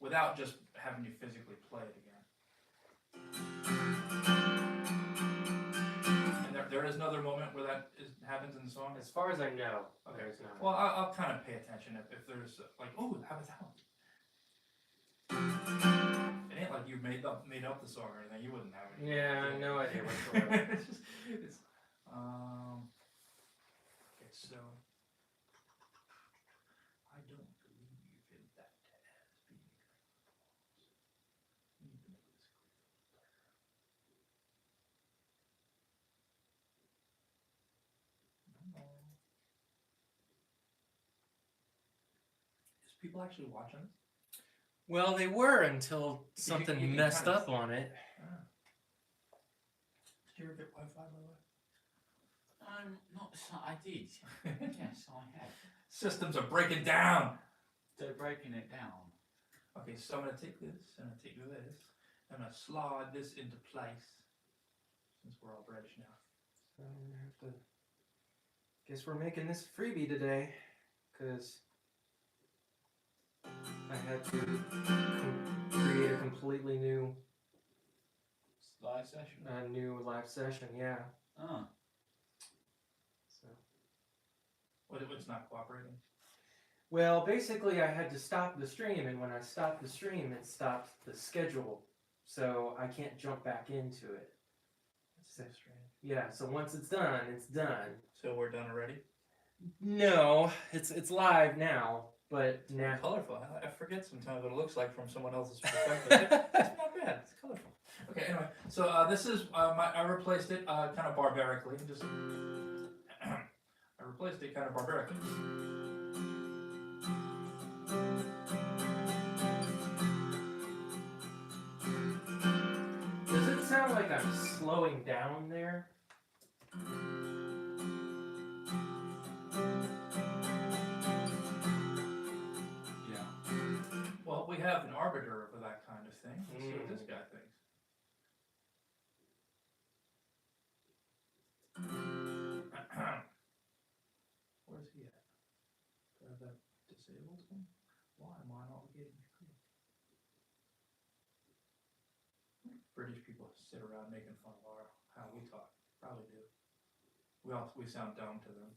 without just having you physically play it again. And there is another moment where that happens in the song? As far as I know, okay. There's not. Well, I'll kind of pay attention if there's like, oh, how about that one? It ain't like you made up the song or anything. You wouldn't have any. Yeah, no idea whatsoever. it's okay, so I don't believe in that as being need to make this clear. Is people actually watching this? Well, they were until something you messed kinda up on it. Ah. Did you ever get Wi-Fi, by the way? Not so I did. Yes, I have. Systems are breaking down. They're breaking it down. Okay, so I'm going to take this, and I'm going to take this, I'm going to slide this into place, since we're all British now. So I'm gonna have to. Guess we're making this freebie today, because I had to create a completely new Live session? new live session. Yeah. Oh. So. It's not cooperating? Well, basically, I had to stop the stream, and when I stopped the stream, it stopped the schedule, so I can't jump back into it. That's so strange. Yeah. So once it's done, it's done. So we're done already? No, it's live now, but It's now. colorful. I forget sometimes what it looks like from someone else's perspective. It's not bad. It's colorful. Okay, anyway. So this is, I replaced it kind of barbarically. Just I replaced it kind of barbarically. Does it sound like I'm slowing down there? Yeah. Well, we have an arbiter for that kind of thing. Let's see what this guy thinks. Where's he at? Do I have that disabled? Why am I not getting free? British people sit around making fun of how we talk. Probably do. We sound dumb to them.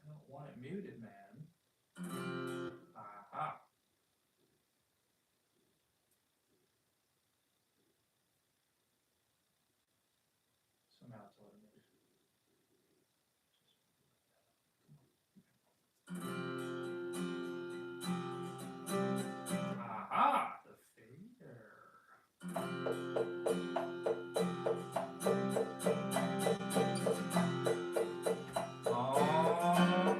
I don't want it muted, man. Aha. Somehow it's automated. Aha! The fader. Oh,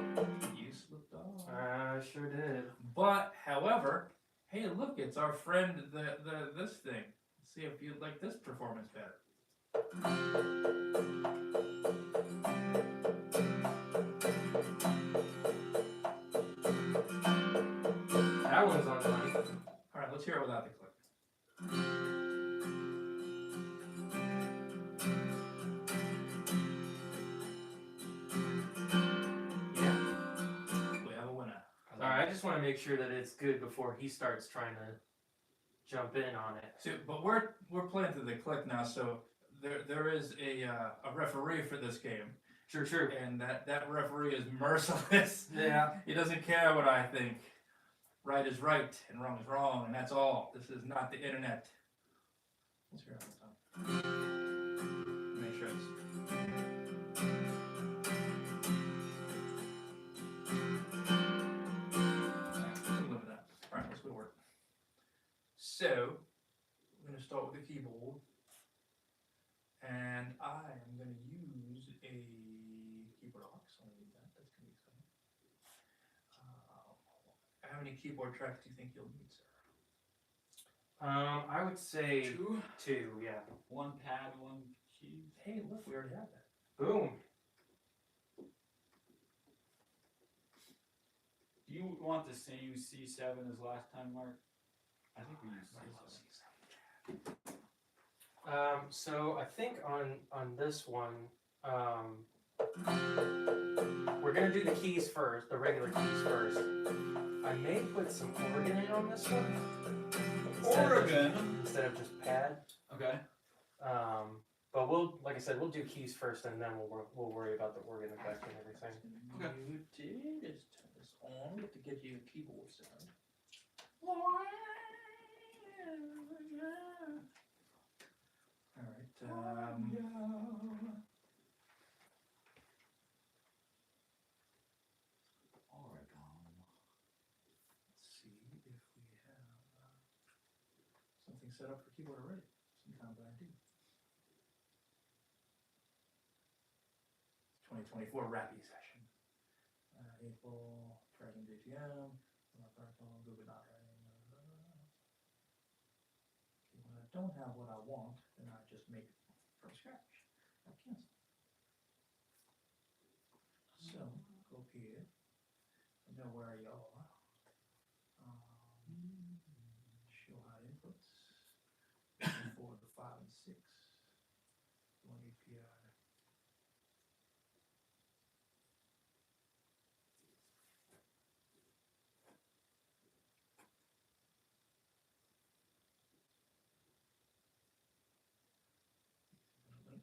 you slipped off. I sure did. But, however, hey, look, it's our friend, this thing. Let's see if you like this performance better. That one's on time. All right, let's hear it without the click. Yeah. We have a winner. Alright, I just want to make sure that it's good before he starts trying to jump in on it. So, but we're playing through the click now, so there is a referee for this game. Sure. And that referee is merciless. Yeah. He doesn't care what I think. Right is right and wrong is wrong, and that's all. This is not the internet. Let's hear it one time. Make sure it's. Alright, let's go work. So, we're going to start with the keyboard. And I am going to use a keyboard aux. So I'm going to use that. That's going to be exciting. How many keyboard tracks do you think you'll need, sir? I would say two, yeah. One pad, one key. Hey, look, we already have that. Boom. Do you want the same C7 as last time, Mark? I think we used C7. So I think on this one, We're gonna do the keys first, the regular keys first. I may put some organ in on this one. Instead of just pad. Okay. But we'll, like I said, we'll do keys first, and then we'll worry about the organ effect and everything. Okay. You did is turn this on to get you a keyboard sound. Alright, let's see if we have something set up for keyboard already. Sometimes I do. 2024 rappy session. April, tracking DTM, Google not writing. When I don't have what I want, then I just make it from scratch. I cancel. So, go here. I know where you are. Show hide inputs. For the 5 and 6. One API. Link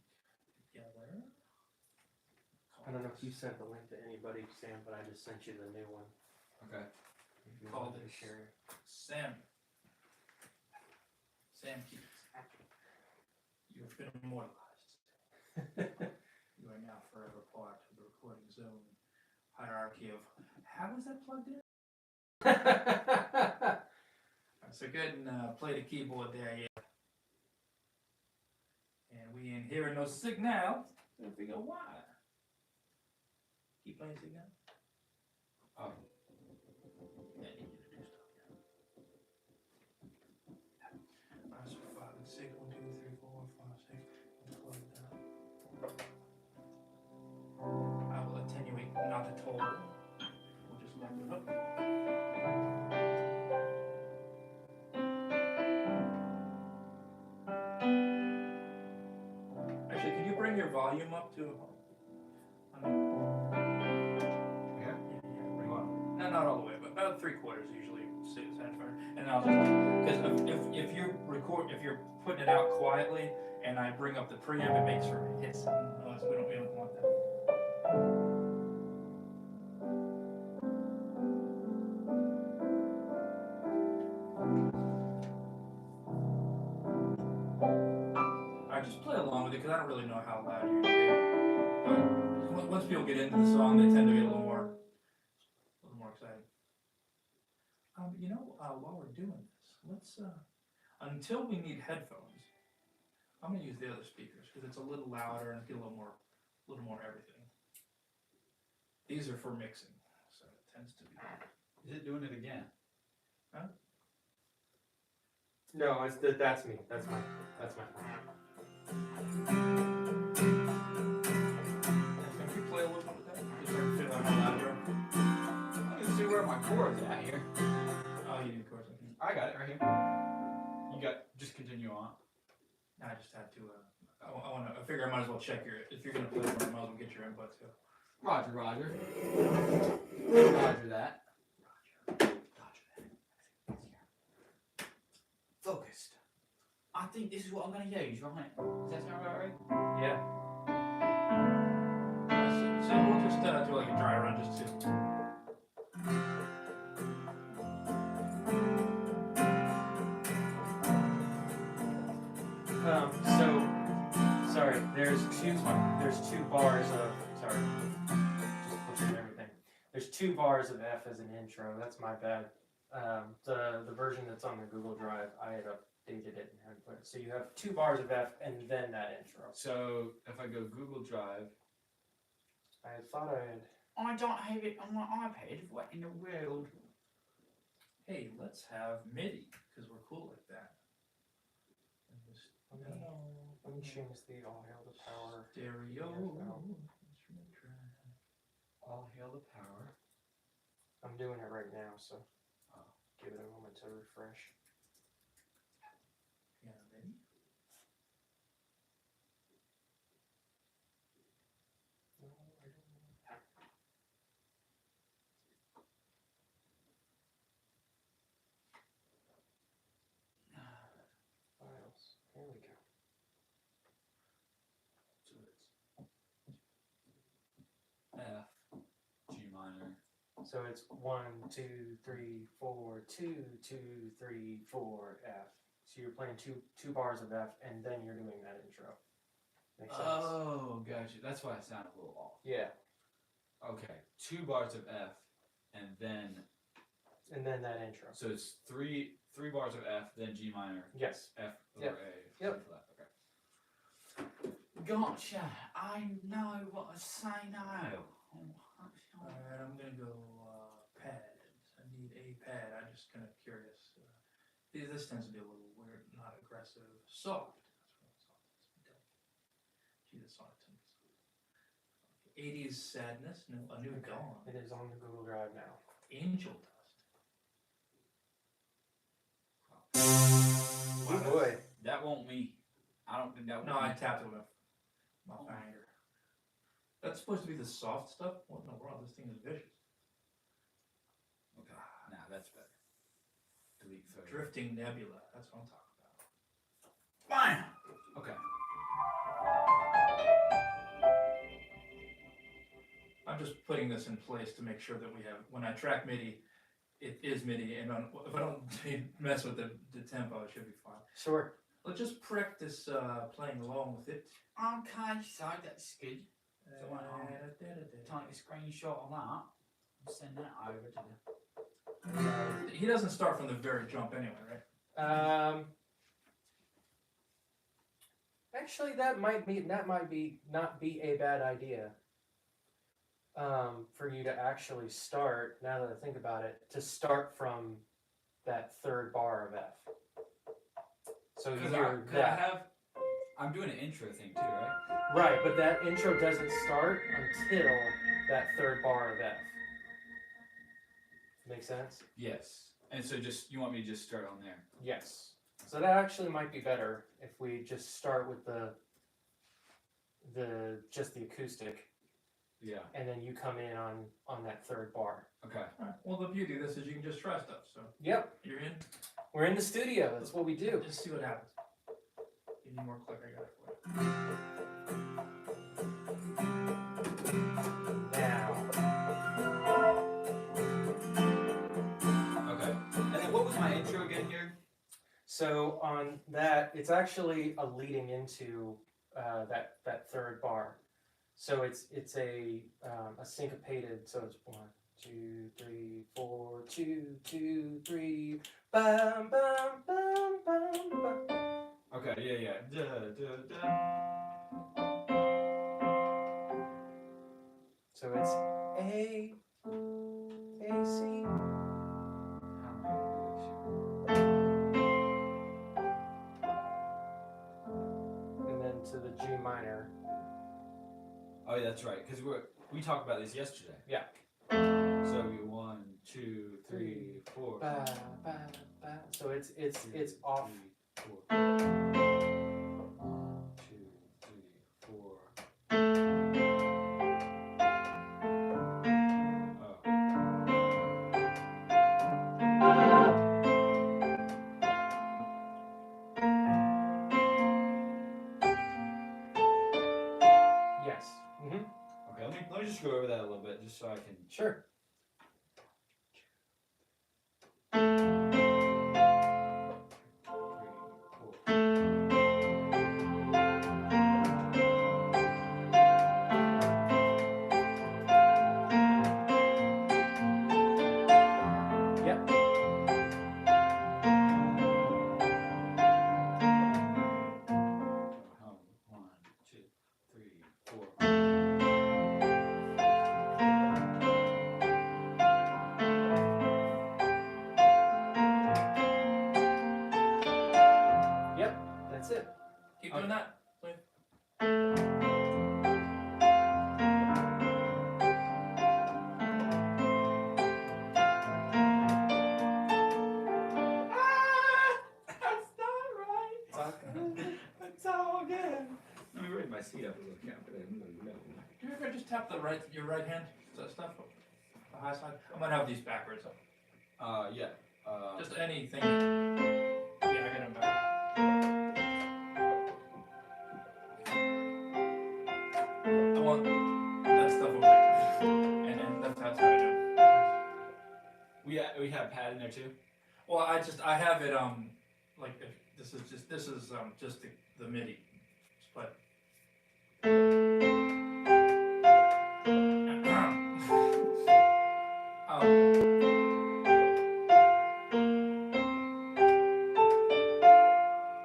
together. I don't know if you sent the link to anybody, Sam, but I just sent you the new one. Okay. If you Call wanted to this share. Sam. Sam Keys. You have been immortalized. You are now forever part of the recording zone hierarchy of how is that plugged in? So go ahead and play the keyboard there, yeah. And we ain't hearing no signal. We'll figure why. Keep playing signal. Oh. Yeah, I need you to do stuff. Alright, so 5 and 6. 1, 2, 3, 4, 5, 6. Plug that. I will attenuate, not the total. We'll just level it up. Actually, can you bring your volume up to? Yeah. Yeah, bring it up. No, not all the way, but about 3/4 usually satisfied. And I'll just because if you're putting it out quietly, and I bring up the preamp, it makes for hits. Otherwise, we don't want that. I just play along with it because I don't really know how loud you're gonna be. But once people get into the song, they tend to get a little more excited. You know, while we're doing this, let's until we need headphones, I'm gonna use the other speakers because it's a little louder and get a little more everything. These are for mixing, so it tends to be. Is it doing it again? Huh? No, that's me. That's my phone. Can we play a little bit with that? Just so I can feel how loud you are. I can see where my chord's at here. Oh, you need chords. Okay. I got it right here. You got, just continue on. I just had to. I figure I might as well check if you're gonna play one, I might as well get your input too. Roger, Roger. Roger that. Focused. I think this is what I'm going to use, right? Does that sound about right? Yeah. So we'll just do like a dry run just to. So sorry. There's two bars of sorry. Just pushing everything. There's 2 bars of F as an intro. That's my bad. The version that's on the Google Drive, I had updated it and had put it. So you have 2 bars of F and then that intro. So if I go Google Drive. I thought I had. I don't have it on my iPad. What in the world? Hey, let's have MIDI because we're cool like that. And just, Let me change the all hail the power. stereo. Instrument track. All hail the power. I'm doing it right now, so give it a moment to refresh. Piano MIDI. So it's 1, 2, 3, 4, 2, 2, 3, 4, F. So you're playing two bars of F, and then you're doing that intro. Makes sense? Oh, gotcha. That's why I sound a little off. Yeah. Okay, 2 bars of F, and then that intro. so it's three bars of F, then G minor, Yes. F or Yep. A. Yep. Flat. Okay. Gotcha. I know what I say now. Alright, I'm gonna go pads. I need a pad. I'm just kind of curious. This tends to be a little weird, not aggressive. Soft. That's what soft is. Gee, this song is 80s sadness. No, a new dawn. It is on the Google Drive now. Angel dust. Oh boy. That won't me. I don't think that won't No, I me. tapped it with my finger. That's supposed to be the soft stuff? What in the world? This thing is vicious. Okay. Nah, that's better. Delete photo. Drifting nebula. That's what I'm talking about. Bam! Okay. I'm just putting this in place to make sure that we have, when I track MIDI, it is MIDI, and if I don't mess with the tempo, it should be fine. Sure. Let's just practice playing along with it. Okay, so that's good. So I'll take a screenshot of that and send that over to the. He doesn't start from the very jump anyway, right? Actually, that might be not be a bad idea. For you to actually start, now that I think about it, to start from that third bar of F. So you hear that. I'm doing an intro thing too, right? Right, but that intro doesn't start until that third bar of F. Make sense? Yes. And so you want me to just start on there? Yes. So that actually might be better if we just start with just the acoustic. Yeah. And then you come in on that third bar. Okay. All right. Well, the beauty of this is you can just try stuff. So Yep. you're in. We're in the studio. That's what we do. Just see what happens. Give me more click. I got it for you. Now. Okay. And then what was my intro again here? So on that, it's actually a leading into that third bar. So it's a syncopated. So it's 1, 2, 3, 4, 2, 2, 3, bam, bam, bam, bam, bam. Okay. Yeah. So it's A, C. And then to the G minor. Oh, yeah, that's right. Because we talked about this yesterday. Yeah. So we 1, 2, 3, 4. Ba, ba, ba. So it's off. 3, 4. 1, 2, 3, 4. Yes. Mm-hmm. Okay, let me just go over that a little bit, just so I can. Sure. That's it. Keep doing that. Play. That's not right. That's all good. Let me raise my seat up a little, Captain. Do you ever just tap your right hand stuff? The high side? I'm gonna have these backwards. Yeah. Just anything. Yeah, I get them back. I want that stuff over there. And that's how I do. we have pad in there too. Well, I have it like if this is just the MIDI, but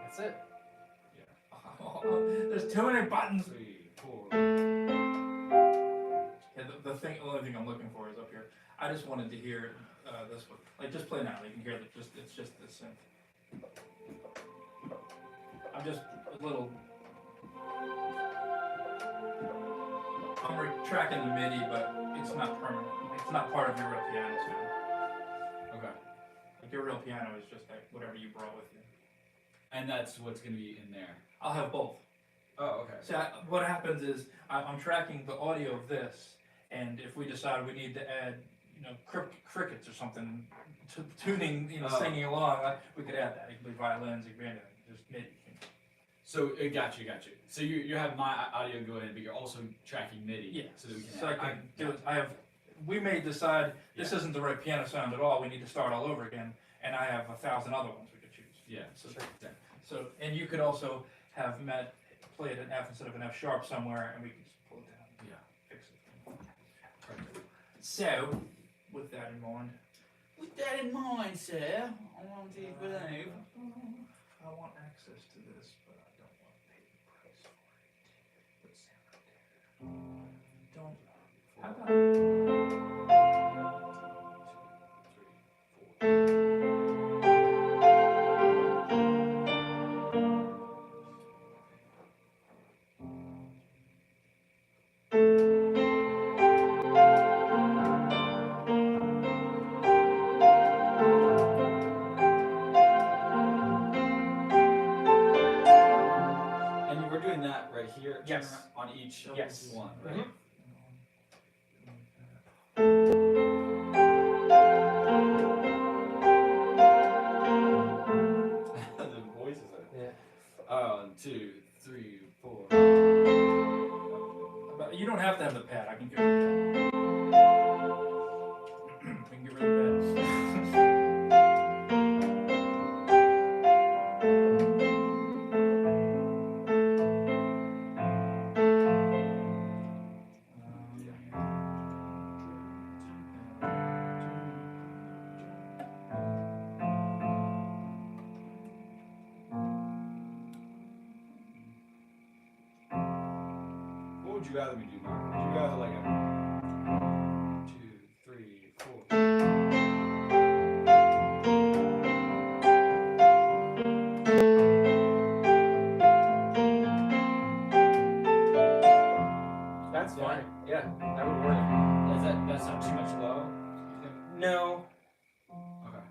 That's it. there's too many buttons. 3, 4. Yeah, the only thing I'm looking for is up here. I just wanted to hear this one. Like, just play now. You can hear that. It's just this synth. I'm just a little. I'm tracking the MIDI, but it's not permanent. It's not part of your real piano sound. Okay. Like your real piano is just like whatever you brought with you. And that's what's gonna be in there. I'll have both. Oh, okay. So what happens is I'm tracking the audio of this, and if we decide we need to add, crickets or something, tuning, singing along, we could add that. It could be violins, it could be anything, just MIDI. So got you. So you have my audio going in, but you're also tracking MIDI. Yeah. So that we can. So I can do it. We may decide this isn't the right piano sound at all. We need to start all over again, and I have 1,000 other ones we could choose. Yeah. So and you could also have Matt play it an F instead of an F sharp somewhere, and we can just pull it down. Yeah. Fix it. Perfect. So, with that in mind. With that in mind, sir, I want to believe. I want access to this, but I don't want to pay the price for it. Put Sam right there. Don't. How And we're doing that right here. Yes. On each Yes. one, right? Mhm. The voices are. Yeah. 1, 2, 3, 4. But you don't have to have the pad. I can get rid of that. We can get rid of that. What would you rather me do, Mark? Would you rather like a 2, 3, 4? That's fine. Yeah, that would work. That's not too much low? You think? No. Okay.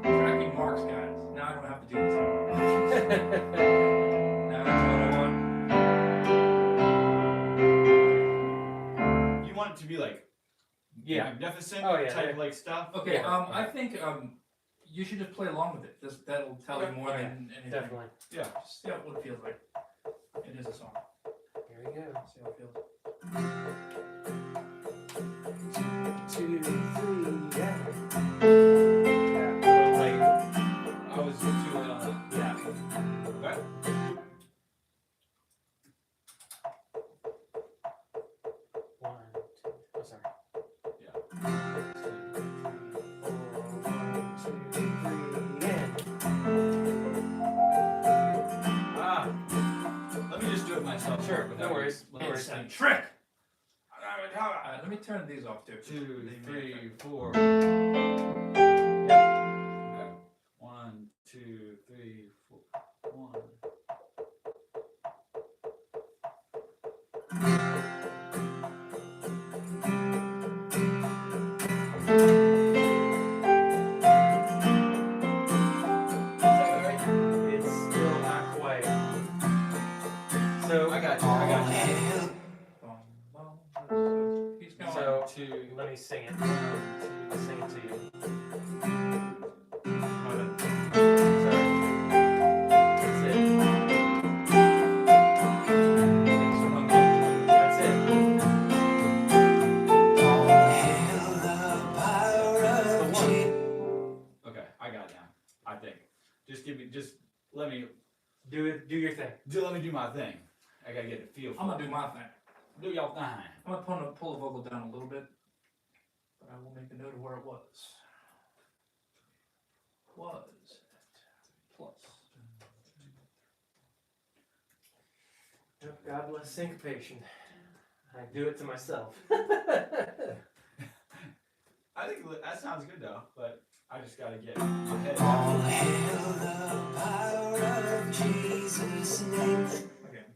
Tracking marks, guys. Now I don't have to do this anymore. Now it's 101. You want it to be like magnificent type like stuff? Okay, Yeah. I think you should just play along with it. That'll tell you more than anything. Definitely. Yeah. Just see what it feels like. It is a song. Here we go. See how it feels. 2, 3, yeah. Yeah, but like, I was too late on that. yeah. Okay. One, two, oh, sorry. Yeah. 1, 2, 3, and. Let me just do it myself. Sure, without no worries. you- No worries. It's a trick! Alright, let me turn these off too. 2, 3, 4. Yep. Okay. 1, 2, 3, 4. 1. two. Let me sing it. I'll sing it to you. Sorry. That's it. That's it. Okay, I got it now. I think. Just let me Do your thing. let me do my thing. I gotta get a feel for I'm gonna do my thing. Do y'all thing. I'm gonna pull the vocal down a little bit, but I will make a note of where it was. Was it plus? God bless syncopation. I do it to myself. I think that sounds good though, but I just gotta get my head. All hail the power of Jesus' name. Okay.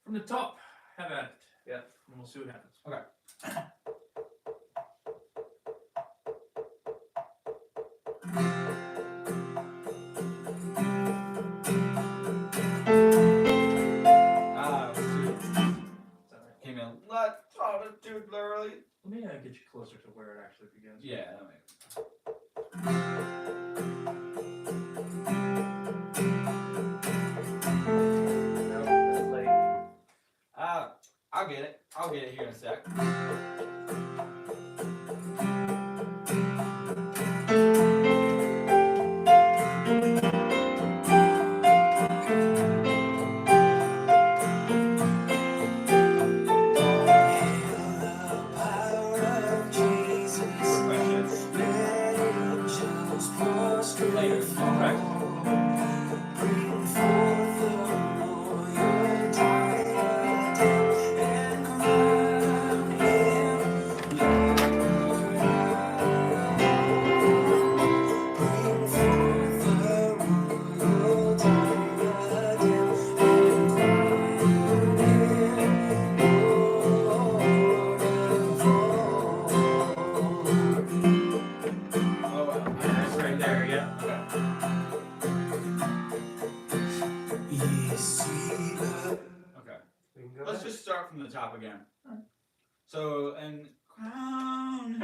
From the top, have at it. Yeah. And we'll see what happens. Okay. Came in a lot too early. Let me get you closer to where it actually begins. Yeah, that makes No, that's late. I'll get it. I'll get it here in a sec. Later. That's right there, yeah. Okay. We can go Let's back. just start from the top again. So, and crown.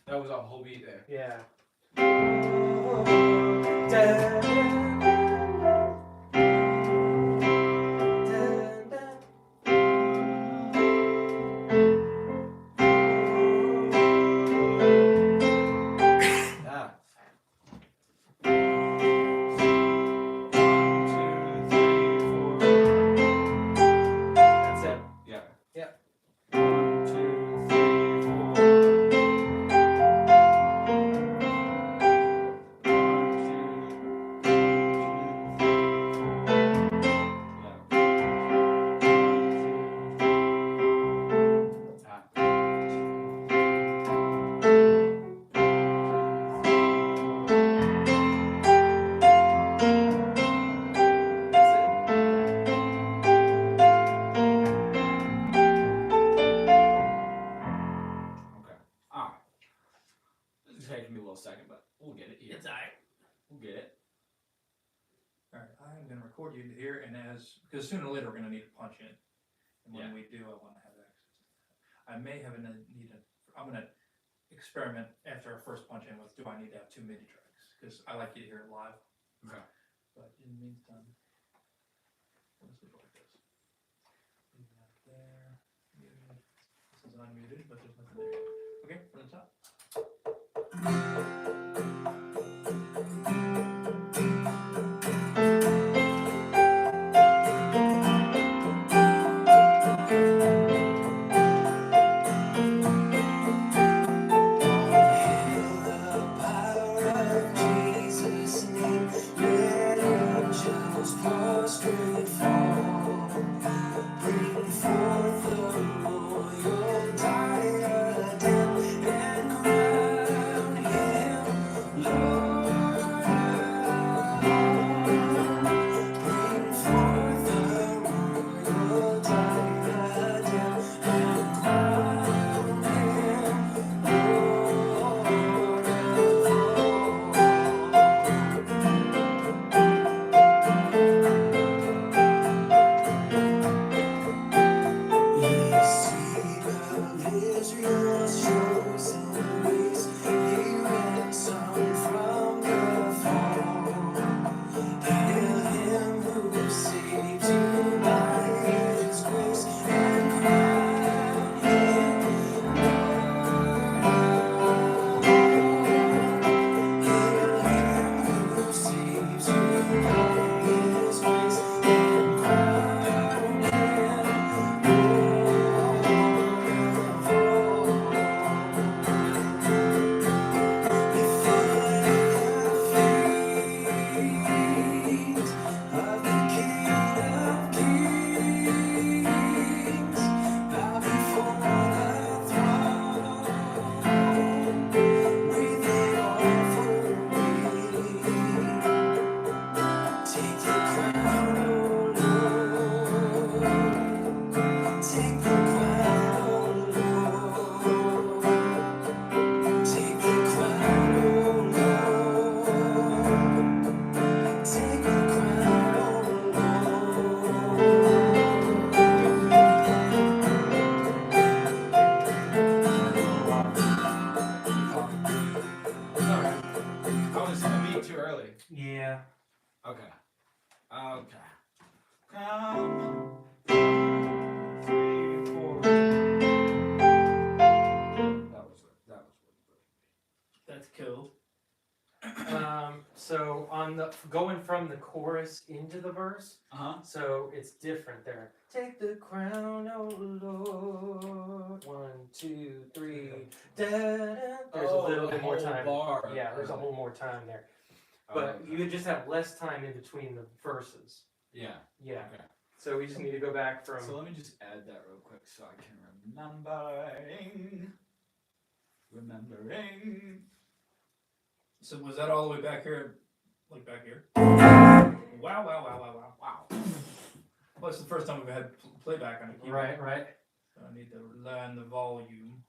That was a whole beat there. Yeah. Ah. That's it. Yeah. Yep. 1, 2, 3, 4. 2nd, but we'll get it here. It's alright. We'll get it. Alright, I'm gonna record you here, and because sooner or later we're gonna need to punch in. And when we do, I wanna have access to that. I may have I'm gonna experiment after our first punch in with, do I need to have 2 MIDI tracks? Because I like you to hear it live. Okay. But in the meantime, let's do it like this. Leave that there. Muted. This is unmuted, but there's nothing there yet. Okay, from the top. be too early. Yeah. Okay. Okay. Come. 3, 4. That was That's cool. So on the going from the chorus into the verse, So it's different there. Take the crown, oh Lord. 1, 2, 3. Da, da. There's a little bit more time. Bar. Yeah, there's a whole more time there. But you would just have less time in between the verses. Yeah. Yeah. Okay. So we just need to go back from. So let me just add that real quick so I can remembering. So was that all the way back here? Like back here? Wow. Well, it's the first time we've had playback on a keyboard. Right. So I need to learn the volume.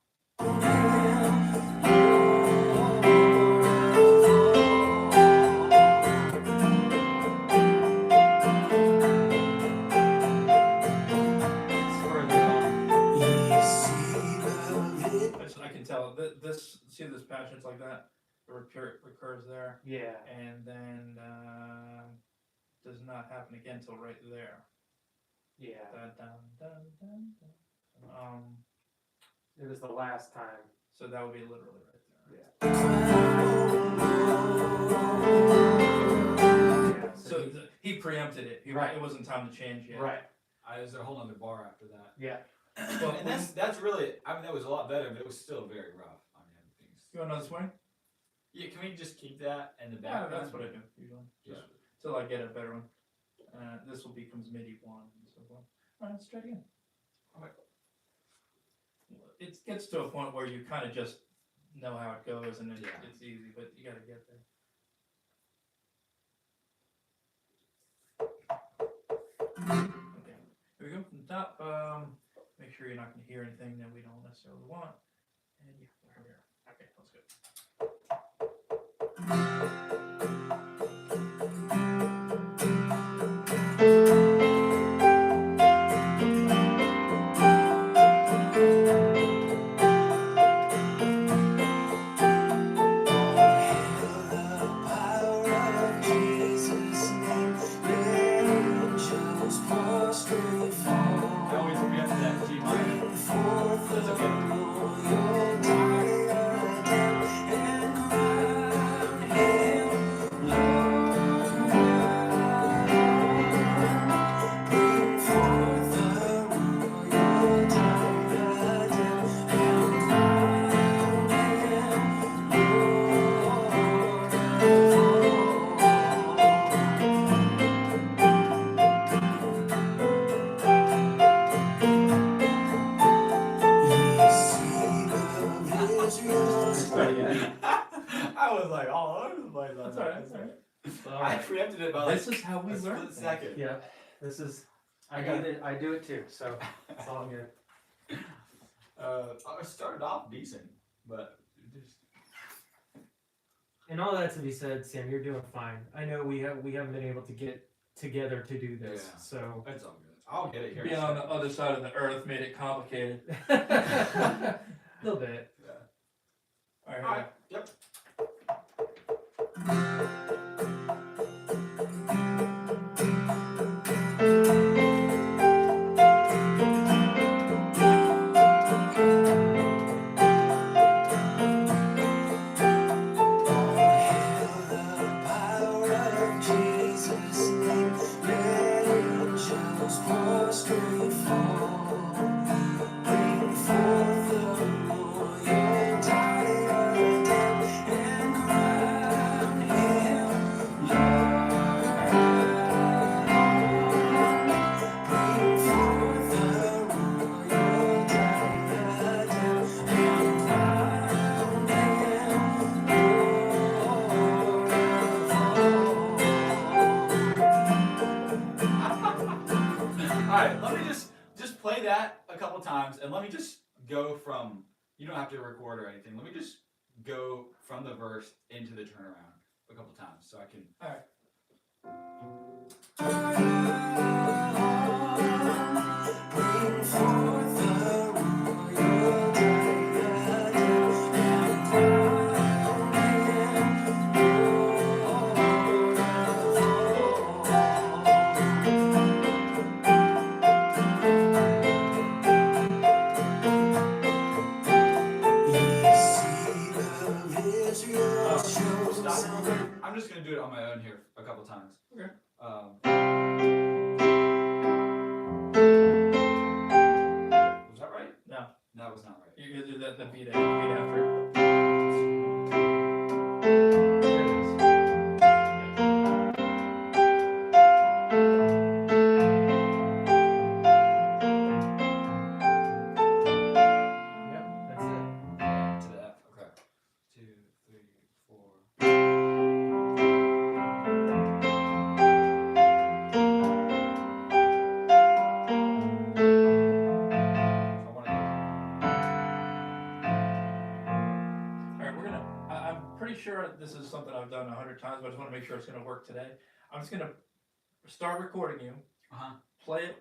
I can tell this. See this patch? It's like that. It recurs there, Yeah. and then does not happen again till right there. Yeah. It was the last time. So that would be literally right there. Yeah. So he preempted it. Right. It wasn't time to change yet. Right. There's a whole other bar after that. Yeah. Well, And that's really. I mean, that was a lot better, but it was still very rough. I mean, everything's. You want another swing? Yeah. Can we just keep that in the Yeah, background? that's what I do usually. Yeah. Till I get a better one. This will becomes MIDI 1 and so forth. All right, let's try it again. Okay. It gets to a point where you kind of just know how it goes and Yeah. it's easy, but you got to get there. Okay, here we go from the top. Make sure you're not going to hear anything that we don't necessarily want. And yeah, here we are. Okay, that's good. I was like all over the place. That's all right. I preempted it by like This is how we a learn. split second. Yeah. This is. I do it too. So it's all good. I started off decent, but just. And all that to be said, Sam, you're doing fine. I know we haven't been able to get together to do this, Yeah. so. It's all good. I'll get it here. Being on the other side of the earth made it complicated. A little bit. Yeah. All right. All right. Yep. Play that a couple times, and let me just go from. You don't have to record or anything. Let me just go from the verse into the turnaround a couple times, so I can. All right. Bring forth the royal diadem and crown him Lord. I'm just gonna do it on my own here a couple times. Okay. Was that right? No. That was not right. You're gonna do the beat after. There it is. Yep, that's it. To the F. Okay. 2, 3, 4. So I want to. Alright, I'm pretty sure this is something I've done 100 times, but I just want to make sure it's gonna work today. I'm just gonna start recording you, play it.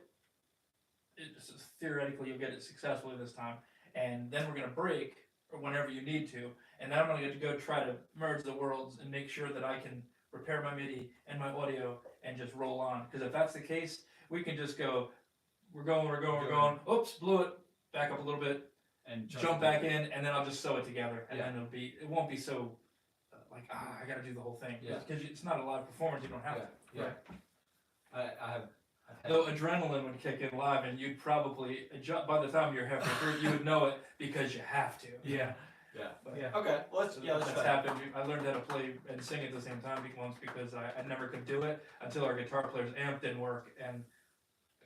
Theoretically, you'll get it successfully this time, and then we're gonna break or whenever you need to, and then I'm gonna get to go try to merge the worlds and make sure that I can repair my MIDI and my audio and just roll on. Because if that's the case, we can just go. We're going. Oops, blew it. Back up a little bit. And Jump back in, and then I'll just sew it together, and Yeah. then it won't be so like I gotta do the whole thing. Yeah. Because it's not a live performance, you don't have to. Yeah. Right. I've had. Though adrenaline would kick in live, and you'd probably by the time you're halfway through, you would know it because you have to. Yeah. Yeah. But, Yeah. Okay. Well, let's that's try. happened. I learned how to play and sing at the same time once because I never could do it until our guitar player's amp didn't work. And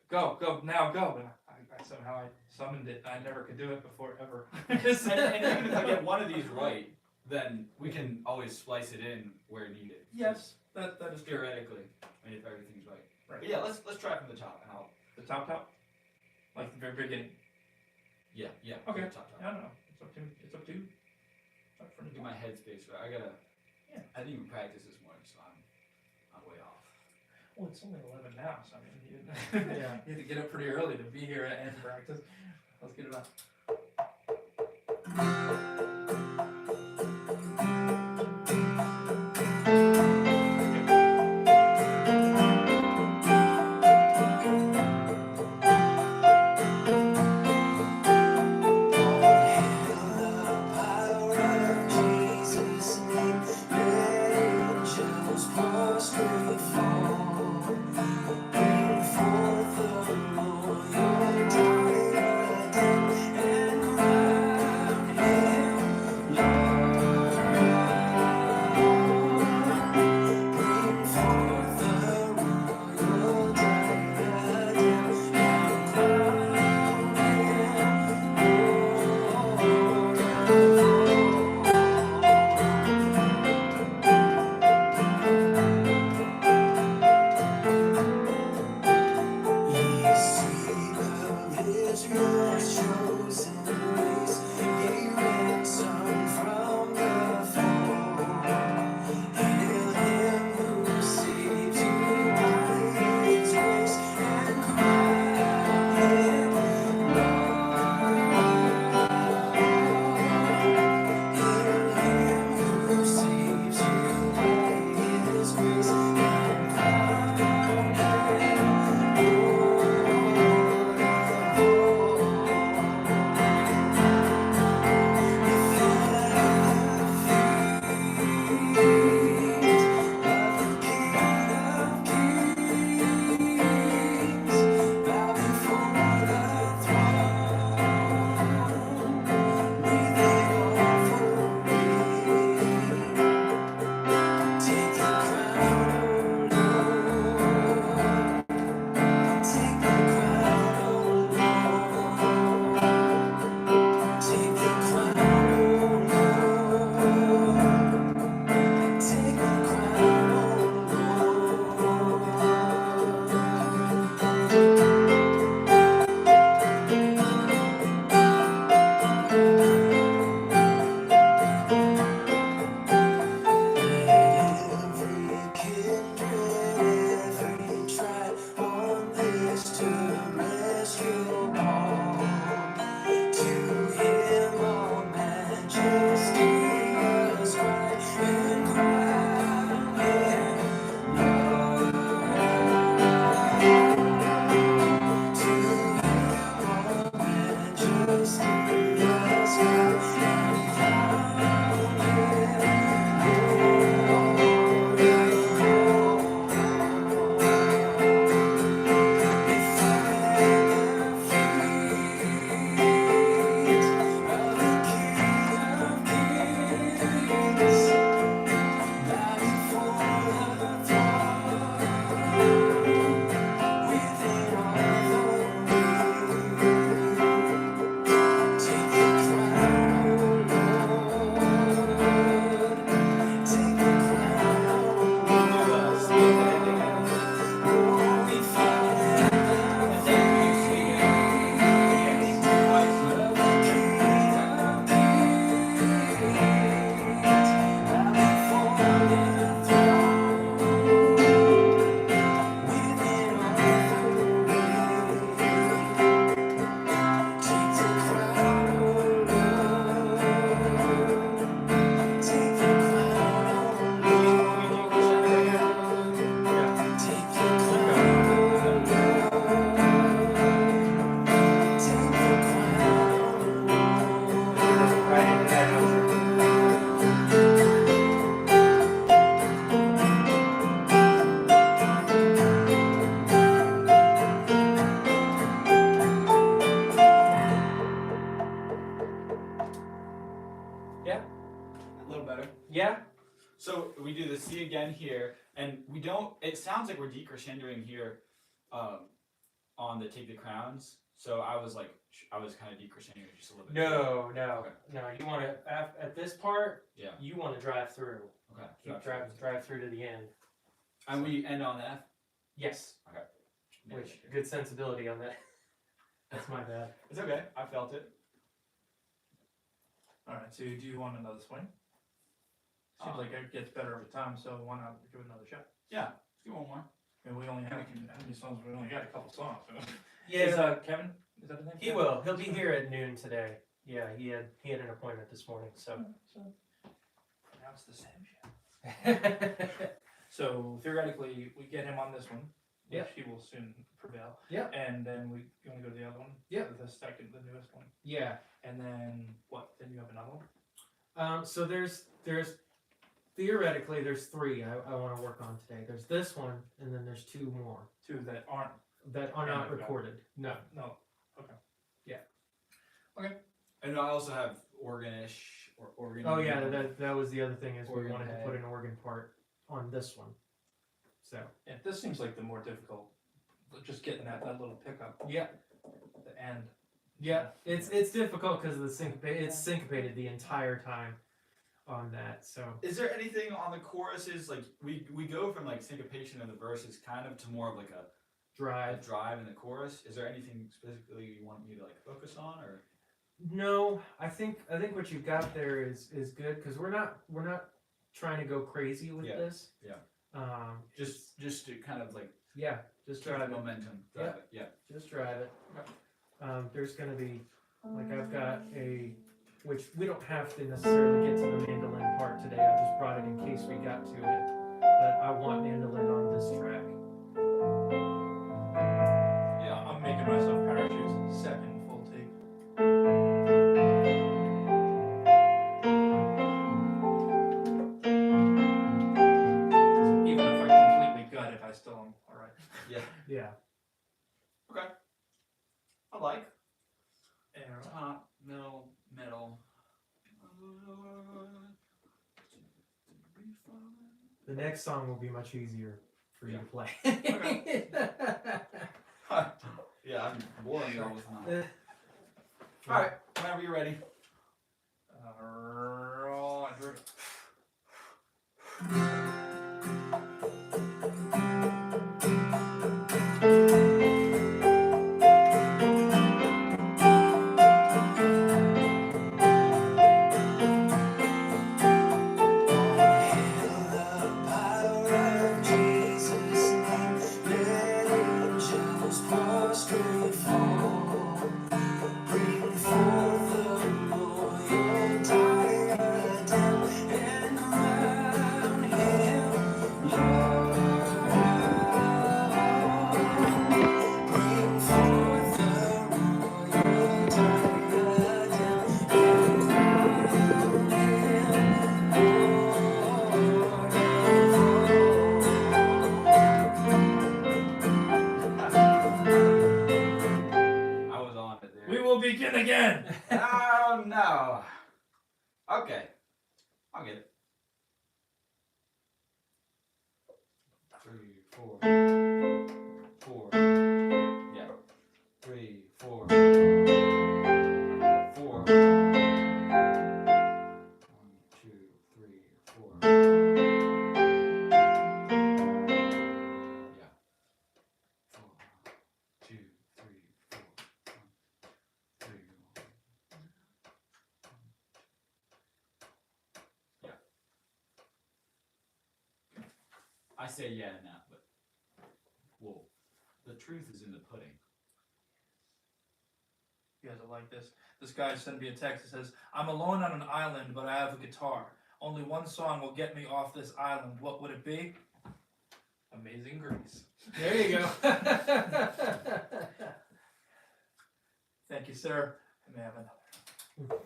go now, go. And I somehow summoned it. I never could do it before ever. And even if I get one of these right, then we can always splice it in where needed. Yes, that is true. Theoretically, I mean, if everything's right. Right. But yeah, let's try from the top, and I'll. The top, like the very beginning. Yeah. Okay. from the top. I don't know. It's up to you. It's up to you. Up for Get my headspace right. I gotta. Yeah. I didn't even practice this morning, so I'm way off. Well, it's only 11 now, so I mean, Yeah. you had to get up pretty early to be here and practice. Let's get it on. Yeah. again here, and we don't. It sounds like we're decrescendoing here, on the Take the Crowns. So I was kind of decrescendoing just a little bit. No. Okay. No. You want to at this part. Yeah. You want to drive through. Okay. Drive through to the end. And we end on F. Yes. Okay. Which good sensibility on that. That's my bad. It's okay. I felt it. All right. So do you want another swing? Seems like it gets better every time. So why not give it another shot? Yeah. Let's get one more. I mean, we only have how many songs? We only got a couple songs. So. Yeah. Is Kevin? Is that his name? He will. He'll be here at noon today. Yeah. He had an appointment this morning. So. Now it's the same shit. So theoretically, we get him on this one, which Yep. he will soon prevail. Yep. And then you want to go to the other one? Yep. The newest one. Yeah. And then what? Then you have another one? So there's theoretically there's 3 I want to work on today. There's this one, and then there's 2 more 2 that aren't. that are not Okay. recorded. No. No. Okay. And I also have organ-ish or organ. Oh yeah, that was the other thing is we Organ wanted to head. put an organ part on this one. So Yeah, this seems like the more difficult. Just getting that little pickup yeah, at the end. yeah, it's difficult because of the it's syncopated the entire time on that. So Is there anything on the choruses like we go from like syncopation in the verses kind of to more of like a drive. drive in the chorus? Is there anything specifically you want me to like focus on or? No, I think what you've got there is good because we're not trying to go crazy with Yeah, this. yeah. Just to kind of like yeah, just drive drive it. momentum. Yeah. Drive it. Yeah. Just drive it. There's gonna be like I've got which we don't have to necessarily get to the mandolin part today. I just brought it in case we got to it. But I want mandolin on this track. Yeah, I'm making myself parachutes. Second full take. Even if I completely gut it, I still am alright. Yeah. Yeah. Okay. I like And top, middle, middle. The next song will be much easier for you Yeah. to play. Yeah, I'm boring y'all with mine. All right, whenever you're ready. Roger. I was on it there. We will begin again. Oh no. Okay. I'll get it. 3, 4, 4. Yeah. 3, 4, 4. 1, 2, 3, 4. Yeah. 4, 2, 3, 4. 1, 3. I say yeah in that, but well, the truth is in the pudding. You guys will like this. This guy sent me a text that says, I'm alone on an island, but I have a guitar. Only one song will get me off this island. What would it be? Amazing Grace. There you go. Thank you, sir. I may have another.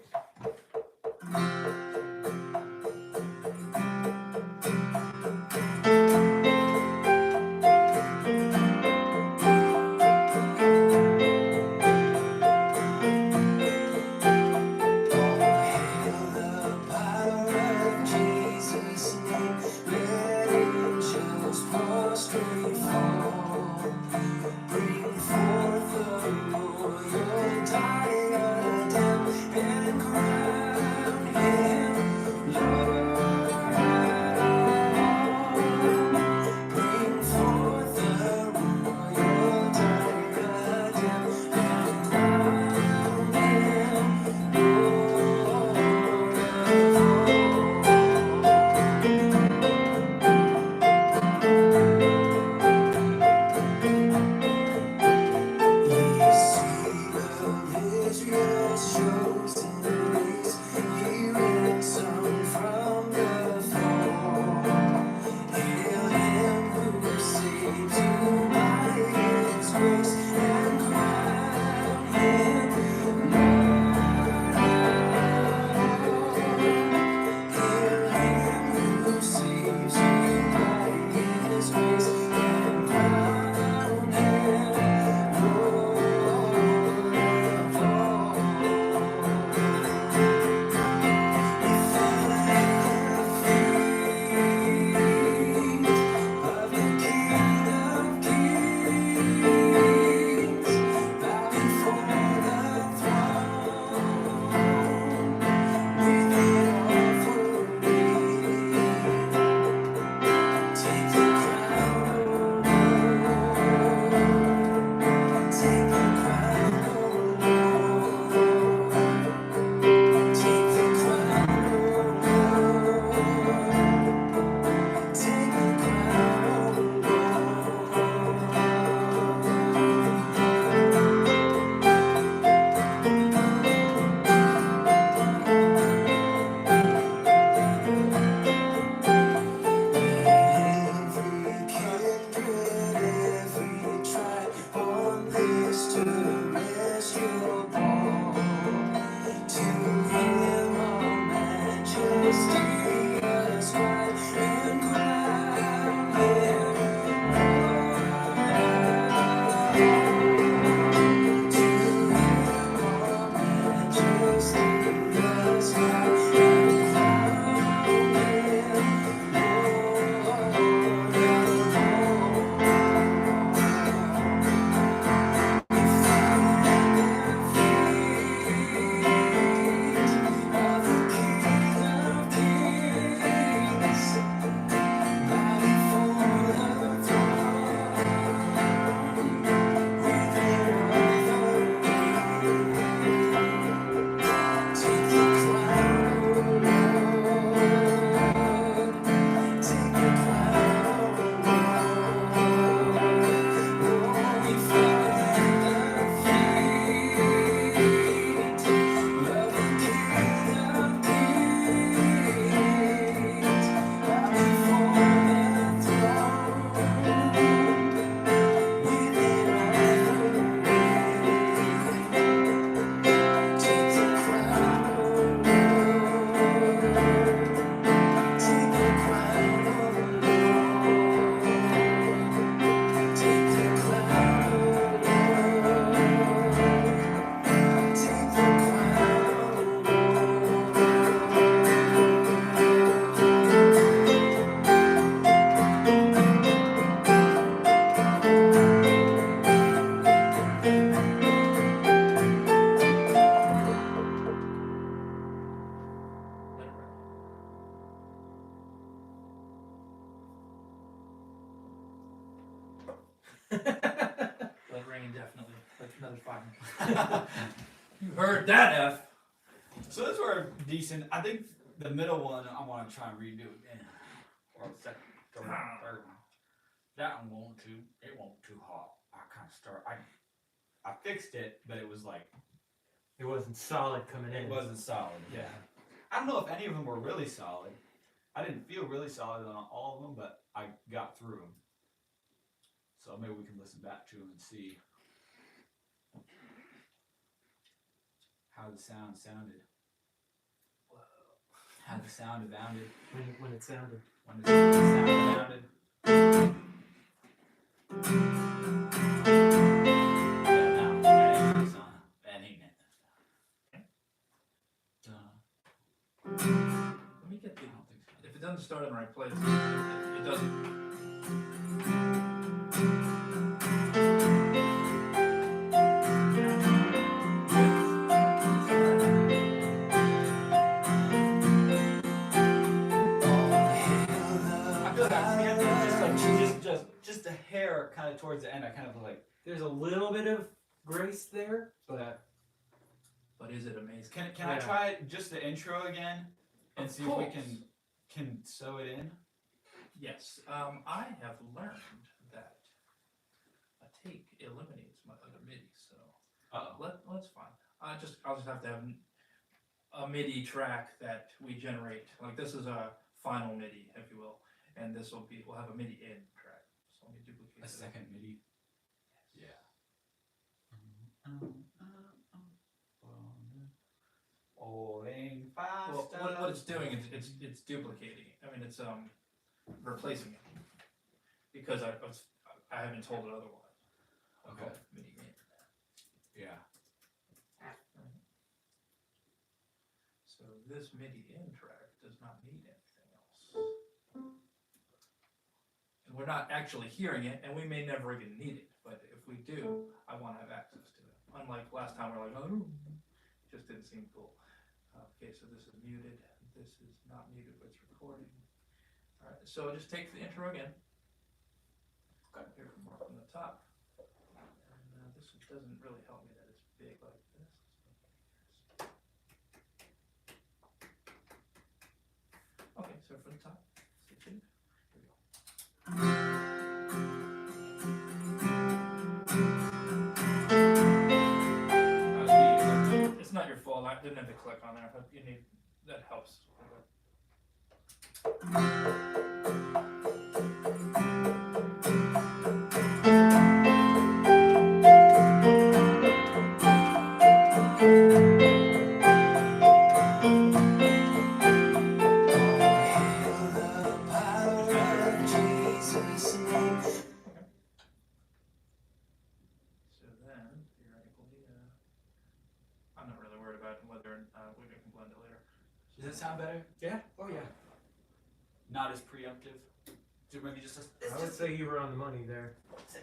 Hail the power of Jesus' name, let faithful. Bring forth the royal diadem and crown him Lord. Bring forth the royal diadem and crown him Lord of Ye seed of Israel's chosen race, ye ransomed from the fold. Hail him who saves you by his grace, and crown him Lord. Hail him who saves you by his grace, and crown him Lord of all. We find the feet of the King of Kings, bow before the throne with an offering. Take the crown, O Lord. Take the crown, O Lord. Take the crown, O Lord. Take the crown, O Every kindred, every tribe on this terrestrial ball, to him all majesty ascribe and crown him Lord. To him all majesty ascribe and crown him Take the crown, O Lord. Take the crown, O Lord. We fall at the feet of the King of Kings, bow before the throne with an offering. Take the crown, O Lord. Take the crown, O Lord. Take the crown, O Lord. Take the crown, Let it rip. Let it ring indefinitely. Like another 5 minutes. You heard that, F. So those were decent. I think the middle one I want to try and redo again. Or the second, third one. That one won't too. It won't too hot. I kind of start. I fixed it, but it was like It wasn't solid coming in. it wasn't solid. Yeah. I don't know if any of them were really solid. I didn't feel really solid on all of them, but I got through them. So maybe we can listen back to them and see how the sound sounded. How the sound sounded. When it sounded. When the sound sounded. Yeah, no, that ain't the song. That ain't it. Let me get the. I don't think so. If it doesn't start in the right place, it doesn't. Just a hair kind of towards the end. I kind of like. There's a little bit of grace there, but But is it amazing? Can I try just the intro again and Of see if we course. can sew it in? Yes. I have learned that a take eliminates my other MIDI, so that's fine. I'll just have to have a MIDI track that we generate. Like this is a final MIDI, if you will, and we'll have a MIDI in track. So let me duplicate A it. second MIDI. Yeah. Falling fast. Well, what it's doing is it's duplicating. I mean, it's replacing it because I haven't told it otherwise. I'll call it MIDI in. Yeah. So this MIDI in track does not need anything else. And we're not actually hearing it, and we may never even need it, but if we do, I want to have access to it. Unlike last time, we're like, oh, it just didn't seem cool. Okay, so this is muted. This is not muted, but it's recording. All right, so just take the intro again. Got here from the top. And this doesn't really help me that it's big like this. Okay, so from the top, stay tuned. Here we go. It's not your fault. I didn't have to click on there, but that helps. So then, theoretically, I'm not really worried about whether we can blend it later. Does that sound better? yeah, oh yeah. Not as preemptive. Maybe just I would say you were on the money there.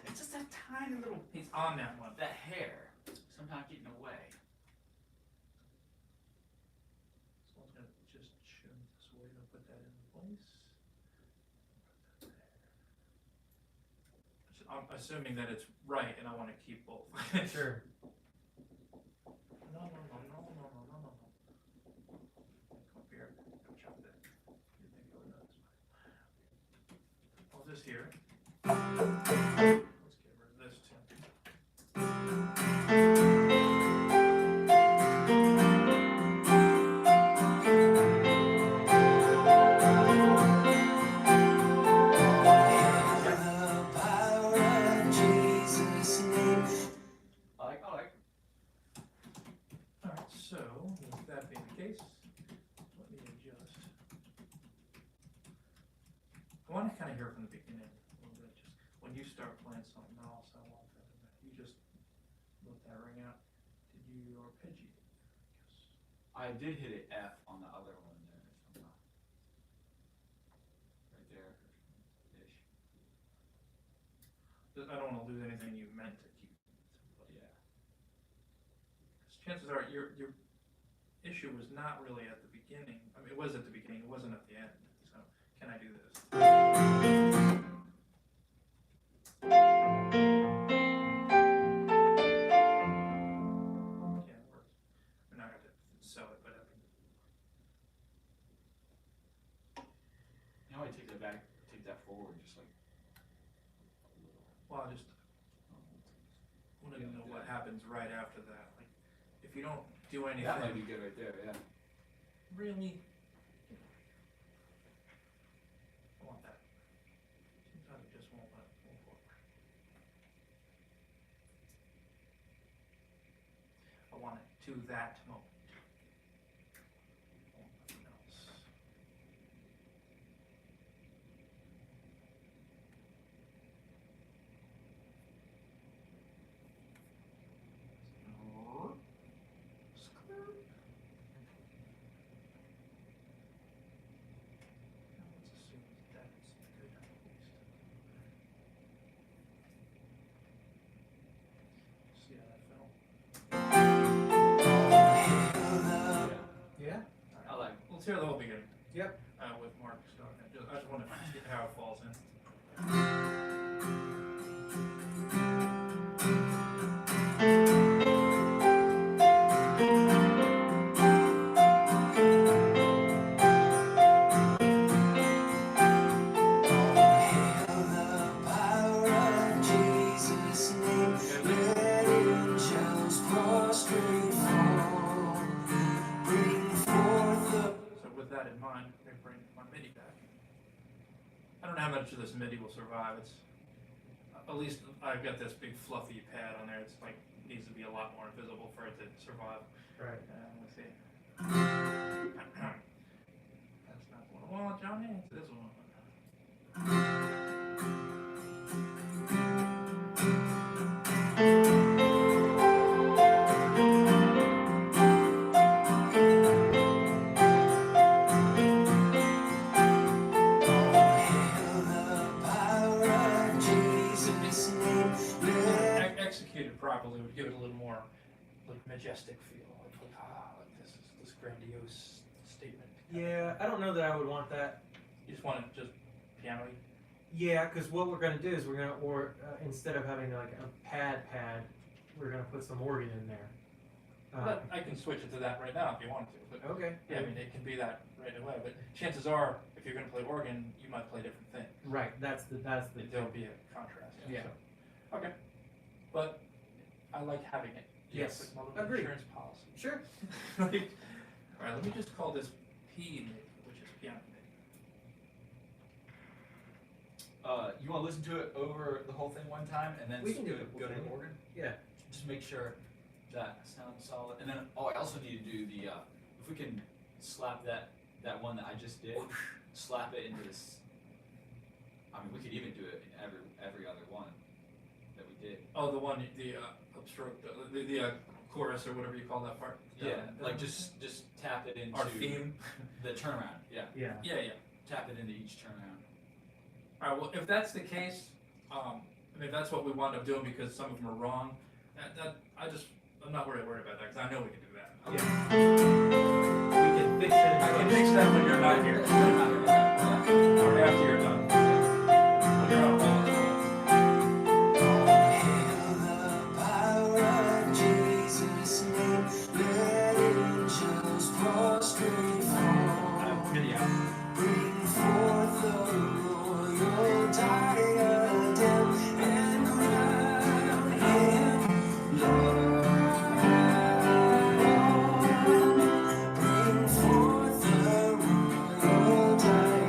it's just that tiny little He's on that one. that hair somehow getting away. So I'm gonna just show this way to put that in place. So I'm assuming that it's right, and I want to keep both. Sure. No. Come up here. Go chop that. You think it would know this way. I'll just here. Let's get rid of this too. Alright, so with that being the case, let me adjust. I want to kind of hear from the beginning a little bit. Just when you start playing something else, I want that. You just let that ring out. Did you arpeggiate? Yes. I did hit an F on the other one there. Somehow. Right there. Ish. I don't want to lose anything you meant to keep. But yeah. Because chances are your issue was not really at the beginning. I mean, it was at the beginning. It wasn't at the end. So can I do this? Yeah, it works. We're not going to sell it, but I mean, You know, I take that back, take that forward, just like. well, I just wanted to know what happens right after that. Like, if you don't do anything, That might be good right there. Yeah. really, I want that. Sometimes it just won't work. I want it to that moment. I want nothing else. Let's assume that's good at least. See how that felt? Yeah? I like. Let's hear the whole beginning. Yep. With Mark starting it. I just want to see how it falls in. I don't know how much of this MIDI will survive. It's at least I've got this big fluffy pad on there. It's like needs to be a lot more invisible for it to survive. Right. Let's see. That's not what I want, Johnny. It's this one. Executed properly would give it a little more like majestic feel. Like this grandiose statement. Yeah, I don't know that I would want that. You just want it just piano-y? Yeah, because what we're gonna do is we're gonna, instead of having like a pad, we're gonna put some organ in there. But I can switch it to that right now if you want to. But Okay. yeah, I mean it can be that right away. But chances are, if you're going to play organ, you might play different things. Right. That's the. There'll be a contrast. Yeah. So, okay. But I like having it. Yes. It's like my little Agreed. insurance policy. Sure. Like, all right. Let me just call this P MIDI, which is piano MIDI. You want to listen to it over the whole thing one time, and then We can do go the whole to the thing. organ? Yeah. Just make sure that sounds solid. And then, I also need to do the, if we can slap that one that I just did, slap it into this. I mean, we could even do it in every other one that we did. Oh, the one, the upstroke, the chorus or whatever you call that part. Yeah, like just tap it into our theme. the turnaround. Yeah, Yeah. Yeah. tap it into each turnaround. All right. Well, if that's the case, I mean, that's what we wound up doing because some of them are wrong. I'm not worried about that because I know we can do that. Yeah. We can fix it. I can fix that when you're not here. Or after you're done. When you're on hold. Hail the power of Jesus' name, let angels prostrate fall. Video. Bring forth the royal diadem and crown him Lord. Bring forth the royal diadem.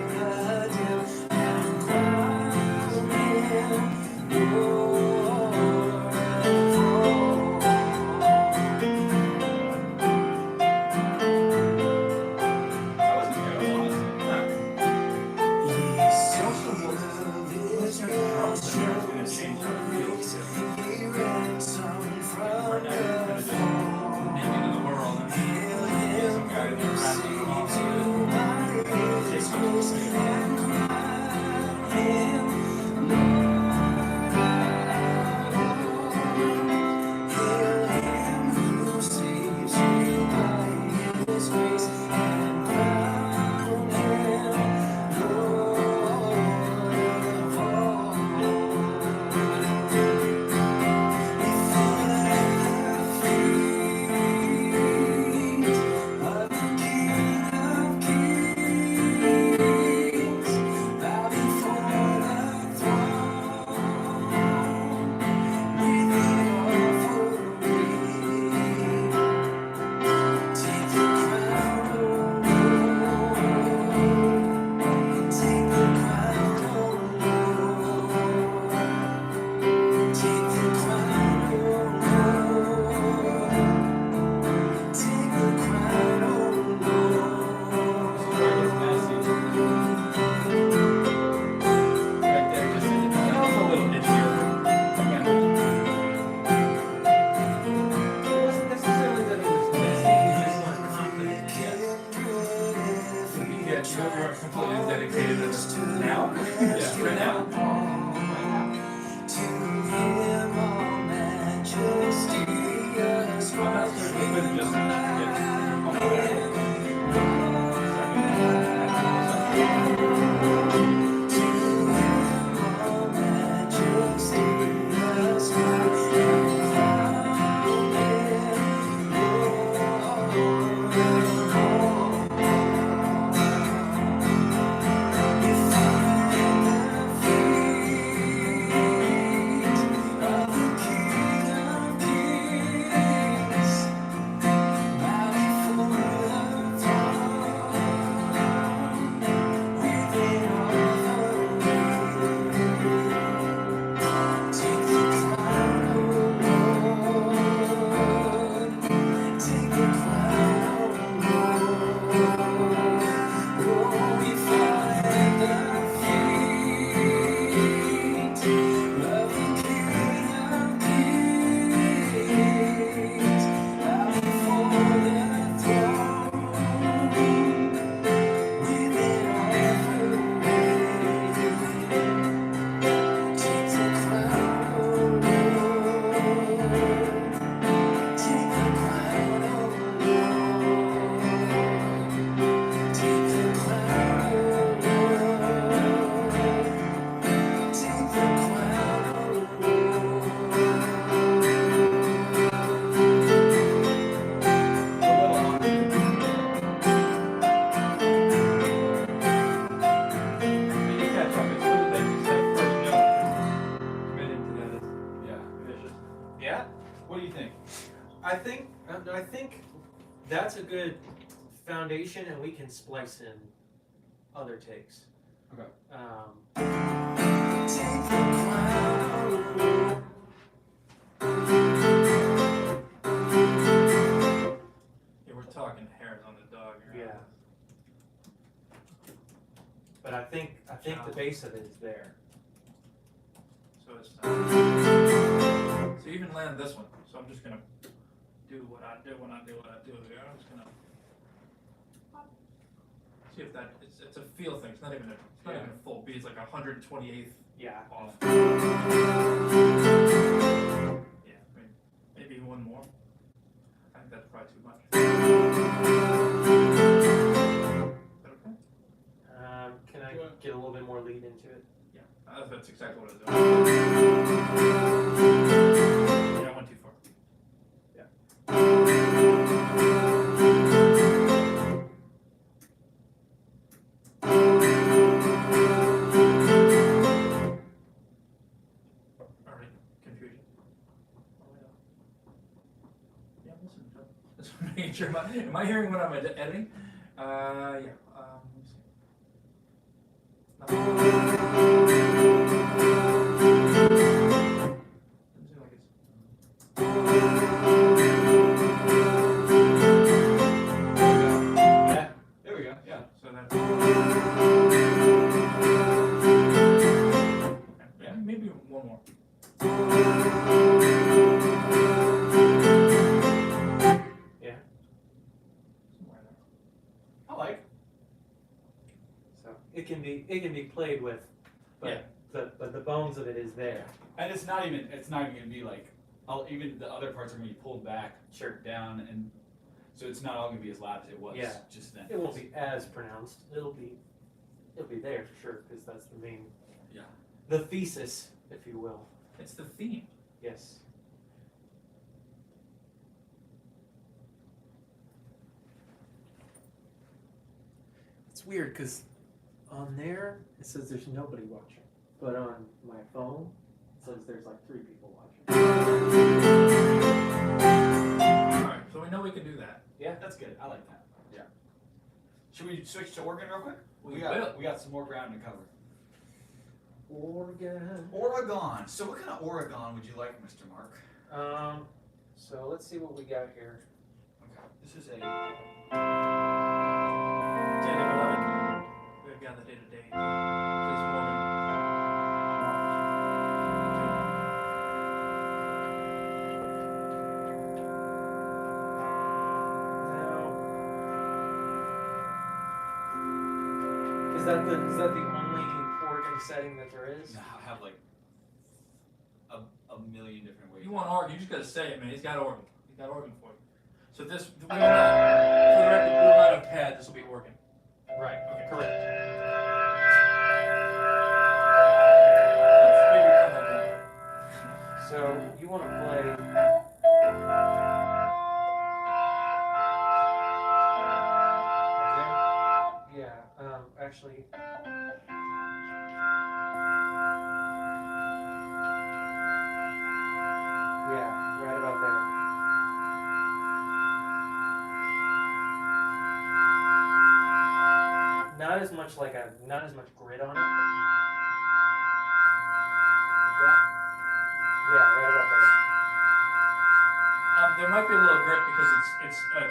What do you think? I think that's a good foundation, and we can splice in other takes. Okay. Take the crown. Yeah, we're talking hairs on the dog here. Yeah. But I think the base of it is there. So it's so even land this one. So I'm just gonna do what I do when I do what I do here. I'm just gonna see if that it's a feel thing. It's not even a full beat. It's like 128th Yeah. off. Yeah, maybe one more. I think that's probably too much. Is that okay? Can I get a little bit more lead into it? Yeah, that's exactly what I was doing. Yeah, I went too far. Alright, confusion. Yeah, I'm listening to it. Just making sure. Am I hearing what I'm editing? Yeah. Let me see. Doesn't seem like it's. Yeah. There we go. Yeah. So that. Yeah. Maybe one more. Yeah. Somewhere there. I like. So it can be played with, but the bones of it is there. And it's not even gonna be like, even the other parts are gonna be pulled back, Sure. down, and so it's not all gonna be as loud as it was Yeah. just then. It won't be as pronounced. It'll be there for sure, because that's the main. Yeah. The thesis, if you will. It's the theme. Yes. It's weird because on there it says there's nobody watching, but on my phone it says there's like 3 people watching. Alright, so we know we can do that. Yeah, that's good. I like that. Yeah. Should we switch to organ real quick? We we got some more ground to cover. Oregon. Oregon. So what kind of Oregon would you like, Mr. Mark? So let's see what we got here. Okay. This is a Day number 11. We've got the day to day. Please warning. Now, is that the only organ setting that there is? I have like a million different ways. You want organ, you just gotta say it, man. He's got organ. He's got organ for you. So this, we will not, for the record, we will not have pad, this will be organ. Right. Okay. Correct. Let's maybe cut that down. So you want to play. Yeah. Actually. Yeah. Right about there. Not as much grit on it. Yeah, right about there. There might be a little grit because it's loud.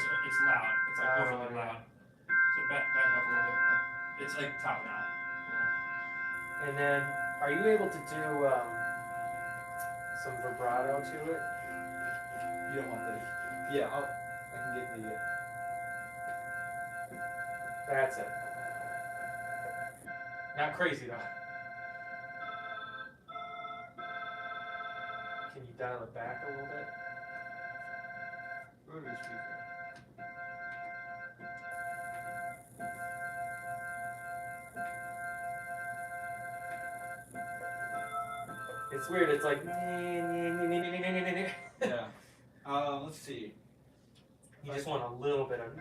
It's like overly yeah. loud. So back up a little bit. It's like topping out. And then, are you able to do some vibrato to it? You don't want the. Yeah, I can get the. That's it. Not crazy though. Can you dial it back a little bit? Rotary speaker. It's weird. It's like Yeah. Let's see. you just want a little bit of.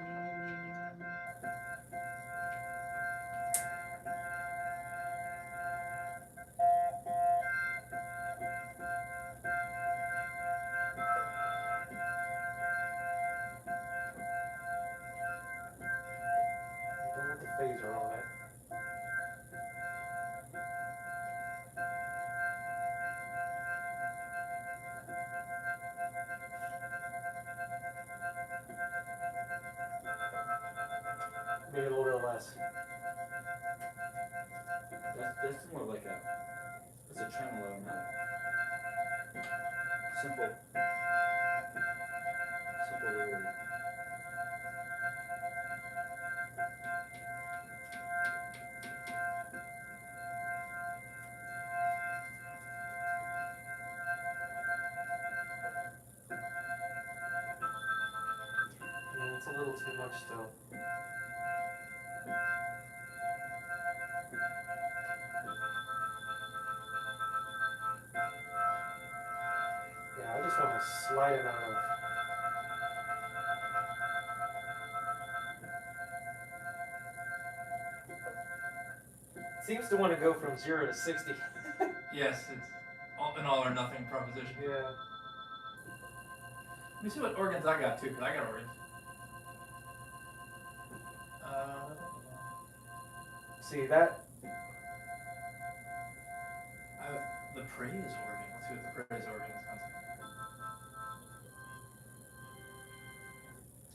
Simple. Simple word. Yeah, it's a little too much still. Yeah, I just want a slight amount of. Seems to want to go from 0 to 60. Yes, it's an all or nothing proposition. Yeah. Let me see what organs I got too, because I got organs. See that? I have the praise organ. Let's see what the praise organ sounds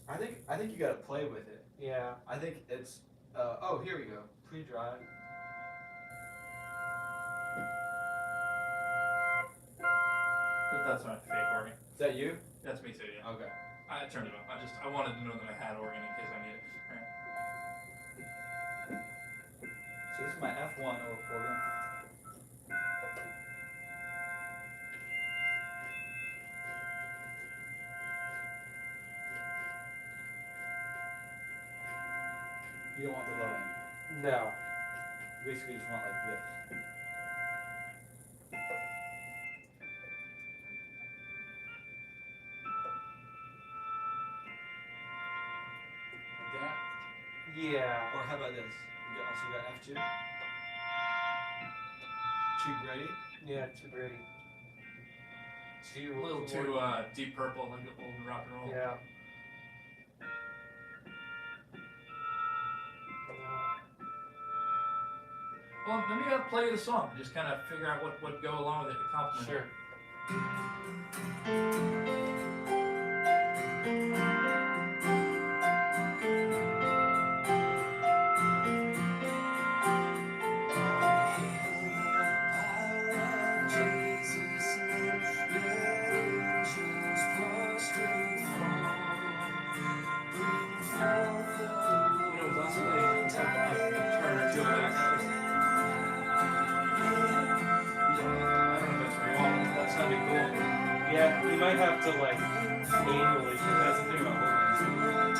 like. I think you gotta play with it. Yeah. I think it's oh, here we go. Pre-drive. But that's my fake organ. Is that you? That's me too, yeah. Okay. I turned it off. I wanted to know that I had organ in case I need it. So this is my F1 organ. You don't want the low end. No. You basically just want like this. That. Yeah. Or how about this? You also got F2. Too gritty. Yeah, too gritty. A little too deep purple, like the old rock and roll. Yeah. Well, let me play the song. Just kind of figure out what would go along with it to compliment Sure. Yeah, you might have to like manually do that. That's the thing about organs.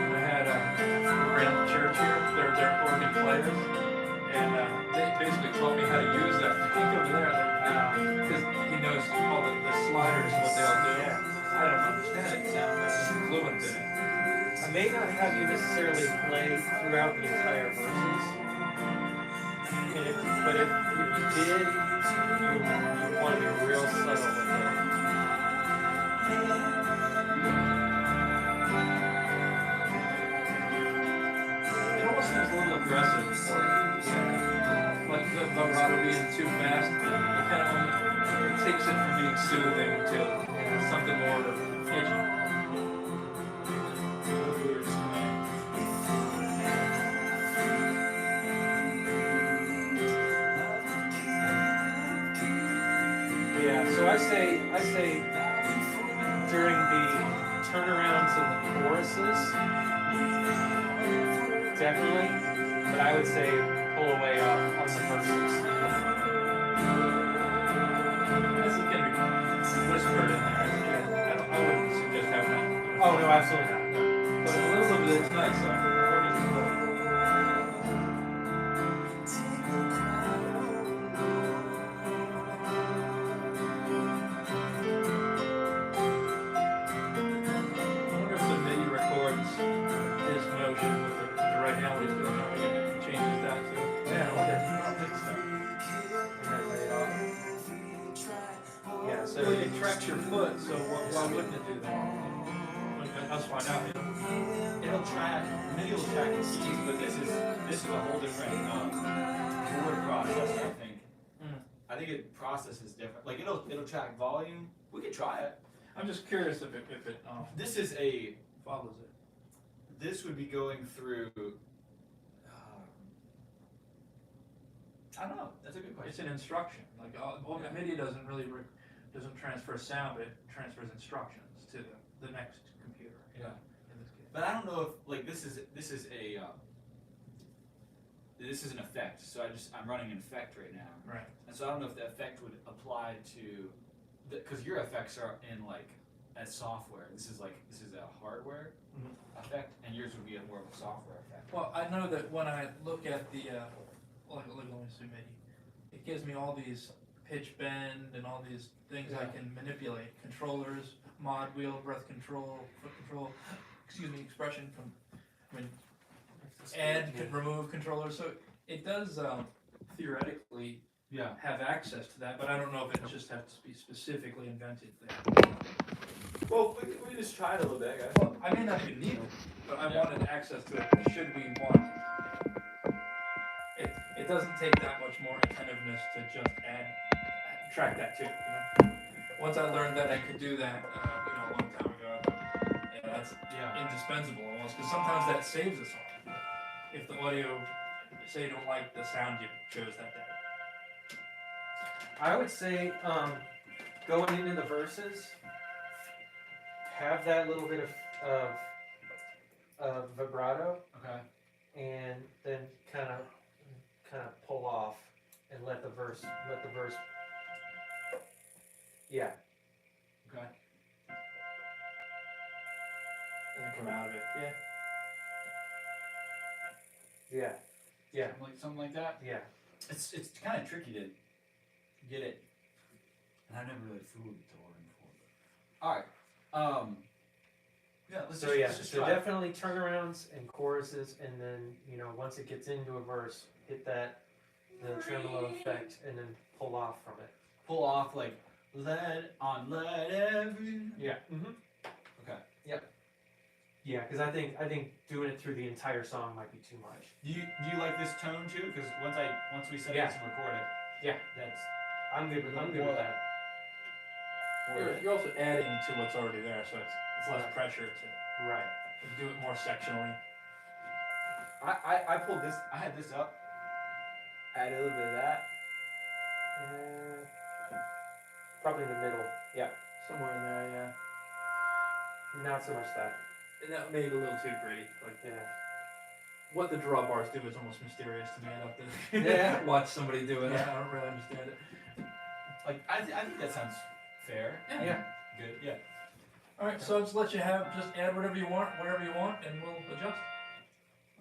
I had around the church here, they're organ players, and they basically taught me how to use that thing over there. Because he knows all the sliders, what they'll do. Yeah. I don't understand it, sound, but I'm fluent in it. I may not have you necessarily play throughout the entire verses. But if you did, you want to be real subtle with it. It almost seems a little aggressive, or like the vibrato being too fast. It kind of it takes it from being soothing to something more edgy. Yeah, so I say during the turnarounds and the choruses, definitely, but I would say pull away on the verses. This is gonna be whispered in there. I wouldn't suggest having that. Oh no, absolutely not. No. But a little bit it's nice. Organ's cool. I wonder if the MIDI records his motion with the right hand when he's doing it. Maybe it changes that too. Yeah, I wonder. I don't think so. Yeah, so Well, it tracks your foot, so why wouldn't it do that? Let's find out. It'll track, MIDI will track the keys, but this is a whole different chord process, I think. I think it processes different. Like it'll track volume. We could try it. I'm just curious if it This is a follows it. this would be going through I don't know. That's a good It's question. an instruction. Like MIDI doesn't really doesn't transfer sound, but it transfers instructions to the next computer. Yeah. In this case. But I don't know if like this is an effect. So I'm running an effect right now, Right. and so I don't know if the effect would apply to, because your effects are in like as software. This is a hardware effect, and yours would be more of a software effect. Well, I know that when I look at the let me see MIDI, it gives me all these pitch bend and all these things I can manipulate. Controllers, mod wheel, breath control, foot control, expression from, add, remove controllers. So it does theoretically Yeah. have access to that, but I don't know if it just has to be specifically invented there. Well, we just tried a little bit, guys. Well, I may not even need it, but I wanted access to it should we want it. It doesn't take that much more attentiveness to just track that too, Once I learned that I could do that, a long time ago, that's indispensable almost, because sometimes that saves a song. If the audio, say you don't like the sound you chose that day. I would say going into the verses, have that little bit of vibrato, Okay. and then kind of pull off and let the verse. Yeah. Okay. And then come out of it. Yeah. Yeah. Something like that. Yeah. It's kind of tricky to get it, and I've never really fooled with the organ before. All right. Yeah. Let's just So try. definitely turnarounds and choruses, and then once it gets into a verse, hit the tremolo effect, and then pull off from it. Pull off like let every. Yeah. Mm-hmm. Okay. Yeah, because I think doing it through the entire song might be too much. Do you like this tone too? Because once we set this and record it, Yeah. that's I'm good with that. You're also adding to what's already there, so it's less pressure to Right. do it more sectionally. I pulled this. I had this up. Add a little bit of that. Probably in the middle. Yeah. Somewhere in there, Not so much that. And that made it a little too gritty. Like what the draw bars do is almost mysterious to me. I'd have to Yeah. watch somebody do it. I don't really understand it. Like I think that sounds fair. Yeah. Good. Yeah. All right, so I'll just let you just add whatever you want, wherever you want, and we'll adjust.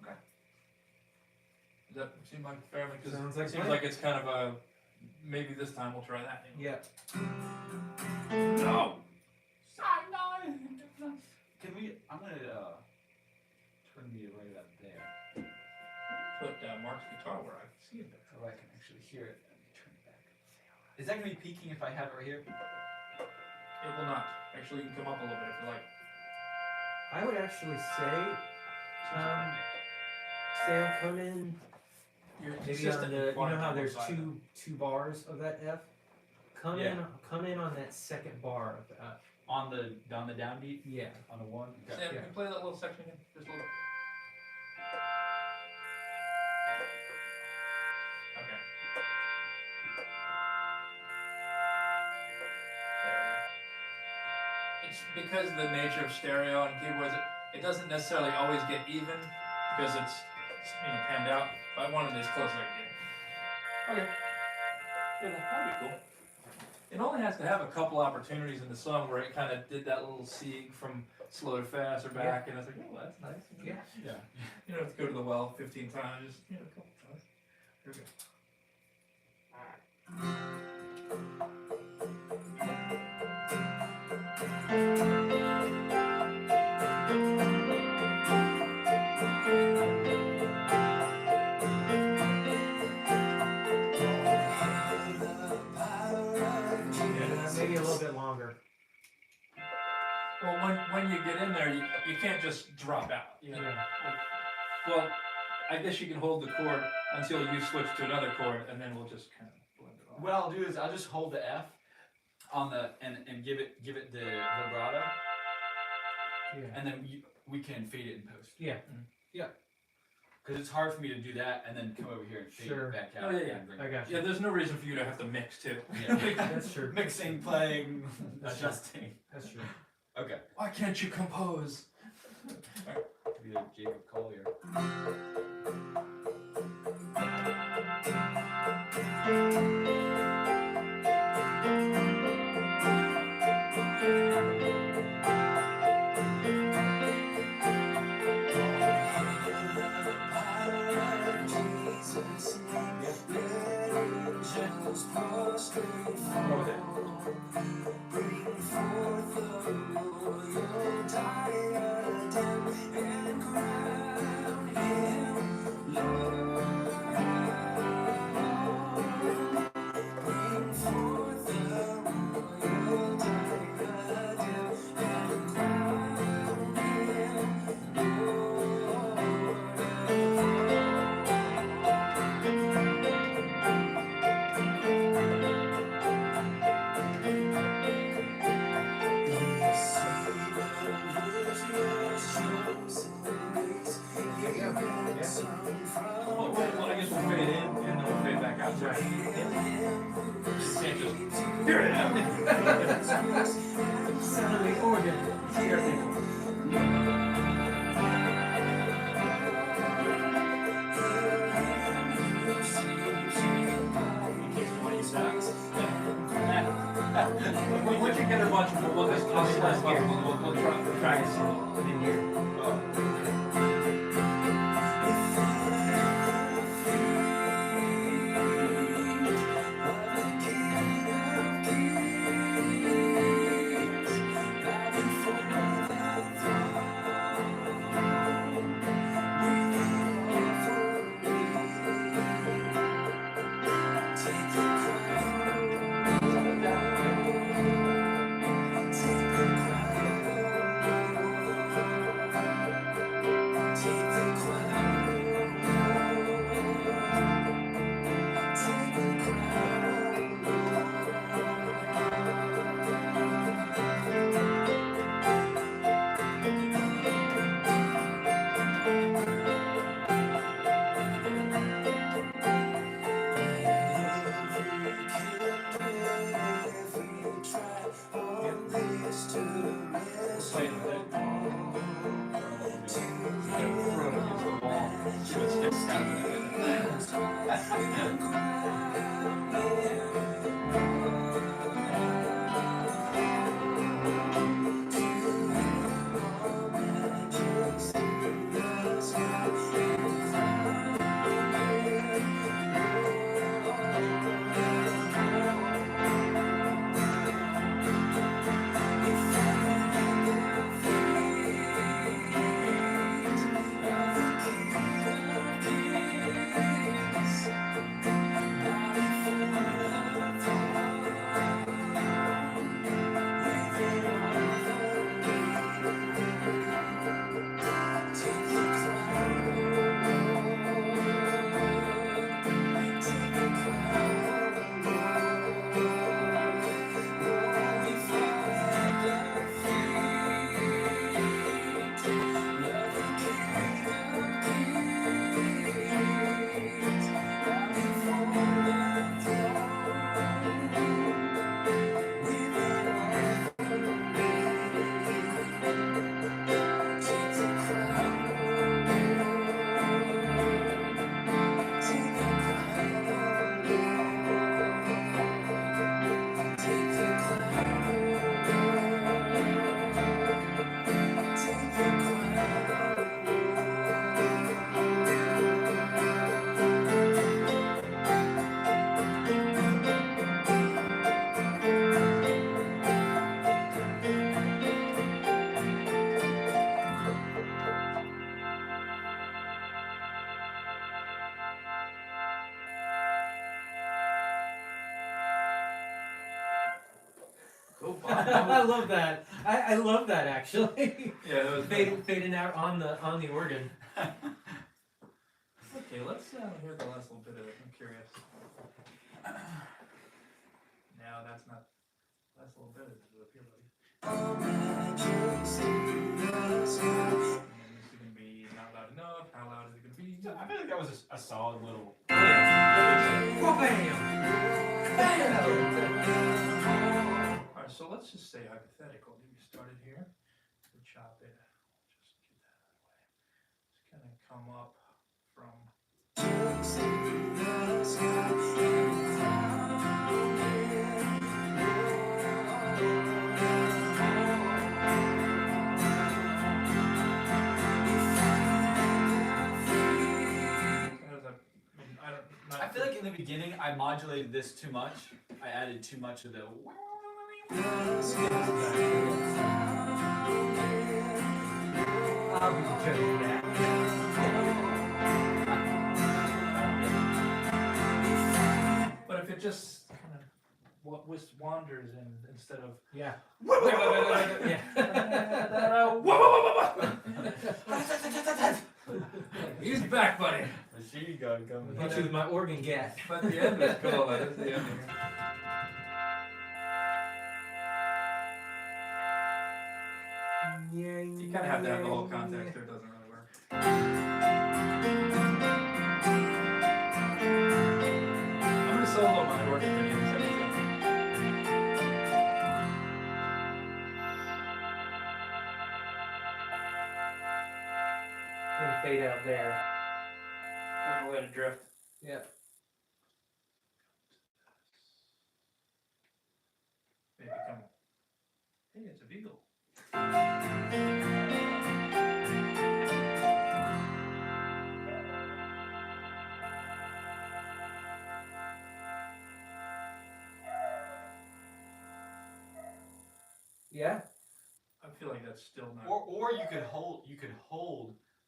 Okay. Does that seem like fair? Because Sounds it like seems fun. like it's kind of a maybe this time we'll try that. Yeah. No. Can we? I'm gonna turn the right up there, Put Mark's guitar where I can see it better. so I can actually hear it. Let me turn it back. Is that gonna be peaking if I have it right here? It will not. Actually, you can come up a little bit if you like. I would actually say, I'll come in. You're Maybe consistent. on the, Fine how on there's one side. two bars of that F. Come Yeah. in on that second bar of the F. On the downbeat. Yeah. On the one. Sam, can you play that little section again? Just a little. Okay. There we go. It's because the nature of stereo and keyboards, it doesn't necessarily always get even because it's panned out. But I wanted it as close as I could get. Okay. Yeah, that'd be cool. It only has to have a couple opportunities in the song where it kind of did that little seeing from slow to fast or back, and I was like, oh, that's nice. Yeah. Yeah. You don't have to go to the well 15 times, just a couple times. Here we go. Maybe a little bit longer. Well, when you get in there, you can't just drop out. Well, I guess you can hold the chord until you switch to another chord, and then we'll just kind of blend it off. What I'll do is I'll just hold the F on the and give it the vibrato, Yeah. and then we can fade it in post. Yeah. Yeah. Because it's hard for me to do that and then come over here and fade Sure. it back Oh, out. yeah, yeah. and bring I it got you. Yeah, there's no reason for you to have to mix too. Yeah. That's true. Mixing, playing, That's true. adjusting. That's true. Okay. Why can't you compose? Could be like Jacob Collier. Go with it. Bring forth the royal diadem and crown him Lord. Bring forth the royal diadem and crown him Well, I guess we'll fade in and then we'll fade back out. Right. You can't just. Here it is. Sound of the organ. Here it is. Once you get a bunch, we'll just here. We'll try and see in here. I love that. I love that actually. Yeah, that was Fading out on the organ. Okay, let's hear the last little bit of it. I'm curious. No, that's not. Last little bit of it up here, buddy. And then this is gonna be not loud enough. How loud is it gonna be? I feel like that was a solid little. Alright, so let's just say hypothetical. We started here. We chop it. Just get that out of the way. It's gonna come up from. I feel like in the beginning I modulated this too much. I added too much of the. I'll be doing that. But if it just kind of wanders in instead of Yeah. he's back, buddy. Machine gun coming. Hit you with my organ gas. But the end is cool. That is the ending. You kind of have to have the whole context, or it doesn't really work. I'm gonna solo my organ video. Gonna fade out there. I'm gonna let it drift. Yep. Maybe come. Hey, it's a beagle. Yeah. I feel like that's still not. Or you could hold.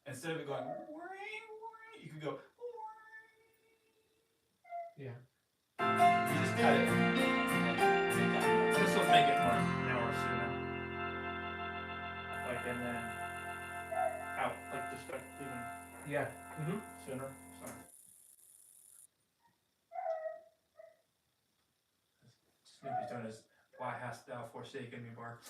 Instead of it going. You could go. Yeah. You just cut it. This will make it more hour sooner. Like and then out, like just start even Yeah. Mm-hmm. sooner. Sorry. Snoopy's doing his "Why hast thou forsaken me" bark.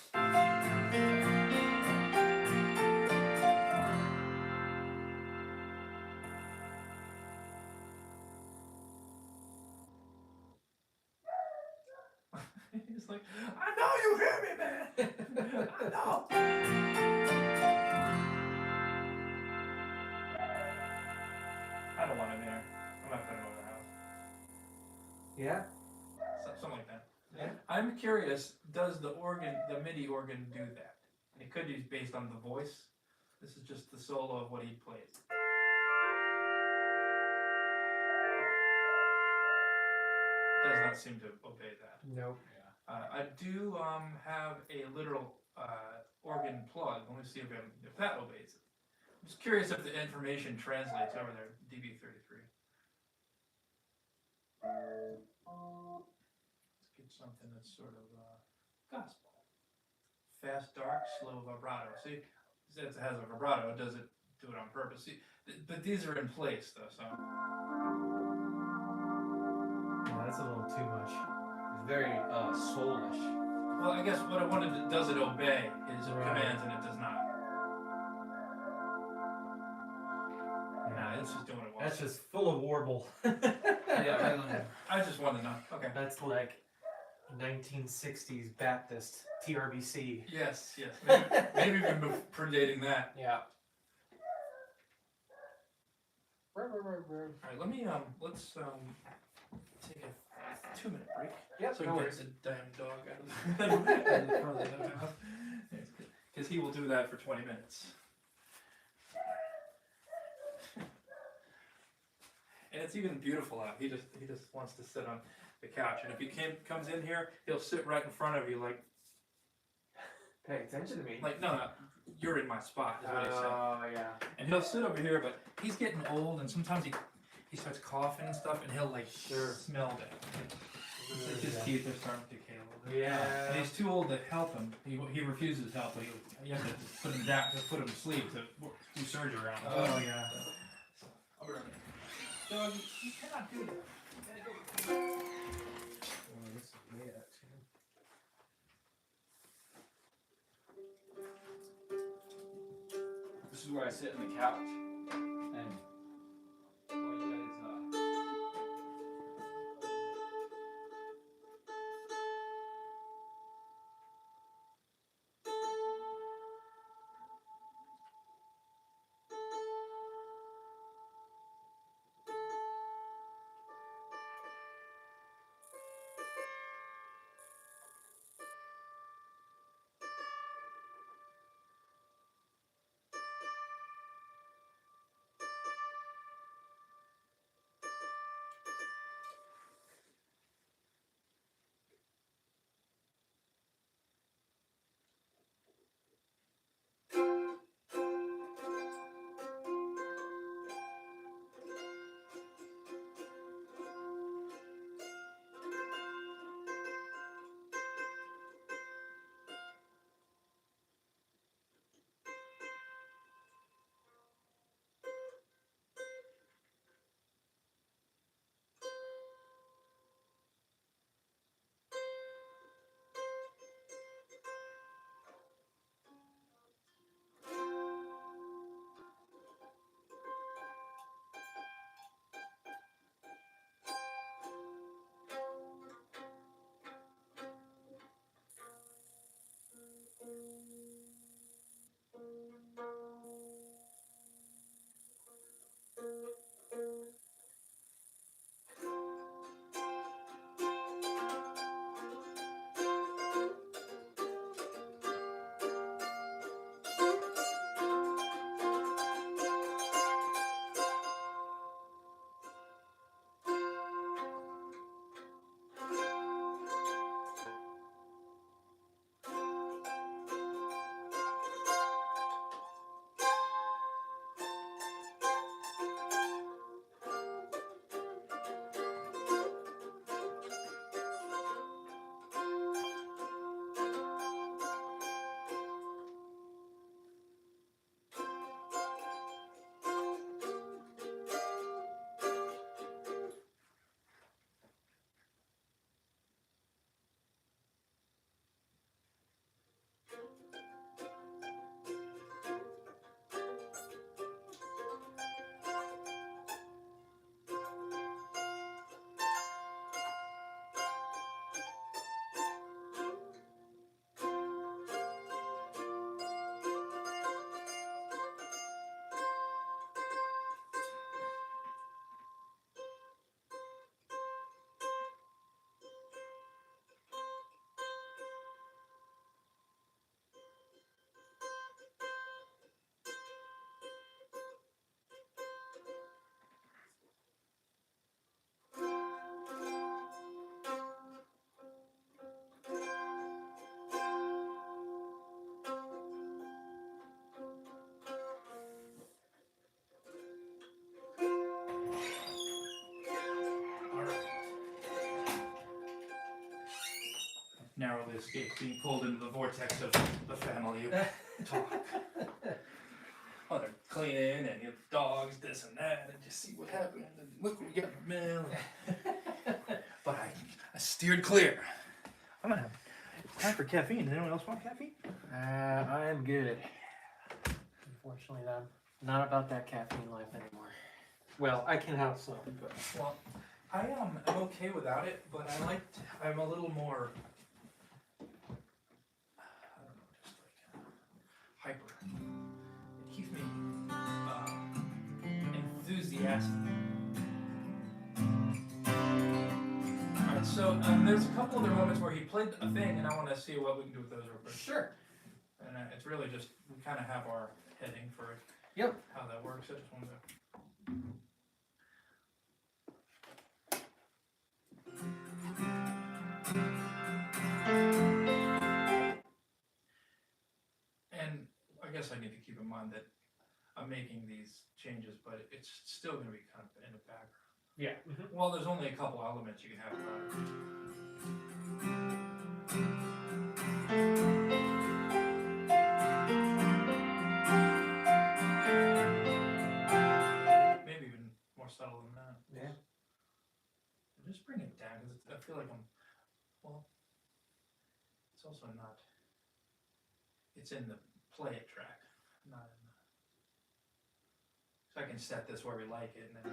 He's like, I know you hear me, man. I know. I don't want him there. I'm not putting him over the house. Yeah. Something like that. Yeah. I'm curious, does the MIDI organ do that? It could be based on the voice. This is just the solo of what he plays. Does not seem to obey that. Nope. I do have a literal organ plug. Let me see if that obeys it. I'm just curious if the information translates over there. DB33. Let's get something that's sort of gospel. Fast, dark, slow vibrato. See, since it has a vibrato, does it do it on purpose? See, but these are in place though, so. Yeah, that's a little too much. It's very soulish. Well, I guess what I wanted to, does it obey his commands, and it does not. Nah, it's just doing what it wants. That's just full of warble. Yeah, I just want to know. Okay. That's like 1960s Baptist TRBC. Yes. Maybe even predating that. Yeah. All right, let me let's take a 2-minute break. Yep, So no we worries. get the damn dog out of the front of the house. Because he will do that for 20 minutes. And it's even beautiful out. He just wants to sit on the couch. And if he comes in here, he'll sit right in front of you like Pay attention to me. no, you're in my spot, is what he's saying. Oh, yeah. And he'll sit over here, but he's getting old, and sometimes he starts coughing and stuff, and he'll like smell that. It's like his teeth are starting to decay a little bit. Yeah. And he's too old to help him. He refuses help. You have to put him down, to put him to sleep, to do surgery around him. Oh, yeah. So, I'll be right back. Dog, you cannot do that. You gotta go. Oh, this is way up, too. This is where I sit on the couch, and narrowly escaped being pulled into the vortex of the family talk. Oh, they're cleaning and you have dogs, this and that, and just see what happened. And look what we got in the mail. But I steered clear. I'm gonna have time for caffeine. Does anyone else want caffeine? I am good. Unfortunately, I'm not about that caffeine life anymore. Well, I can have some, but Well, I'm okay without it, but I'm a little more, I don't know, just like hyper. It keeps me enthusiastic. Alright, so there's a couple other moments where he played a thing, and I want to see what we can do with those real quick. sure. And it's really just, we kind of have our heading for Yep. how that works. I just wanted to. And I guess I need to keep in mind that I'm making these changes, but it's still going to be kind of in the background. Yeah. Well, there's only a couple elements you can have about it. Maybe even more subtle than that. Yeah. Just bring it down because I feel like well, it's also not, it's in the play it track, not in the, so I can set this where we like it and then.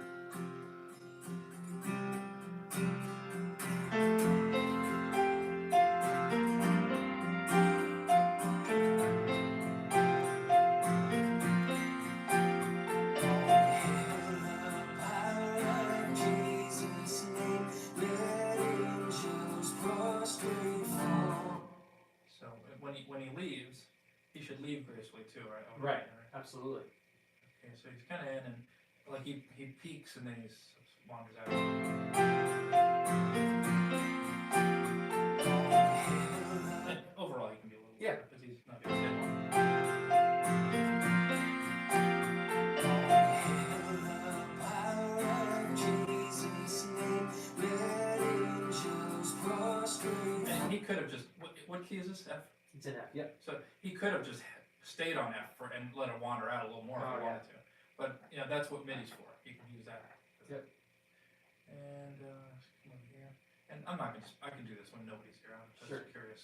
So when he leaves, he should leave gracefully too, right? I would Right. imagine, Absolutely. Okay, so he's kind of in and like he peaks and then he wanders out. And overall, he can be a little because he's not getting hit on. And he could have just what key is this? F. It's an F. Yep. So he could have just stayed on F and let it wander out a little more if he wanted to. But you know that's what MIDI's for. You can use that. Yep. And come over here. And I'm not gonna. I can do this when nobody's here. I'm just curious.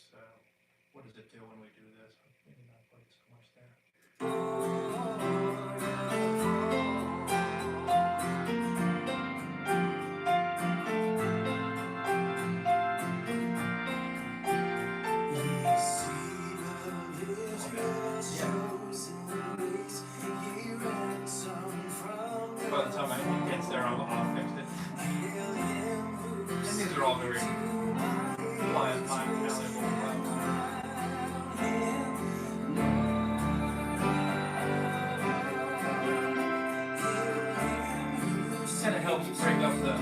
What does it do when we do this? Maybe not put so much there. By the time it gets there, I'll fix it. And these are all very quiet, malleable. Kind of helps break up the.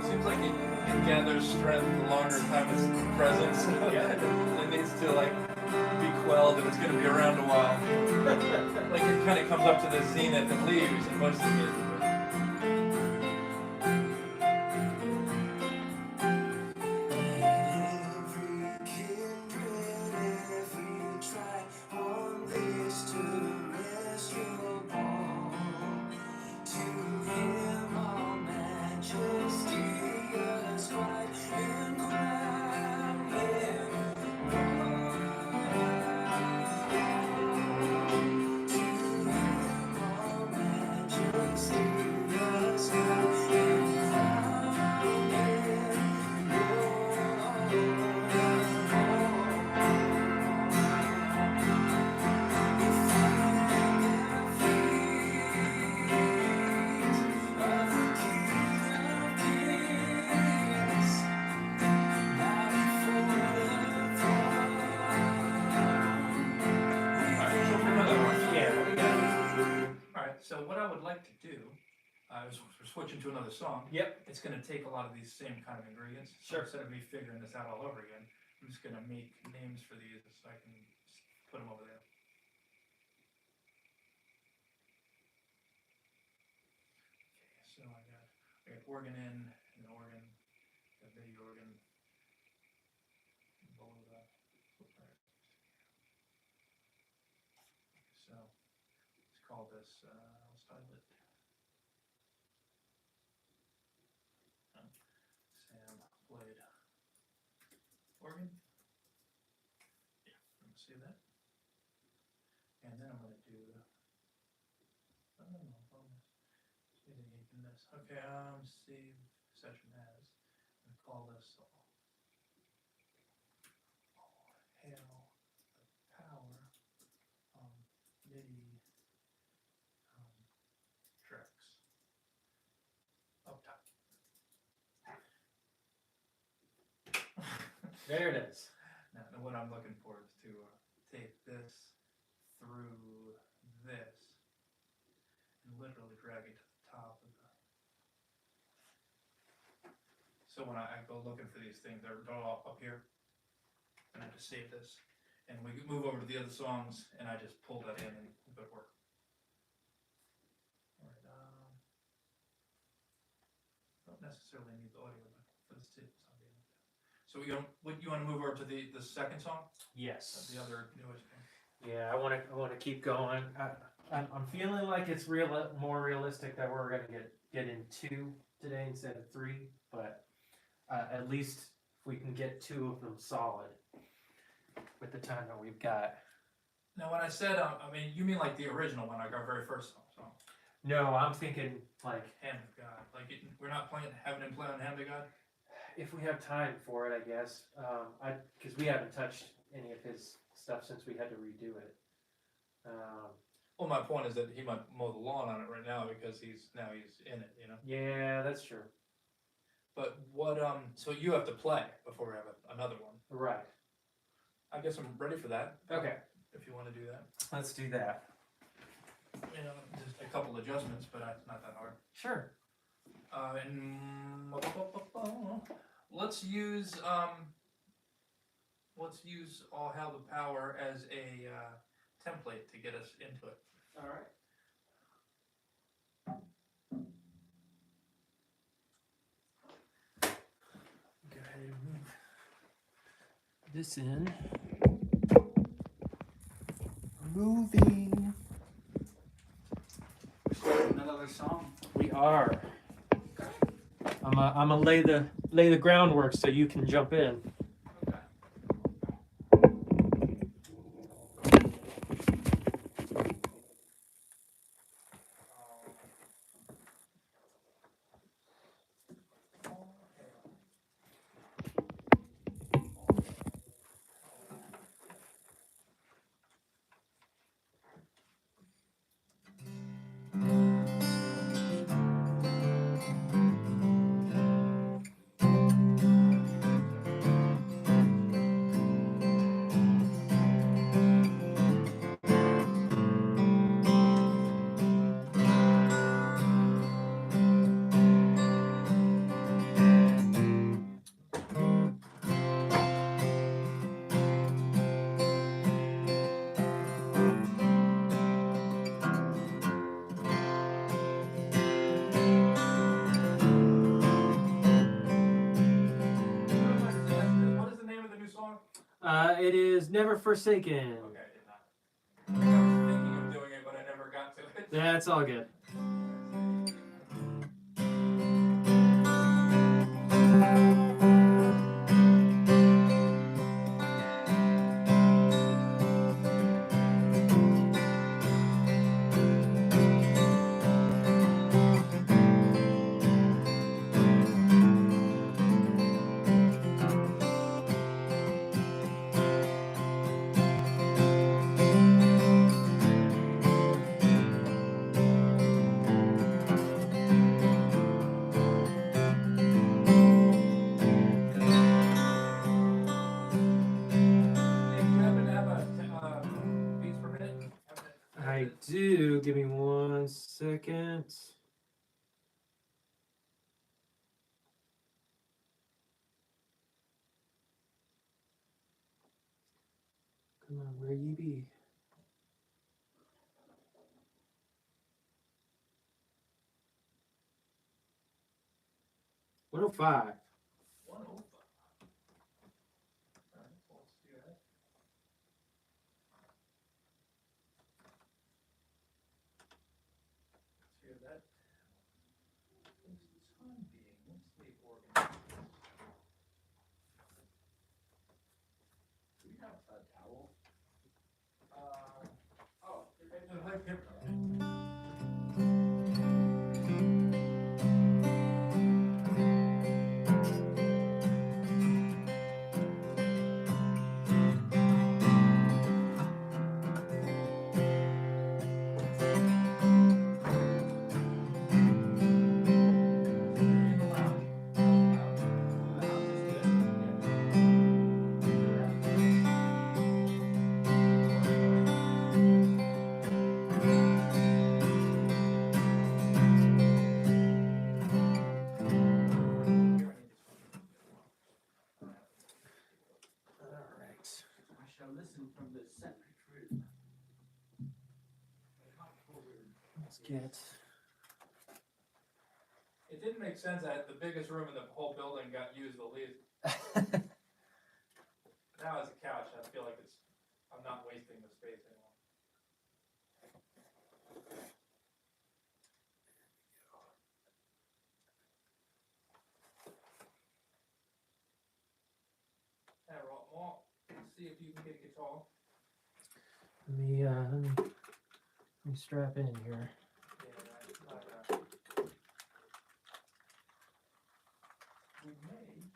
Seems like it gathers strength the longer time it's present. So it needs to like be quelled and it's going to be around a while. Like it kind of comes up to the zenith and leaves and most of it. Stay switching to another song, Yep. it's gonna take a lot of these same kind of ingredients. So Sure. instead of me figuring this out all over again, I'm just gonna make names for these so I can put them over there. Okay, so I got organ in, an organ, a MIDI organ, below that. So let's call this, I'll style it. Sam played organ. Yeah, I'm gonna save that. And then I'm gonna do, I don't know, in this. Okay, save session as, and call this all hail the power MIDI tracks up top. There it is. Now, what I'm looking for is to take this through this and literally drag it to the top of the. So when I go looking for these things, they're all up here, and I just save this, and we can move over to the other songs, and I just pull that in and go to work. All right, don't necessarily need the audio, but for the tip, I'll be able to. So you want to move over to the second song, Yes. the other newest one. Yeah, I want to keep going. I'm feeling like it's more realistic that we're gonna get in 2 today instead of 3, but at least if we can get 2 of them solid with the time that we've got. Now, when I said, I mean, you mean like the original one, like our very first song, No, I'm thinking like Hand of God. Like we're not having him play on Hand of God. if we have time for it, I guess. Because we haven't touched any of his stuff since we had to redo it. Well, my point is that he might mow the lawn on it right now because he's in it, you know. Yeah, that's true. But what so you have to play before we have another one. Right. I guess I'm ready for that. Okay. If you want to do that, Let's do that. you know, just a couple adjustments, but it's not that hard. Sure. And let's use All Hail the Power as a template to get us into it. All right. Go ahead and move this in. Moving. Another song. We are. I'm gonna lay the groundwork so you can jump in. Okay. What is the name of the new song? It is Never Forsaken. Okay, I did not. I was thinking of doing it, but I never got to it. That's all good. I do. Give me 1 second. Come on, where ye be? 105. 105. Alright, so let's do that. Let's hear that. For the time being, let's stay organized. Do we have a towel? Oh, here. Alright. I shall listen from the separate room. Let's get. It didn't make sense that the biggest room in the whole building got used the least. Now as a couch, I feel like I'm not wasting the space anymore. Hey, Mark, let's see if you can get a guitar. Let me strap in here. Yeah, we may.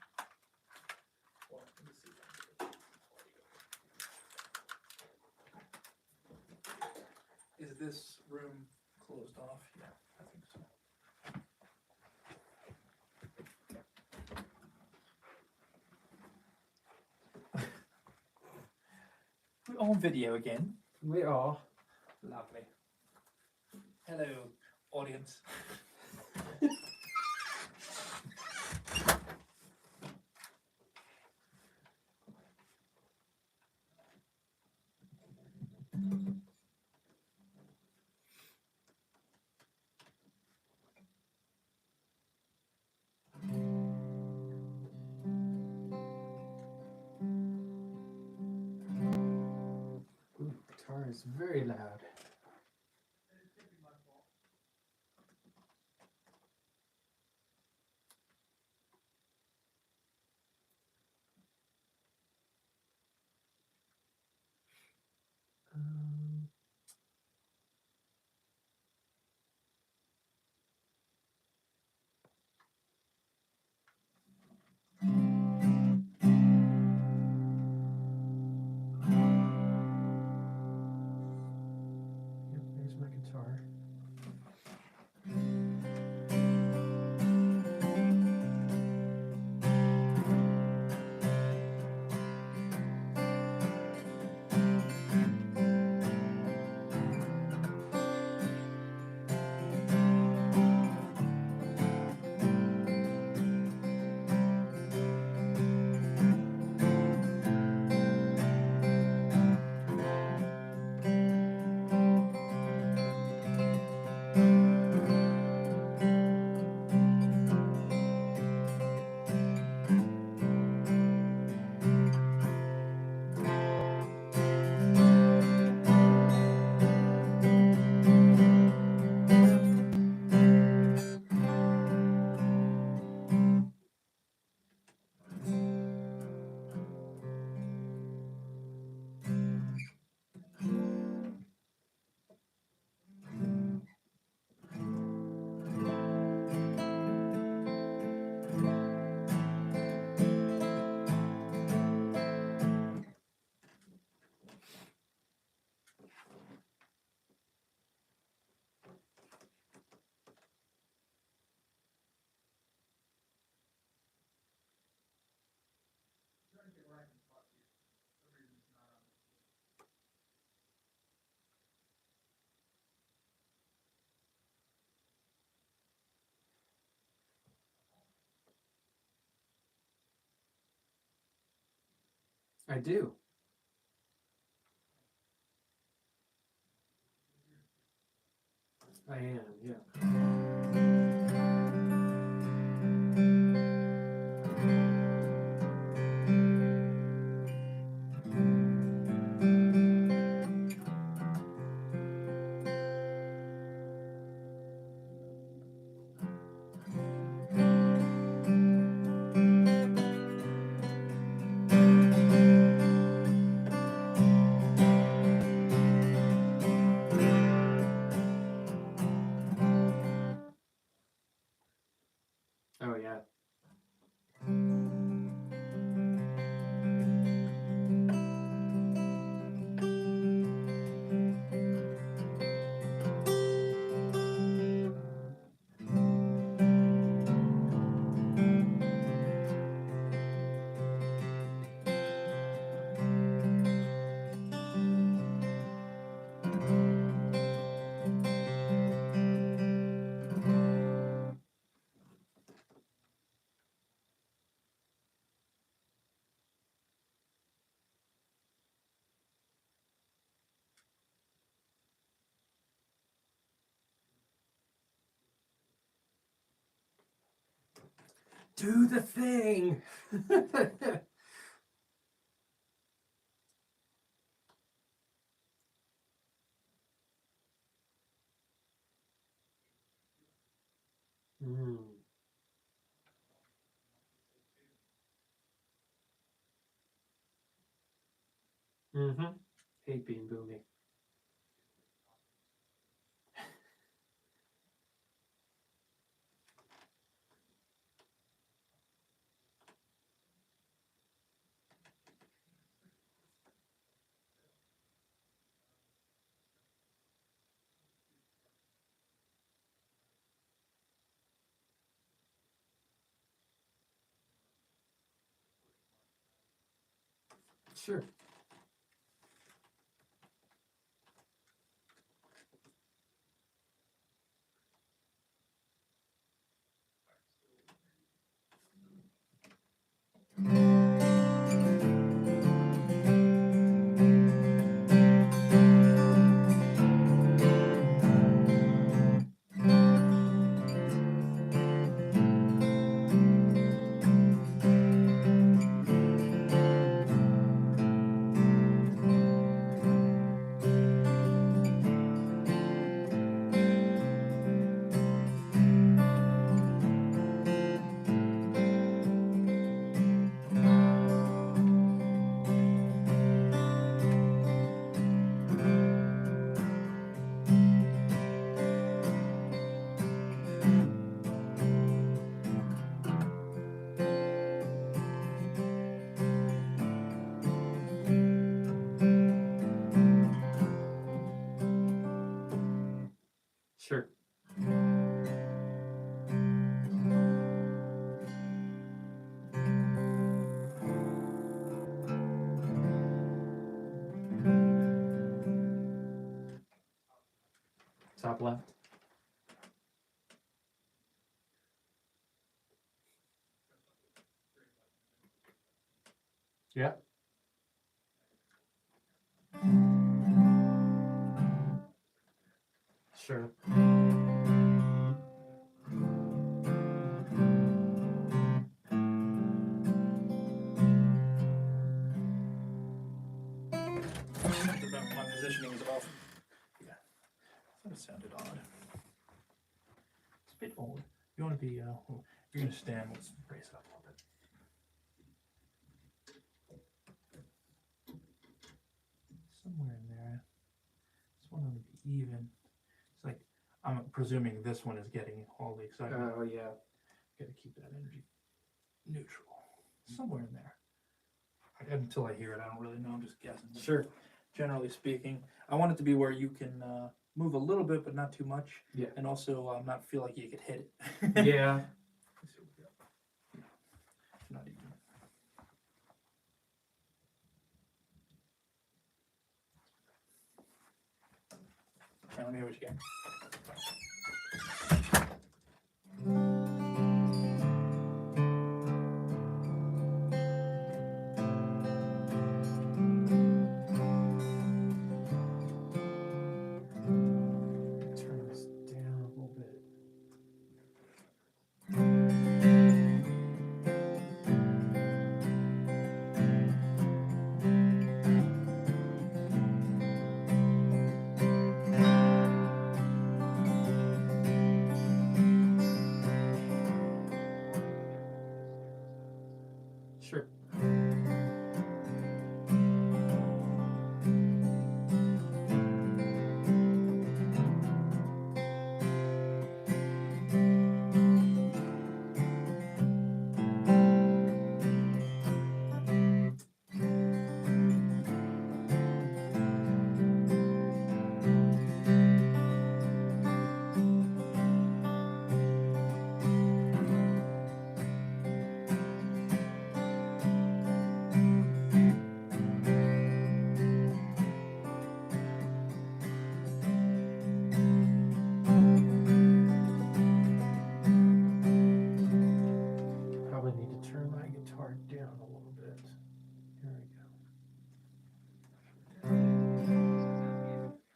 Well, let me see. Is this room closed off? Yeah, I think so. We're on video again. We are. Lovely. Hello, audience. Ooh, guitar is very loud. Um, Yep, there's my guitar. I do. I am, yeah. Oh yeah. Do the thing. Mm. Mm-hmm. Hate being boomy. Sure. Sure. Top left. Yeah. Sure. My positioning is off. Yeah, that sounded odd. It's a bit old. You want to be, you're gonna stand. Let's raise it up a little bit. Somewhere in there. This one ought to be even. It's like, I'm presuming this one is getting all the excitement. Oh yeah. Gotta keep that energy neutral. Somewhere in there. Until I hear it, I don't really know. I'm just guessing. Sure. Generally speaking, I want it to be where you can move a little bit, but not too much. Yeah. And also not feel like you could hit it. Yeah. Let's see what we got. Not even. All right, let me hear what you got. Turn this down.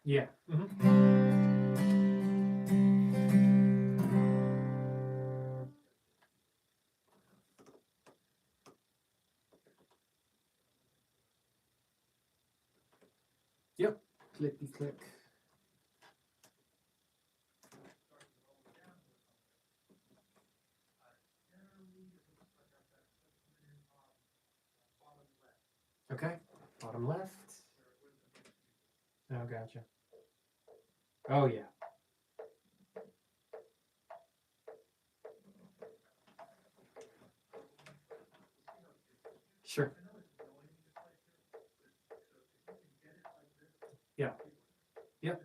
Yeah. Yep. Clicky click. Okay. Bottom left. Oh, gotcha. Oh, yeah. Sure. Yeah. Yep.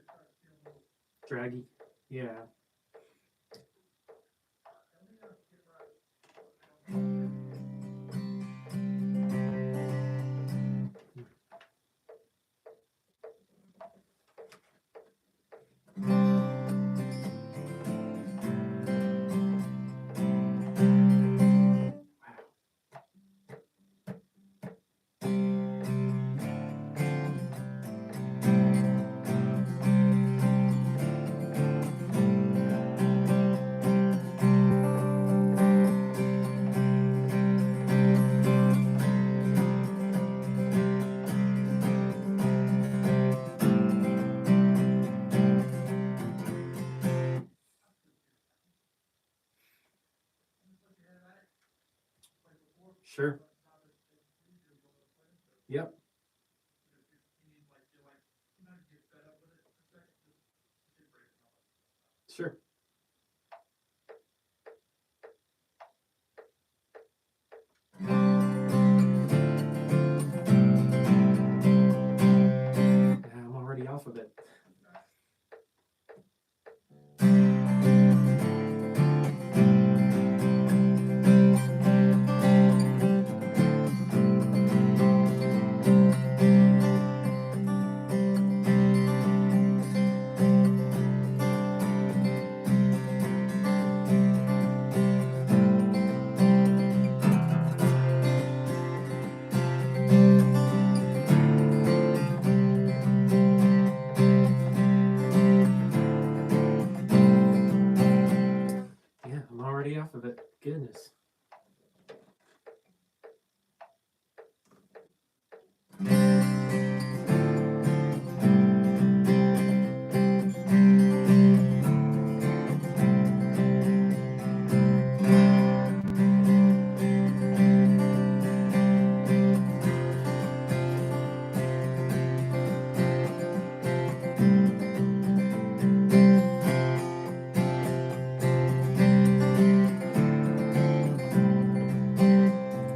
Draggy. Yeah. Sure. Yep. Sure. Yeah, I'm already off of it. Yeah, I'm already off of it. Goodness.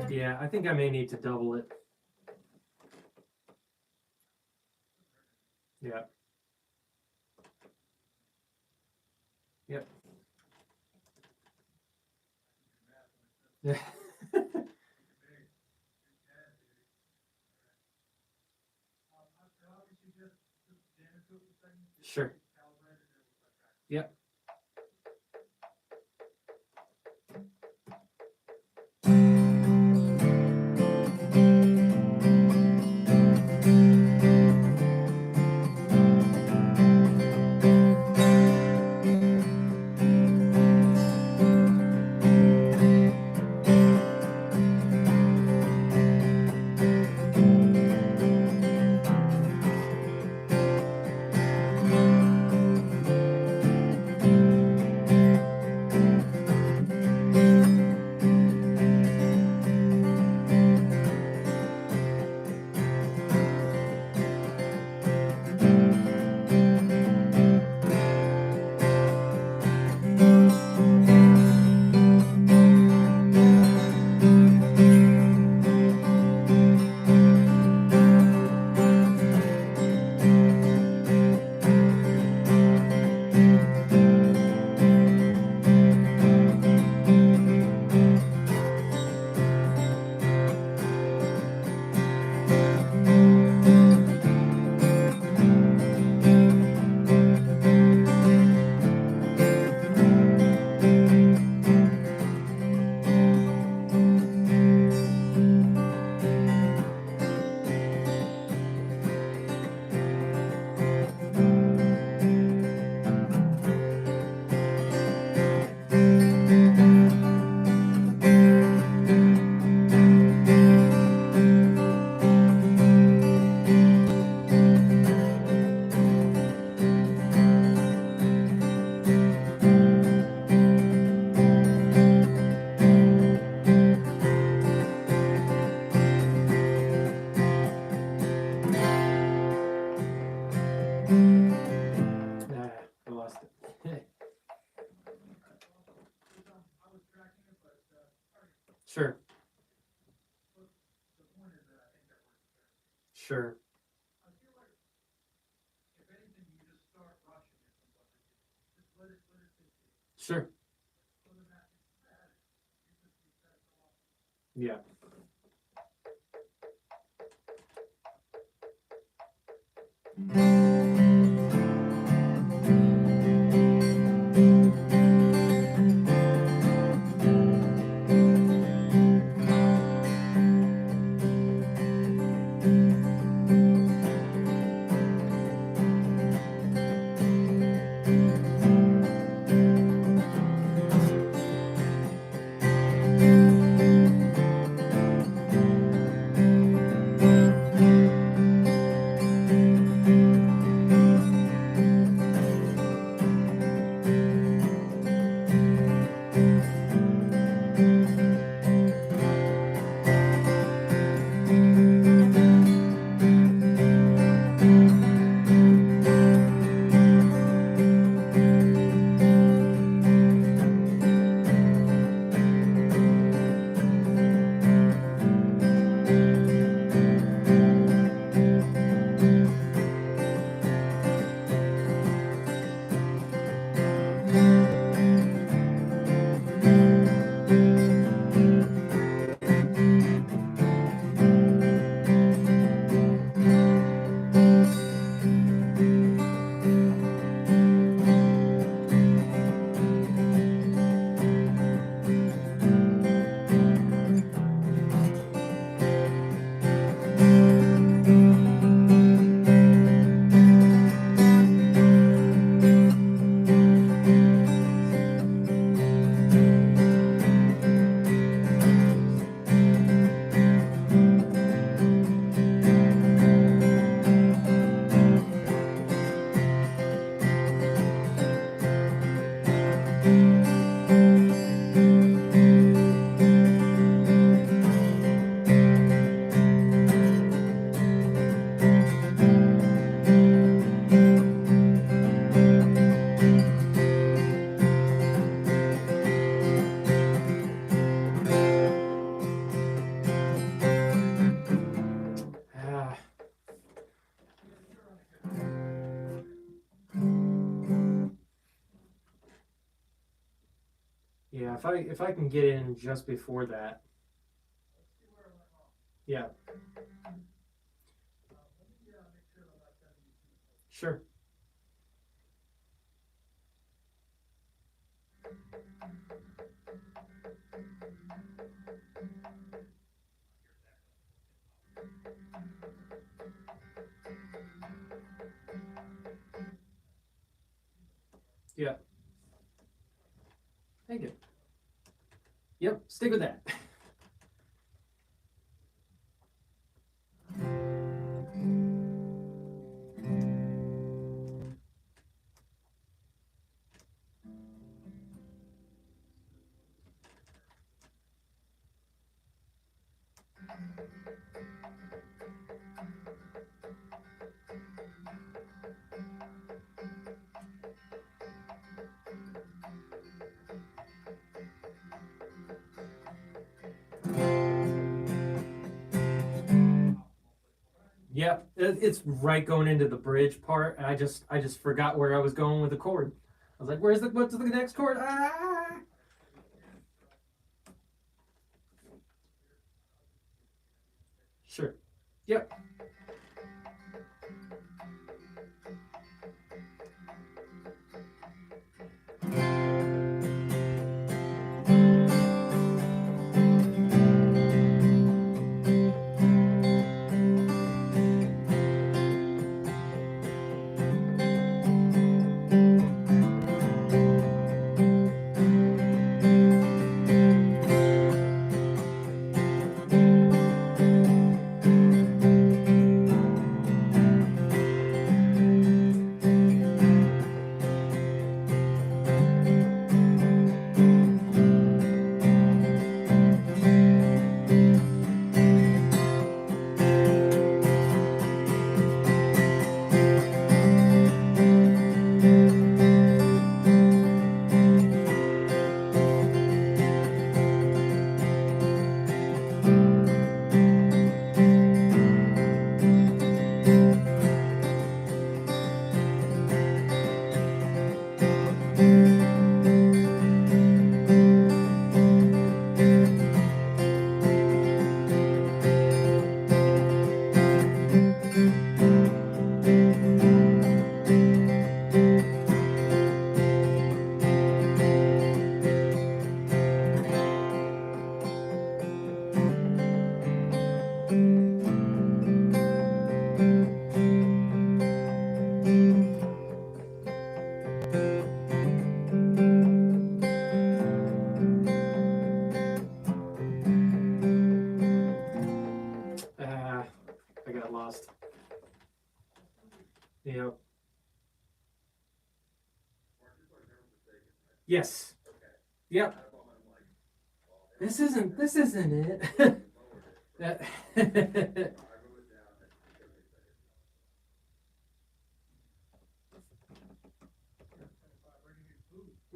Yeah, I think I may need to double it. Yeah. Yep. Yeah. Sure. Yep. Sure. Sure. Yeah. Ah. Yeah, if I can get in just before that. Yeah. Sure. Yeah. Thank you. Yep, stick with that. Yeah, it's right going into the bridge part, and I just forgot where I was going with the chord. I was like, what's the next chord? Ah! Sure. Yep. got lost. Yep. Yes. Yep. This isn't it. That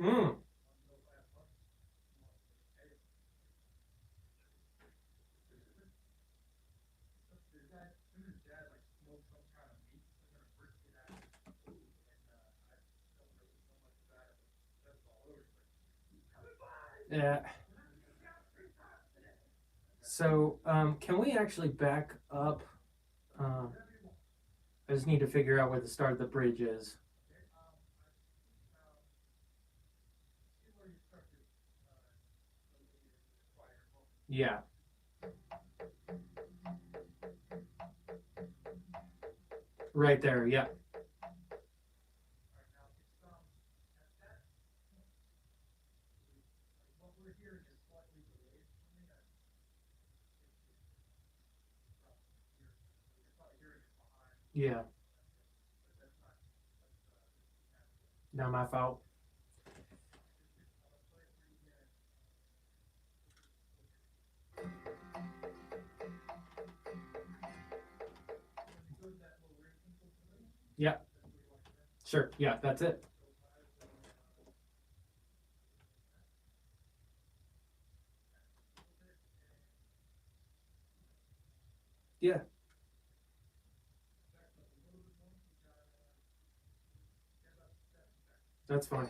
mm. Yeah. So, can we actually back up? I just need to figure out where the start of the bridge is. Yeah. Right there, yeah. Yeah. Not my fault. Yeah. Sure. Yeah, that's it. Yeah. That's fine.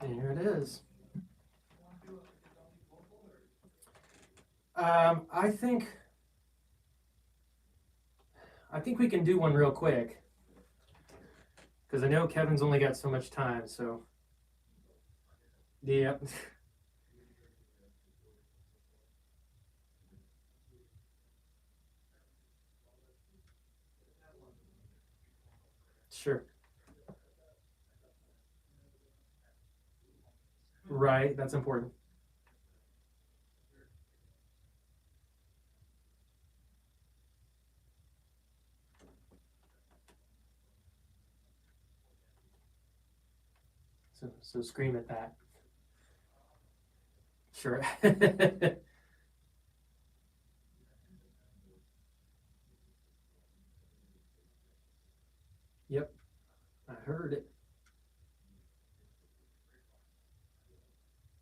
Here it is. I think we can do one real quick because I know Kevin's only got so much time. So, yeah. Sure. Right. That's important. So scream at that. Sure. Yep. I heard it.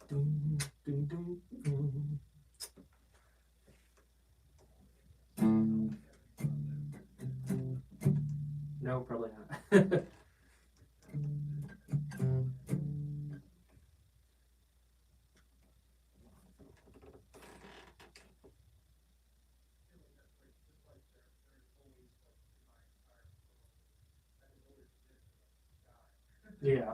Doom, doom, doom, doom. No, probably not. Yeah.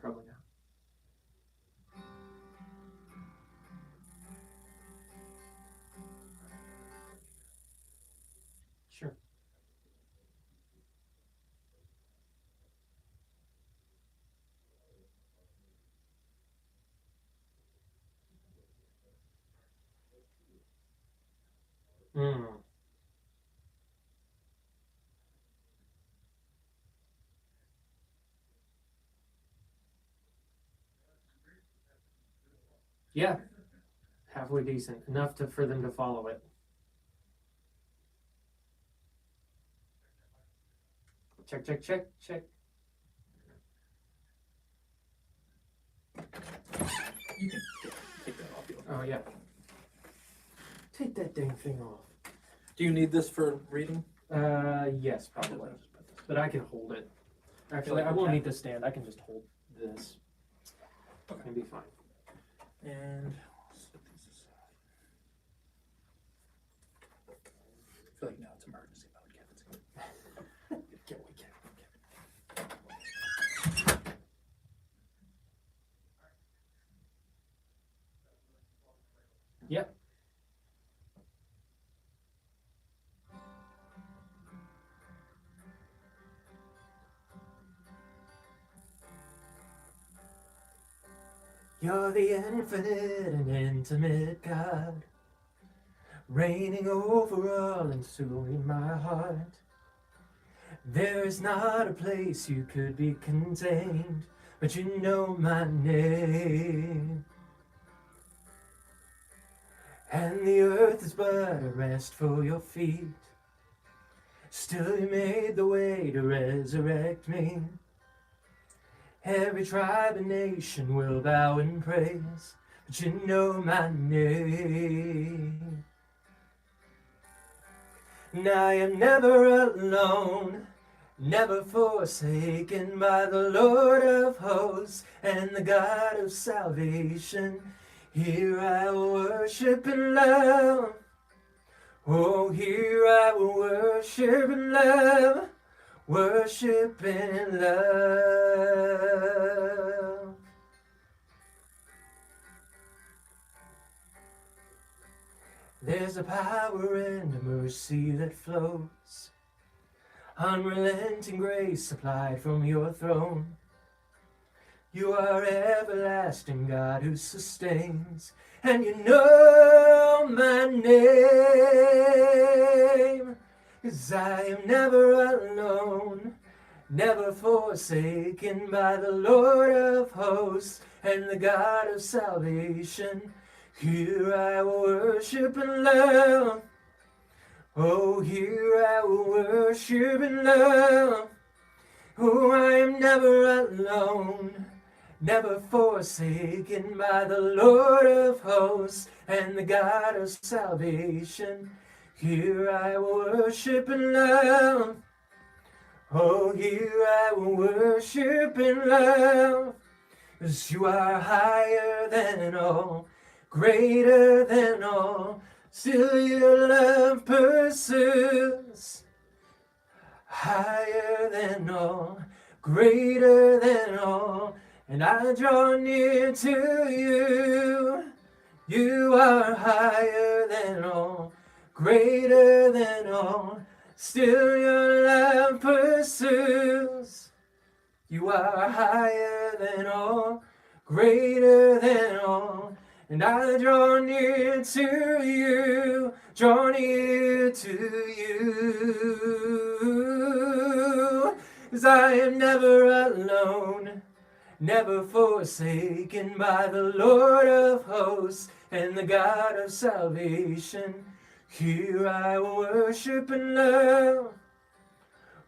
Probably not. Sure. Mm. Yeah. Halfway decent. Enough for them to follow it. Check, check, check, check. You can take that off. Oh, yeah. Take that dang thing off. Do you need this for reading? Yes, probably. But I can hold it. Actually, like I won't okay. need the stand. I can just hold this. Okay. And be fine. And set these aside. I feel like now it's emergency mode, Kevin. Get away, Kevin. Yep. You're the infinite and intimate God, reigning over all and soon in my heart. There is not a place you could be contained, but you know my name. And the earth is but a rest for your feet. Still you made the way to resurrect me. Every tribe and nation will bow in praise, but you know my name. And I am never alone, never forsaken by the Lord of hosts and the God of salvation. Here I will worship and love. Oh, here I will worship and love. Worship and love. There's a power and a mercy that flows, unrelenting grace supplied from your throne. You are everlasting God who sustains, and you know my name. 'Cause I am never alone, never forsaken by the Lord of hosts and the God of salvation. Here I will worship and love. Oh, here I will worship and love. Oh, I am never alone, never forsaken by the Lord of hosts and the God of salvation. Here I will worship and love. Oh, here I will worship and love. 'Cause you are higher than all, greater than all, still your love pursues. Higher than all, greater than all, and I draw near to you. You are higher than all, greater than all, still your love pursues. You are higher than all, greater than all, and I draw near to you, draw near to you. 'Cause I am never alone, never forsaken by the Lord of hosts and the God of salvation. Here I will worship and love.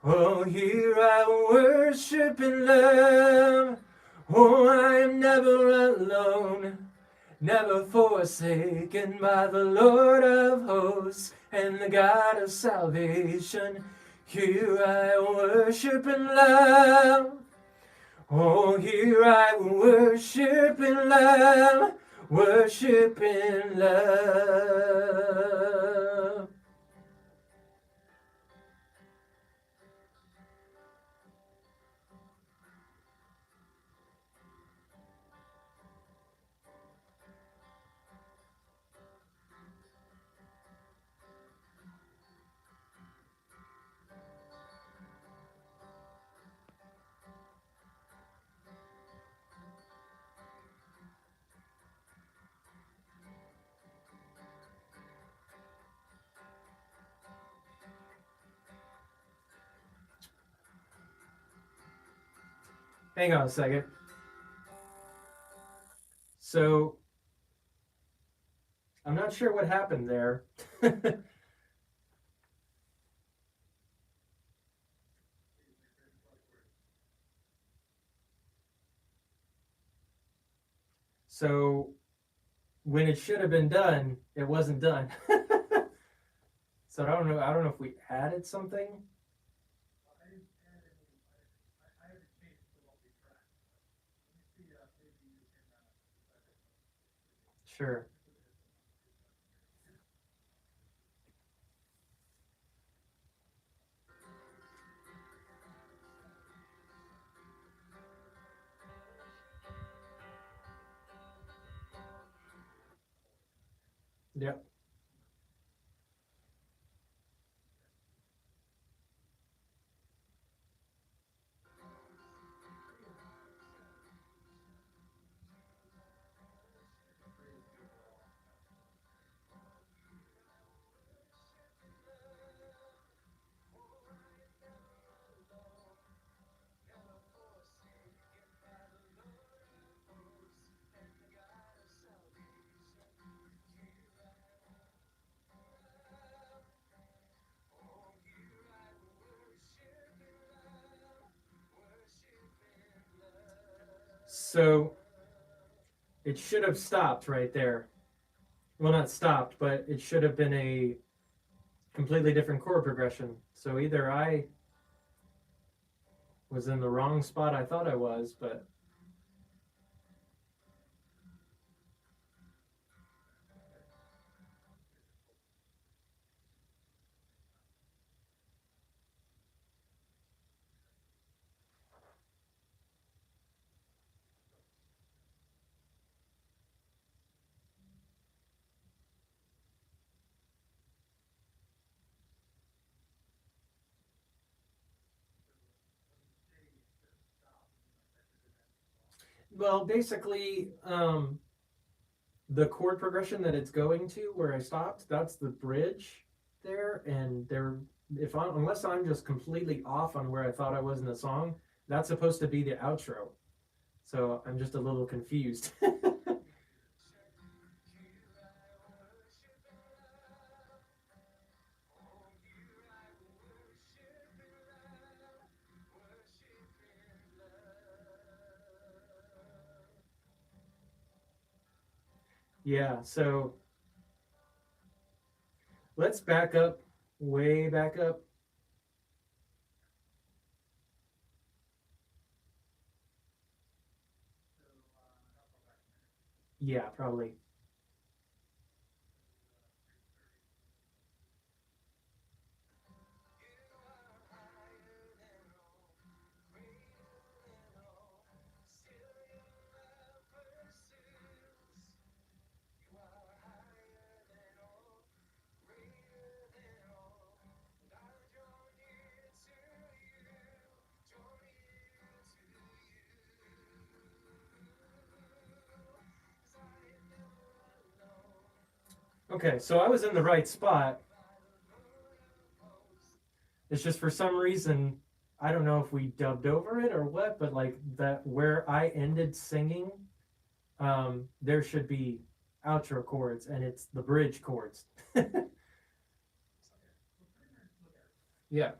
Oh, here I will worship and love. Oh, I am never alone, never forsaken by the Lord of hosts and the God of salvation. Here I will worship and love. Oh, here I will worship and love. worshiping love. Hang on a second. So, I'm not sure what happened there. So, when it should have been done, it wasn't done. So I don't know. I don't know if we added something. Sure. Yep. So it should have stopped right there. Well, not stopped, but it should have been a completely different chord progression. So either I was in the wrong spot I thought I was, but well, basically, the chord progression that it's going to where I stopped, that's the bridge there, and there, unless I'm just completely off on where I thought I was in the song, that's supposed to be the outro. So I'm just a little confused. Yeah, so let's back up, way back up. Yeah, probably. Okay, so I was in the right spot. It's just for some reason, I don't know if we dubbed over it or what, but like that where I ended singing, there should be outro chords, and it's the bridge chords. Yeah.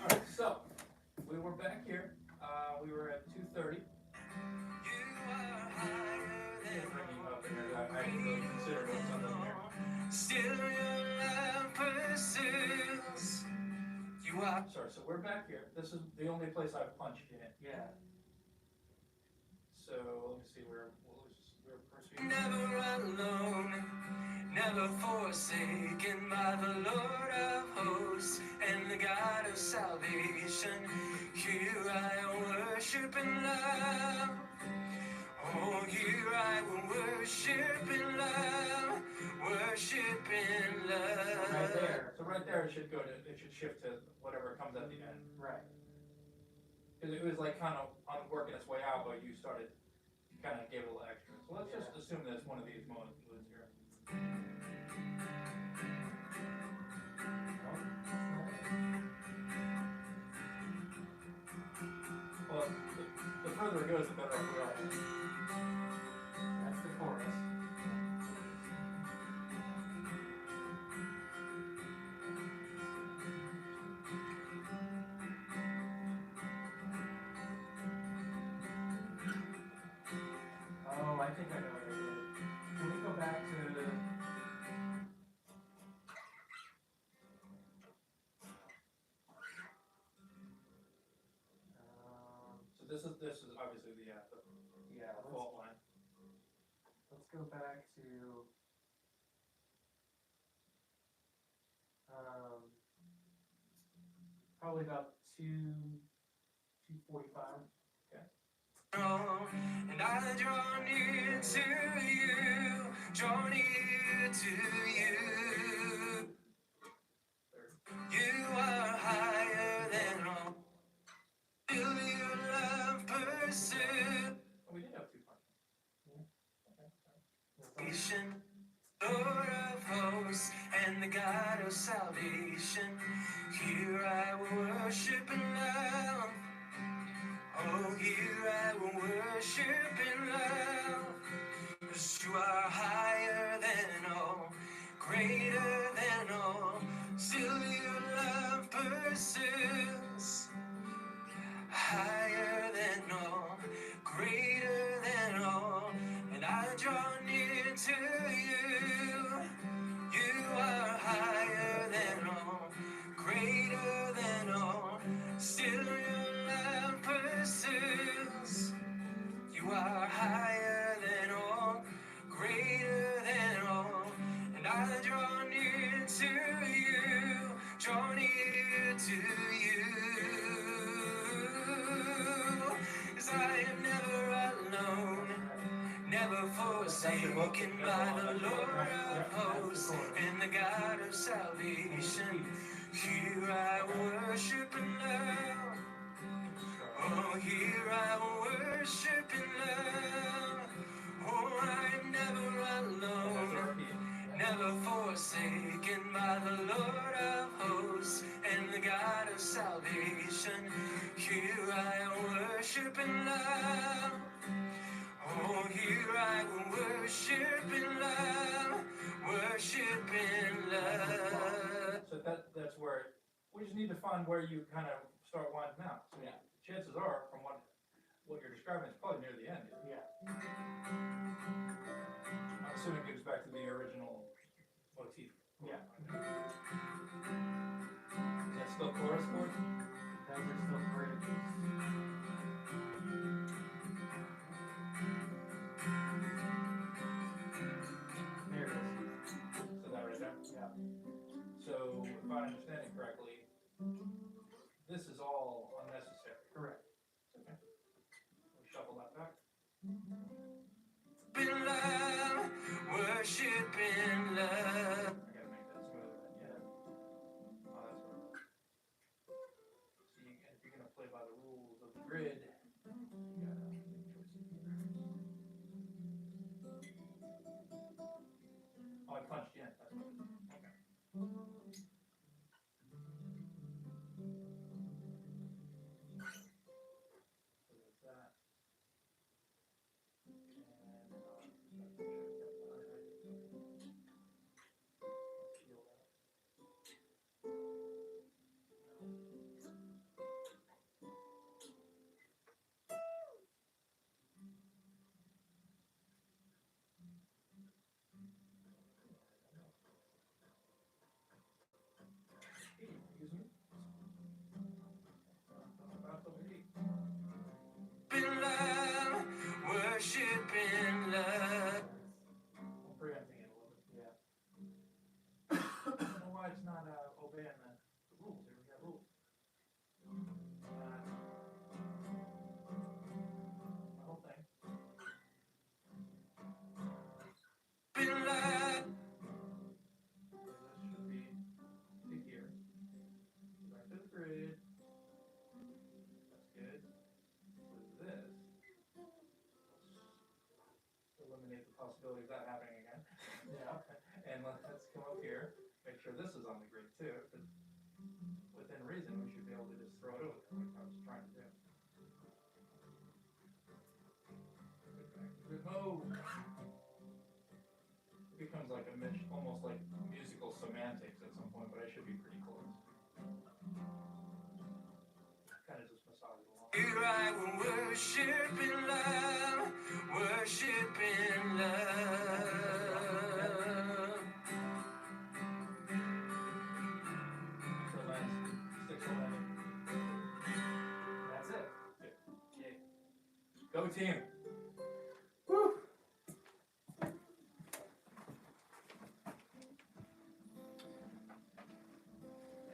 Alright, so we were back here. We were at 2:30. I didn't really consider doing something here. pursues. You are Sorry, so we're back here. This is the only place I've punched in. Yeah. So let me see where we're pursuing. never alone, never forsaken by the Lord of hosts and the God of salvation. Here I worship and love. Oh, here I will worship and love, worship and love. Right there. So right there, it should shift to whatever comes at the end. Right. Because it was like kind of on working its way out, but you kind of gave it a little extra. So let's just assume that it's one of these modes here. Well, the further it goes, the better off we are. That's the chorus. Oh, I think I know what I did. Can we go back to So this is obviously the yeah, fault line. let's go back to probably about 2:45. And I draw near to you, draw near to you. You are higher than all. Till your love pursue. Oh, we did have 2 punches. Salvation, Lord of hosts and the God of salvation. Here I will worship and love. Oh, here I will worship and love. 'Cause you are higher than all, greater than all. Still your love pursues. Higher than all, greater than all. And I draw near to you. You are higher than all, greater than all. Still your love pursues. You are higher than all, greater than all. And I draw near to you, draw near to you. 'Cause I am never alone, never forsaken by the Lord of hosts and the God of salvation. Here I worship and love. Oh, here I worship and love. Oh, I'm never alone, never forsaken by the Lord of hosts and the God of salvation. Here I worship and love. Oh, here I will worship and love, worship and love. So that's where we just need to find where you kind of start winding out. So Yeah. chances are, from what you're describing, it's probably near the end. Yeah. I'm assuming it goes back to the original motif. Yeah. Is that still chorus chord? Those are still bridges. There it is. So that right there? Yeah. So if I understand it correctly, this is all unnecessary. Correct. Okay. We'll shuffle that back. In love, worship in love. I gotta make that smoother than yet. Oh, that's right. So if you're gonna play by the rules of the grid, you gotta make choices here. Oh, I punched in. That's what it is. Okay. So there's that. way on the rules. Here we got rules. The whole thing. Been like So this should be to here. Back to the grid. That's good. With this, let's eliminate the possibility of that happening again. Yeah. And let's come up here, make sure this is on the grid too. 'Cause within reason, we should be able to just throw it over there, like I was trying to do. Good mode. It becomes like a almost like musical semantics at some point, but I should be pretty close. Kind of just massage along. here I will worship in love, worship in love. So that's 611. That's it. Yay. Go team. Woo!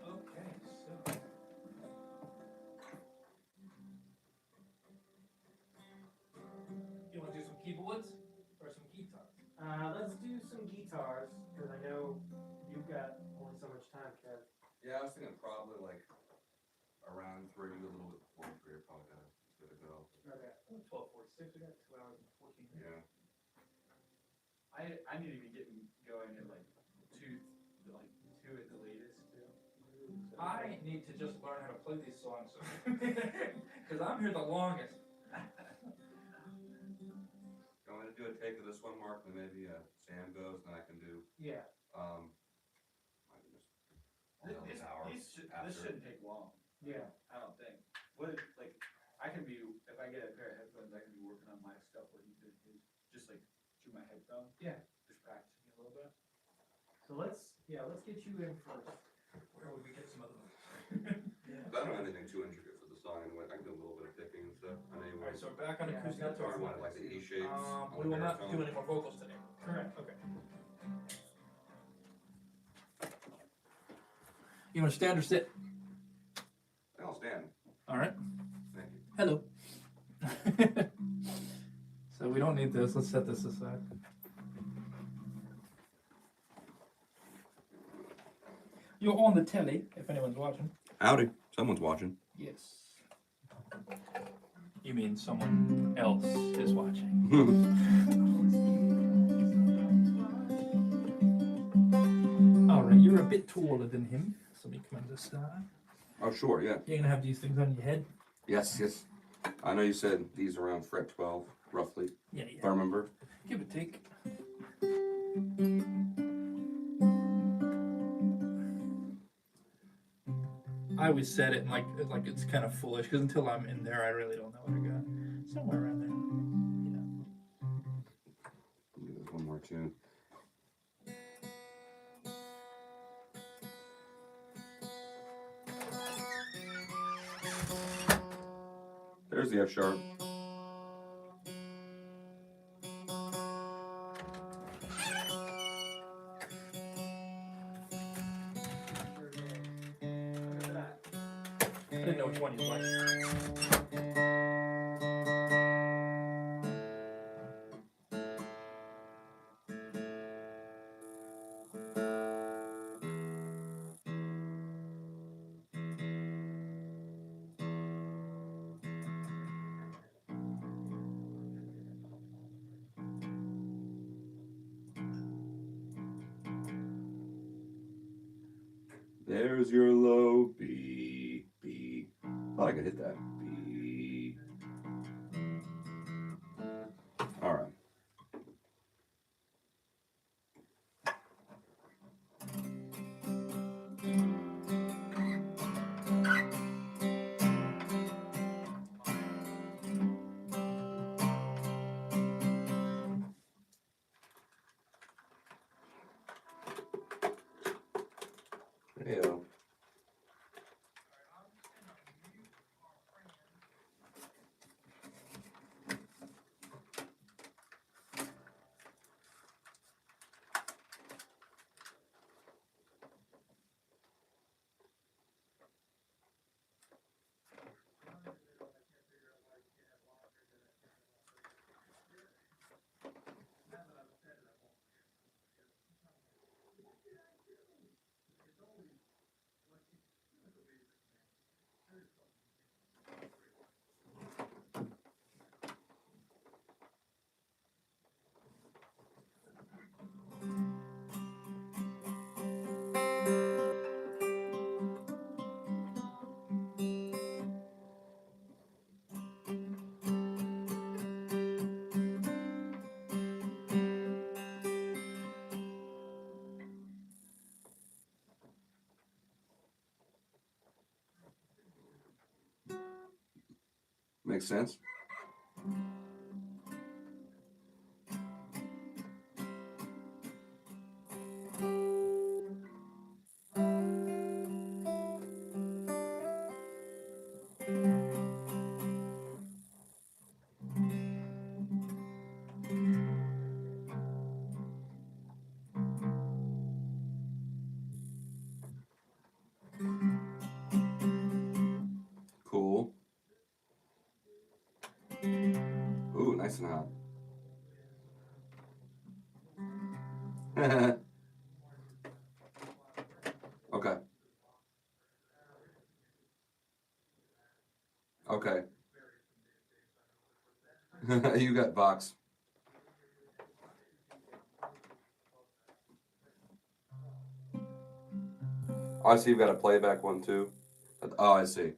Okay, so. You want to do some keyboards or some guitars? Let's do some guitars, because I know you've got only so much time, Kev. Yeah, I was thinking probably like around 3, a little bit before 3, probably good to go. Okay. 12:46. We got 2 hours and 14 minutes. Yeah. I need to be getting going at like 2 at the latest too. I need to just learn how to play these songs because I'm here the longest. You want me to do a take of this one, Mark, and maybe Sam goes, and I can do, Yeah. I can just, I'll This, have an hour this after. shouldn't take long. Yeah. I don't think. What if, like, I can be, if I get a pair of headphones, I can be working on my stuff while he's doing his, just like through my headphones. Yeah. Just practicing a little bit. So let's get you in first. Where would we get some other ones? I don't have anything too intricate for the song anyway. I can do a little bit of picking and stuff. I know you All right, want so we're back on Yeah, acoustic that's guitar. to want like the E shapes. on We the will not baritone. do any more vocals today. Correct. Okay. You want to stand or sit? I'll stand. All right. Thank you. Hello. So we don't need this. Let's set this aside. You're on the telly, if anyone's watching. Howdy. Someone's watching. Yes. You mean someone else is watching? All right, you're a bit taller than him, so we come on this side. Oh, sure, yeah. You're gonna have these things on your head. Yes, yes. I know you said these around fret 12, roughly, Yeah, if I remember. Give it a take. I always set it like it's kind of foolish because until I'm in there, I really don't know what I got. Somewhere around there. Let me do one more tune. There's the F sharp. I didn't know which one you liked. There's your low B, B. Thought I could hit that. B. All right. Heyo. Makes sense. Cool. Ooh, nice and hot. Okay. Okay. You got box. Oh, I see you've got a playback one too. Oh, I see.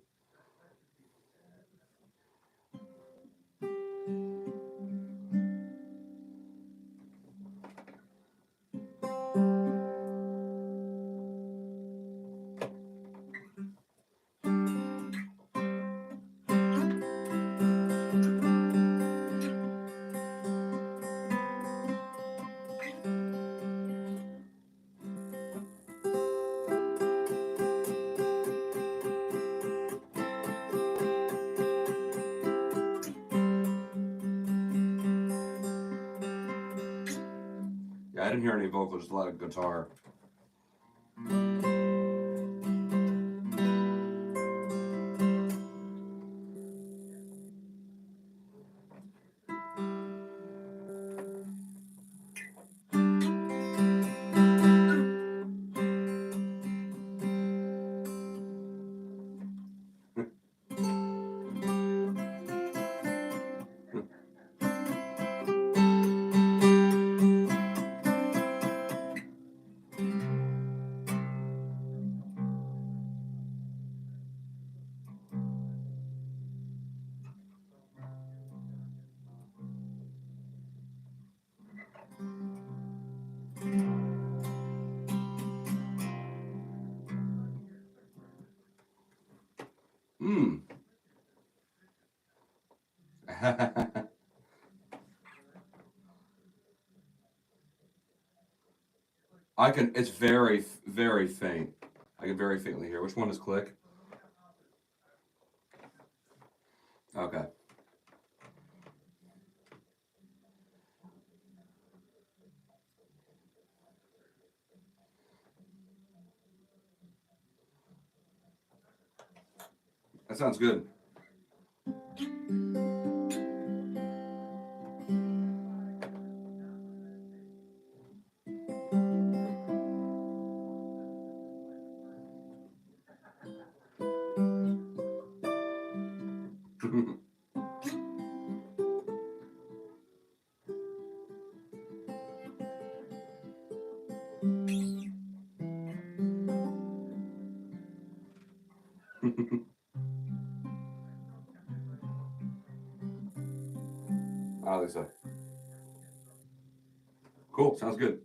Yeah, I didn't hear any vocals, just a lot of guitar. Hmm. I can. It's very, very faint. I can very faintly hear. Which one is click? Okay. That sounds good. I think so. Cool. Sounds good.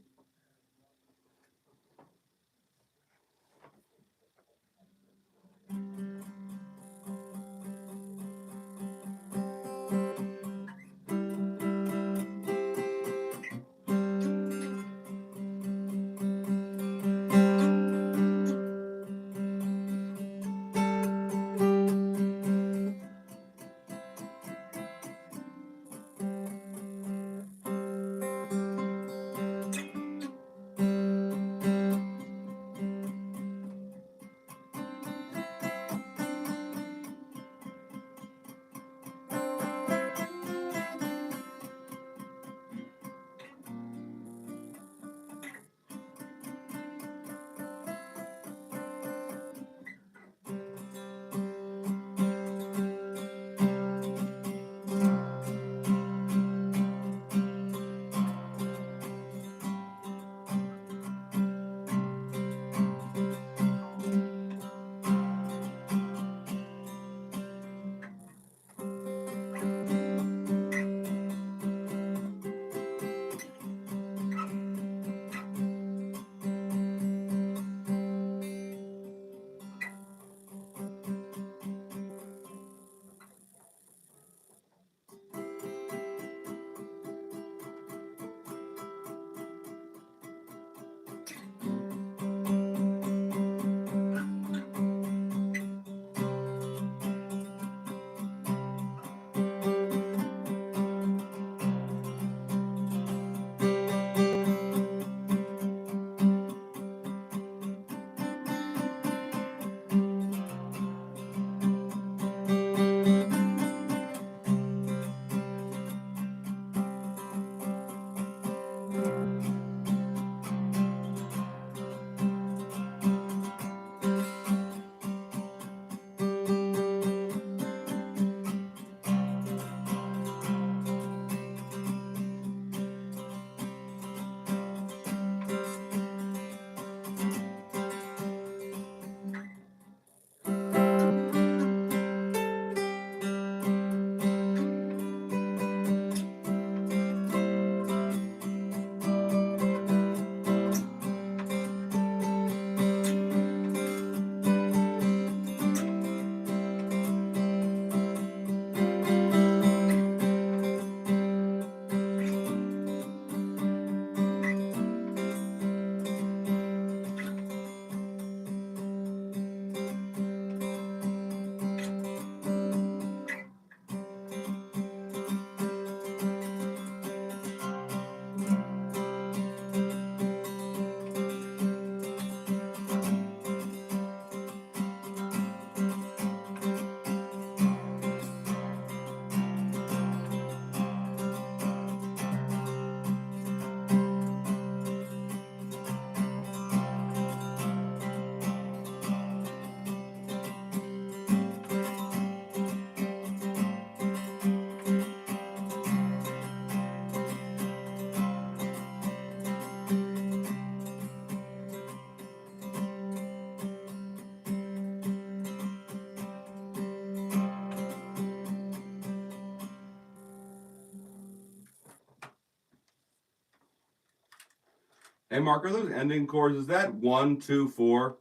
Hey, Mark, are those ending chords? Is that 1, 2, 4,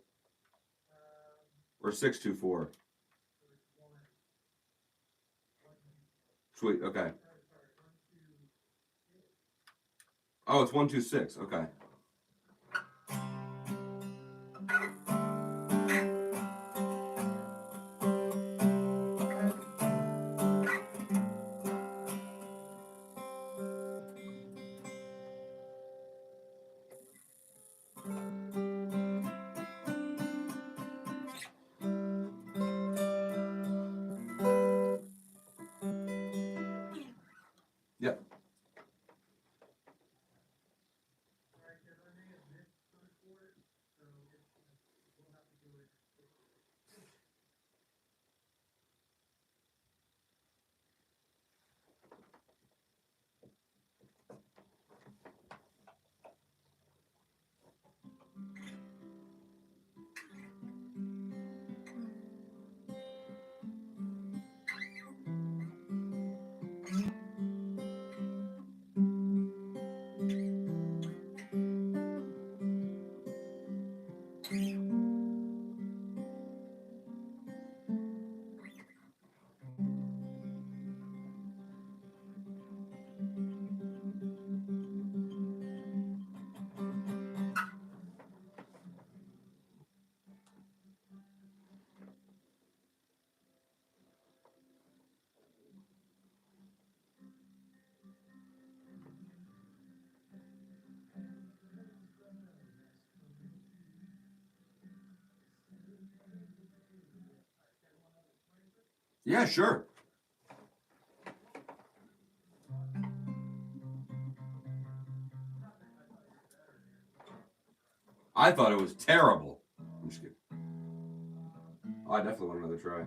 or 6, 2, 4? Sweet. Okay. Oh, it's 1, 2, 6. Okay. Yep. Yeah, sure. I thought it was terrible. I'm just kidding. I definitely want another try.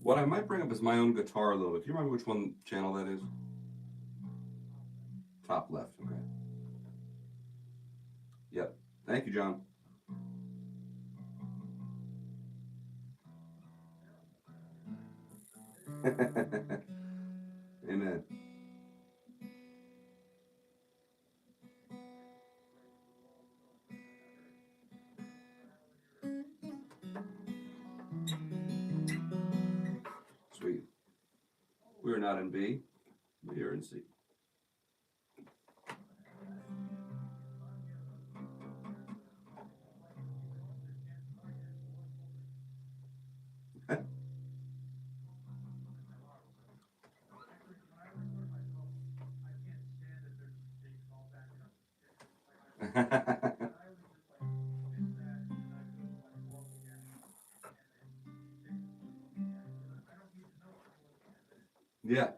What I might bring up is my own guitar a little bit. Do you remember which one channel that is? Top left. Okay. Yep. Thank you, John. Amen. Sweet. We are not in B. We are in C. Yeah.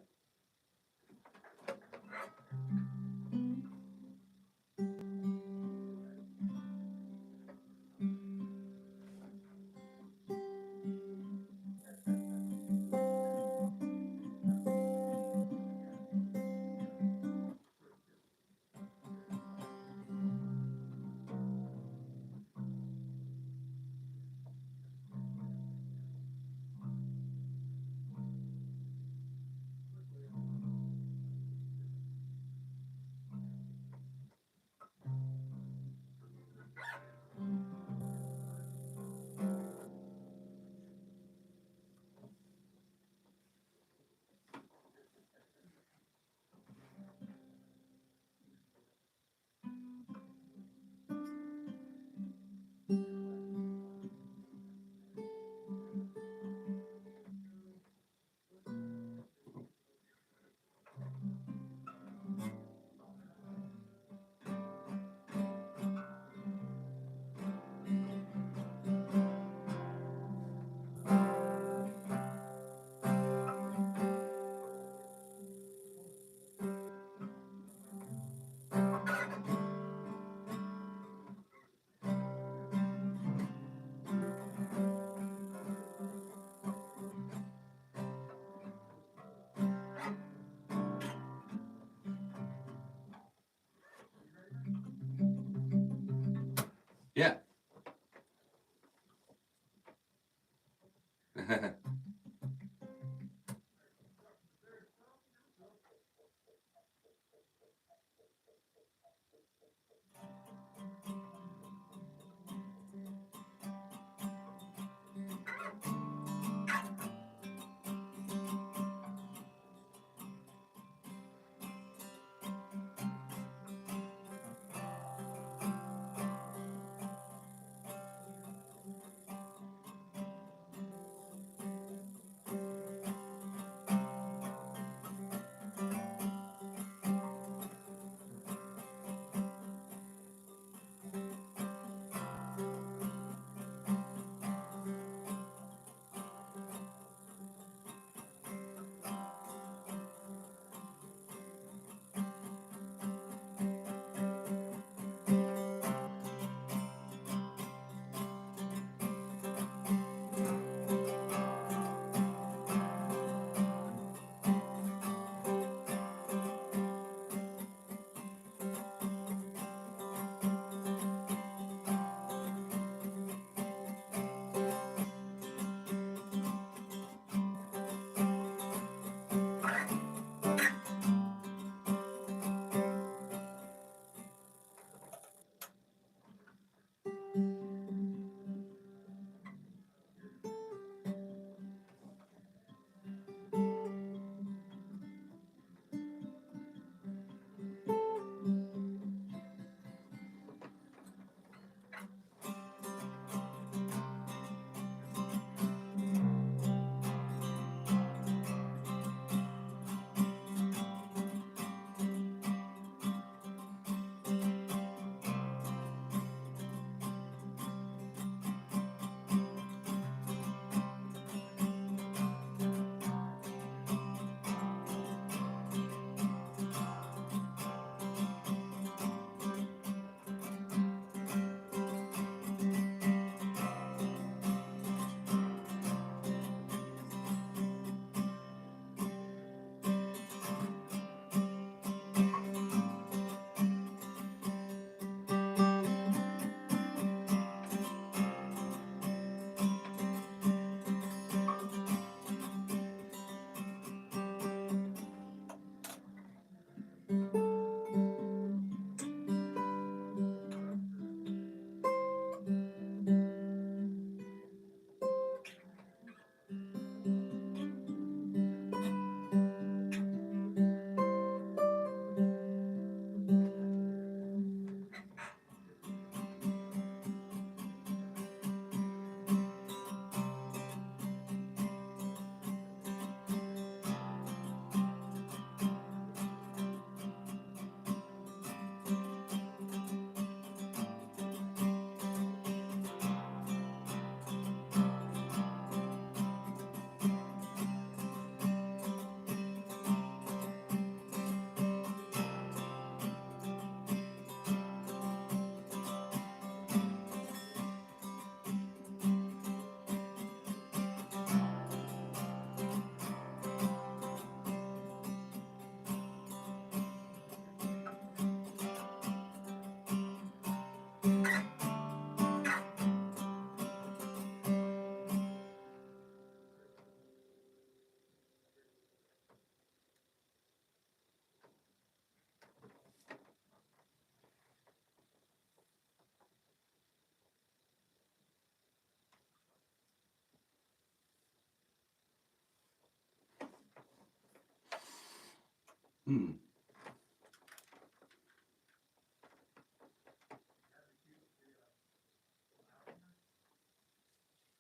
Hmm.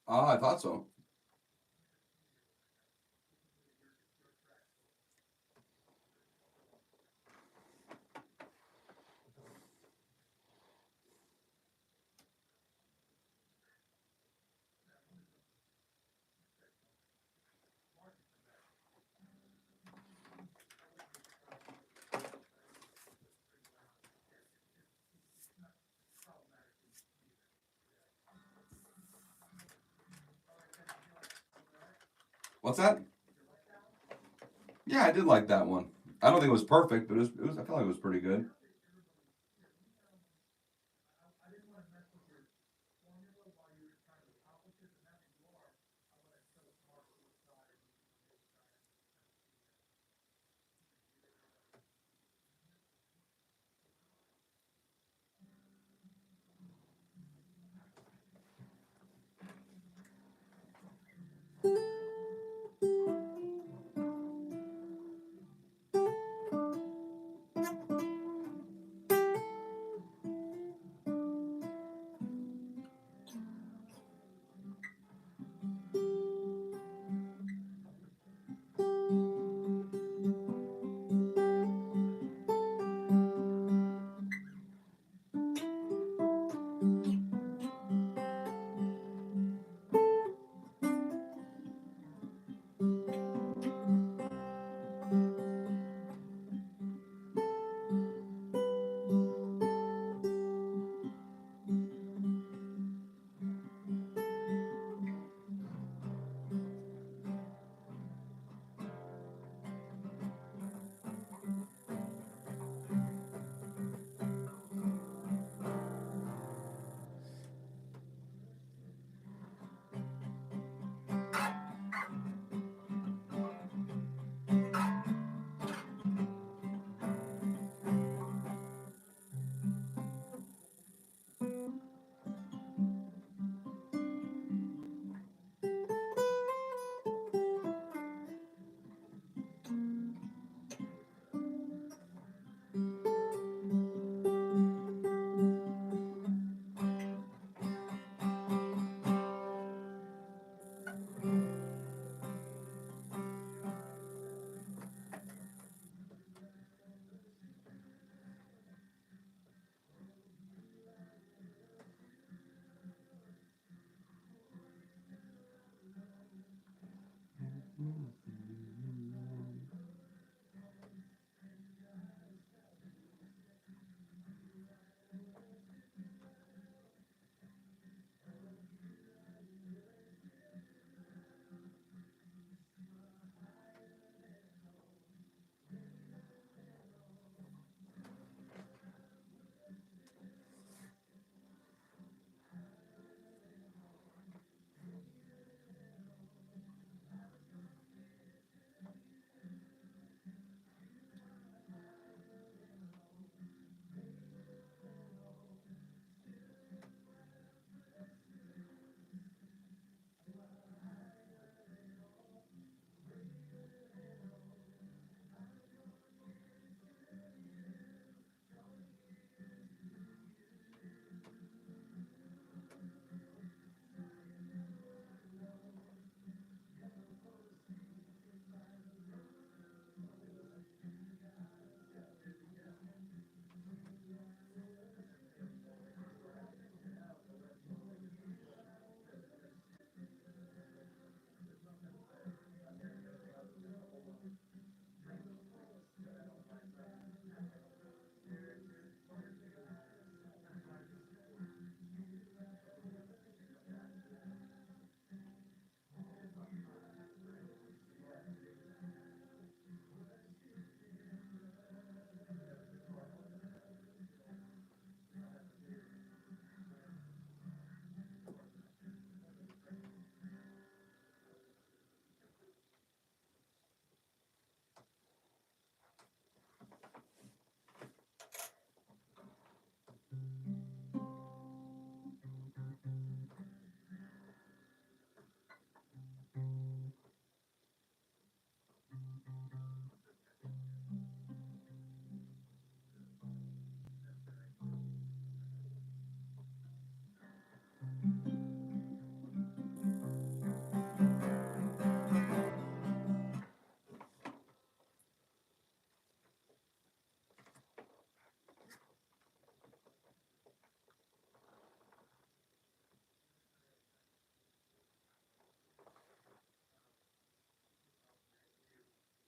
Ah, I thought so. What's that? Yeah, I did like that one. I don't think it was perfect, but it was I felt like it was pretty good.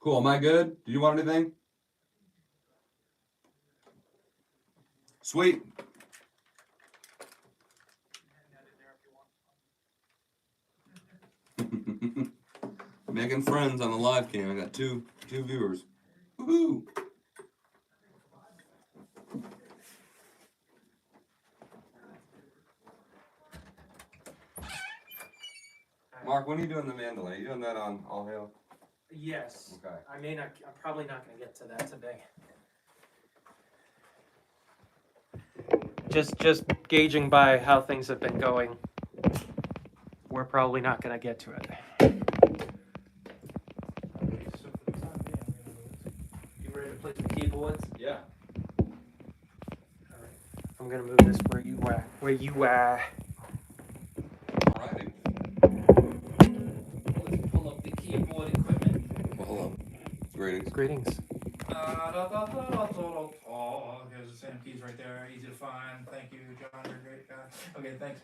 Cool. Am I good? Do you want anything? Sweet. Making friends on the live cam. I got two viewers. Woohoo! Mark, when are you doing the mandolin? Are you doing that on All Hail? Yes. Okay. I'm probably not going to get to that today. Just gauging by how things have been going, we're probably not going to get to it. Okay, so for the time being, you ready to play the keyboards? Yeah. Alright. I'm going to move this where you are. Alrighty. Let's pull up the keyboard equipment. Well, hello. Greetings. Greetings. Here's the same keys right there, easy to find. Thank you, John, you're a great guy. Okay, thanks.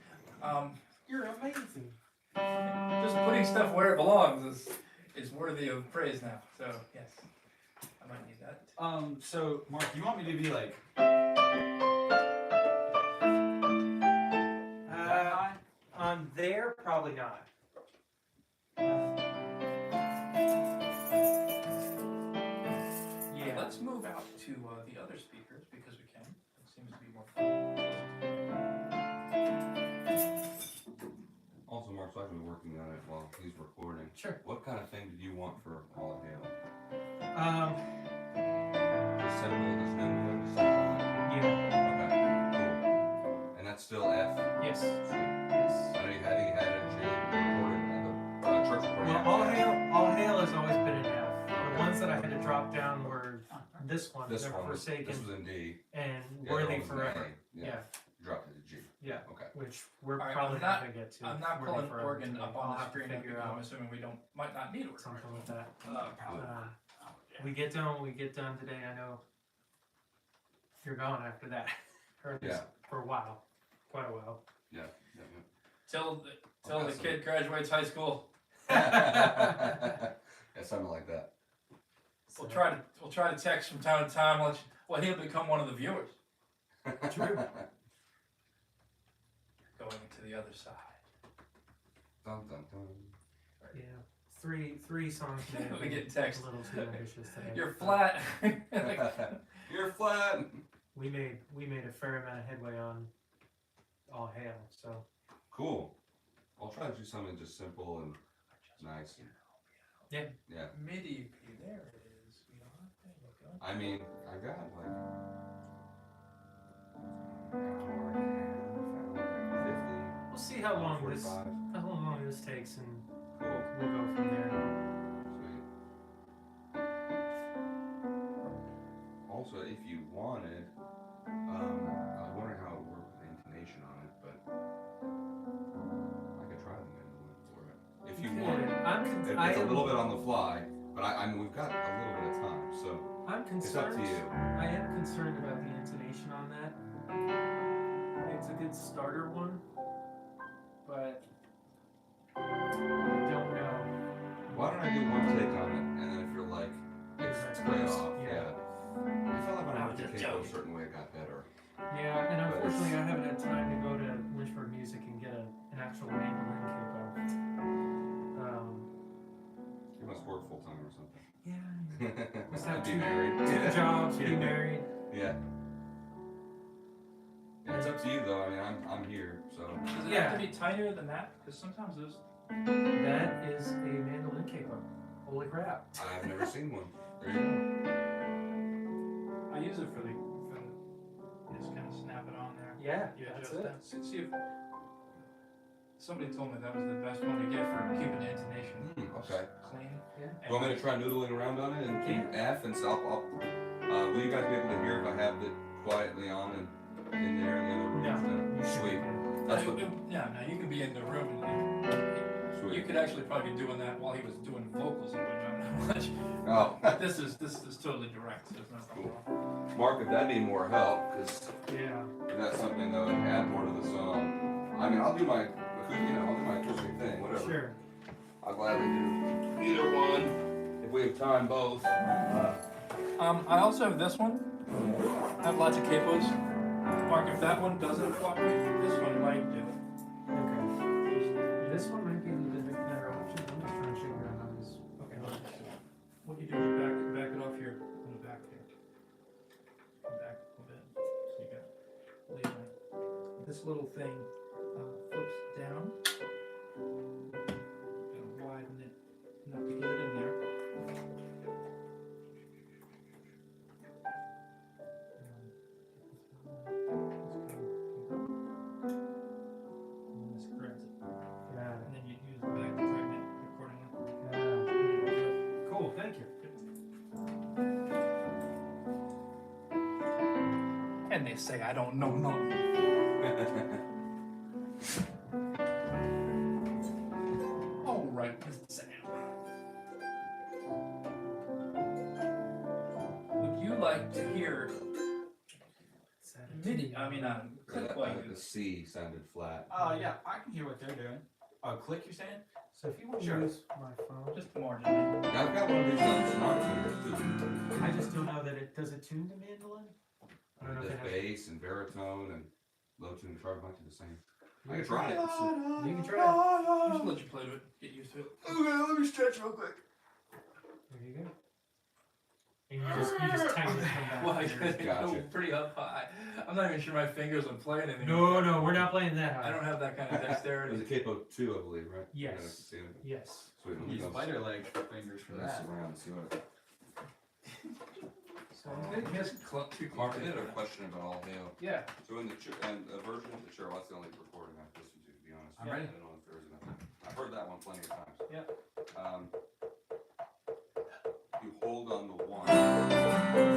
You're amazing. Just putting stuff where it belongs is worthy of praise now. So yes, I might need that. So Mark, you want me to be like On there, probably not. Yeah. Let's move out to the other speakers because we can. It seems to be more fun. Also, Mark's actually working on it while he's recording. Sure. What kind of thing did you want for All Hail? Just simple, just simple, just simple. Yeah. Okay, cool. And that's still F? Yes. Sweet. Yes. I know you had it at the church recording. Well, All Hail has always been an F. The ones that I had to drop down were this one, This the one was, Forsaken, this was in D. and The other Worthy one was in Forever. A. Yeah. Dropped it to G. Yeah. Okay. Which we're All right, probably I'm not not- going to get to. I'm not Worthy pulling Forever organ today. up I'll on the have to screen figure because I'm out assuming we might not need organ. something like that. probably. We get done today. I know you're gone after that, or at least for a while, quite a while. Yeah. Till the Okay, so- kid graduates high school, Yeah, something like that. we'll try to text from time to time. He'll become one of the viewers. True. Going to the other side. Dun, dun, dun. Yeah, three songs. may have We been get text. A little too ambitious today. You're but flat. You're flat. We made a fair amount of headway on All Hail. So Cool. I'll try to do something just simple and nice. Yeah. Yeah. MIDI EP, there it is, sweetheart. There you go. I mean, I got like an hour and a half, 50, we'll see how long 45. this takes, and Cool. we'll go from there. Sweet. Also, if you wanted, I was wondering how it would work with the intonation on it, but I could try the mandolin for it. If you wanted. It's a little bit on the fly, but I mean, we've got a little bit of time, so I'm it's up concerned. to you. I am concerned about the intonation on that. It's a good starter one, but I don't know. Why don't I do one take on it, and then if you're like, it's way off, Yeah. I felt like when I went to just Capo a joking. certain way, it got better. Yeah, and unfortunately, I haven't had time to go to Lynchburg Music and get an actual mandolin capo. You must work full time or something. Yeah. Must I'd have be two married. jobs, be Yeah. married. Yeah. Yeah, it's up to you though. I mean, I'm here, so. Does it Yeah. have to be tinier than that? Because sometimes those. That is a mandolin capo. Holy crap. I've never seen one. There you go. I use it for the just kind of snap it on there. Yeah, You that's adjust it. that. See if somebody told me that was the best one to get for keeping the intonation Okay. clean. Yeah. Do you want me to try noodling around on it and keep F and so will you guys be able to hear if I have it quietly on and in there in the other room? No, you should Sweet. be good. That's what. Yeah, now you could be in the room and you Sweet. could actually probably be doing that while he was doing vocals and whatnot. Oh. But this is totally direct. So there's nothing wrong. Mark, if that need more help, because Yeah. that's something that would add more to the song. I mean, I'll do my, I'll do my acoustic thing, whatever. Sure. I'll gladly do either one. If we have time both. I also have this one. I have lots of capos. Mark, if that one doesn't cooperate, this one might do it. Okay. This one might be a little bit better option. I'm just trying to figure out how this. Okay, hold on. What you do is you back it off here, on the back here. Back a bit. So you got leave it. This little thing flips down. Gonna widen it enough to get it in there. And this grabs it. Yeah. And then you use the back to tighten it accordingly. Cool. Thank you. And they say I don't know nothing. All right, Mr. Sam. Would you like to hear MIDI? I mean, click while The C sounded flat. Yeah, I can hear what they're doing. Oh, click, you're saying? So if you want to Sure. use my phone, just marginally. Yeah, I've got one of these on smart tuners too. I just don't know that it does it tune the mandolin. I don't know if The it has. bass and baritone and low tune charge might be the same. You I can can try it. You can try it. Just let you play with it, get used to it. Okay, let me stretch real quick. There you go. And you just time it from back. Well, I there. gotta go Gotcha. pretty up high. I'm not even sure my fingers would play anything. No, we're not playing that I high. don't have that kind of It was dexterity. a capo 2, I believe, right? Yes. Yeah, that's the same. Yes. Sweet. Use spider leg fingers for Mess that. around and see what. So I think it's too Mark, I complicated. had a question about All Hail. Yeah. So in the version of the show, that's the only recording I've listened to be honest. I'm ready. I don't know if there's another. I've heard that one plenty of times. Yep. You hold on the one.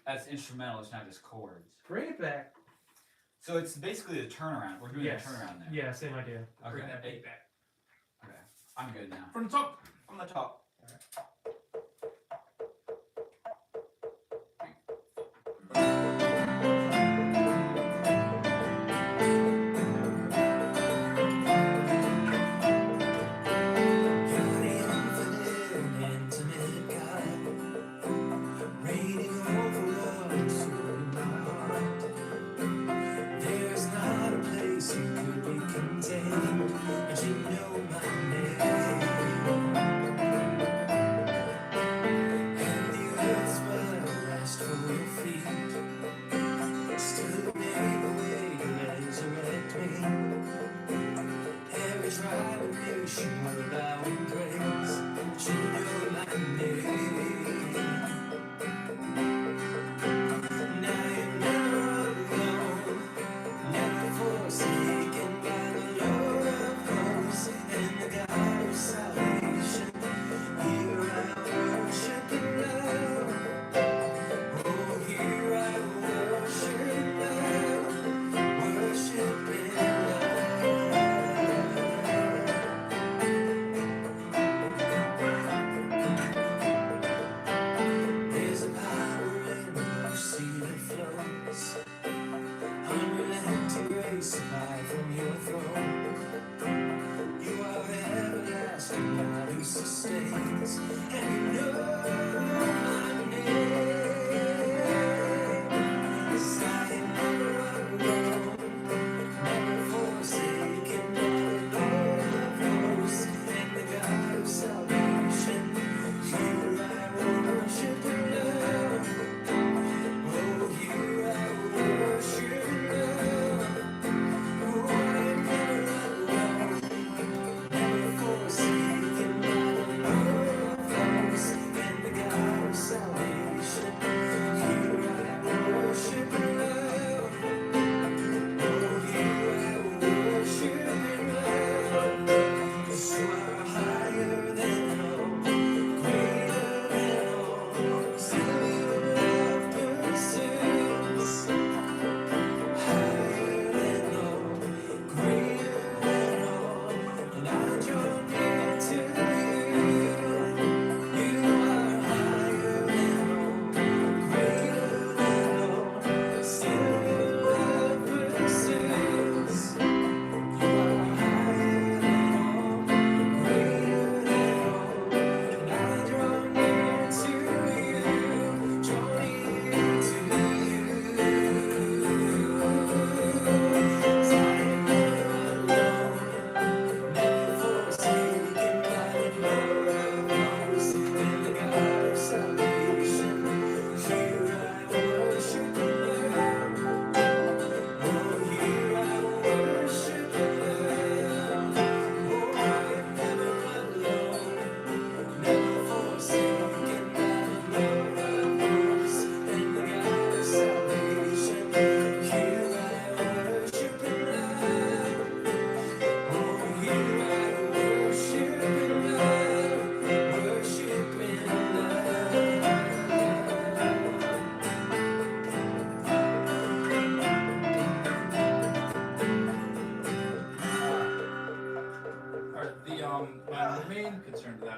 That's instrumental, it's not just chords. Bring it back. So it's basically a turnaround. We're doing Yes. a turnaround there. Yeah, same idea. Okay. Bring that beat back. Okay. I'm good now. From the top. From the top.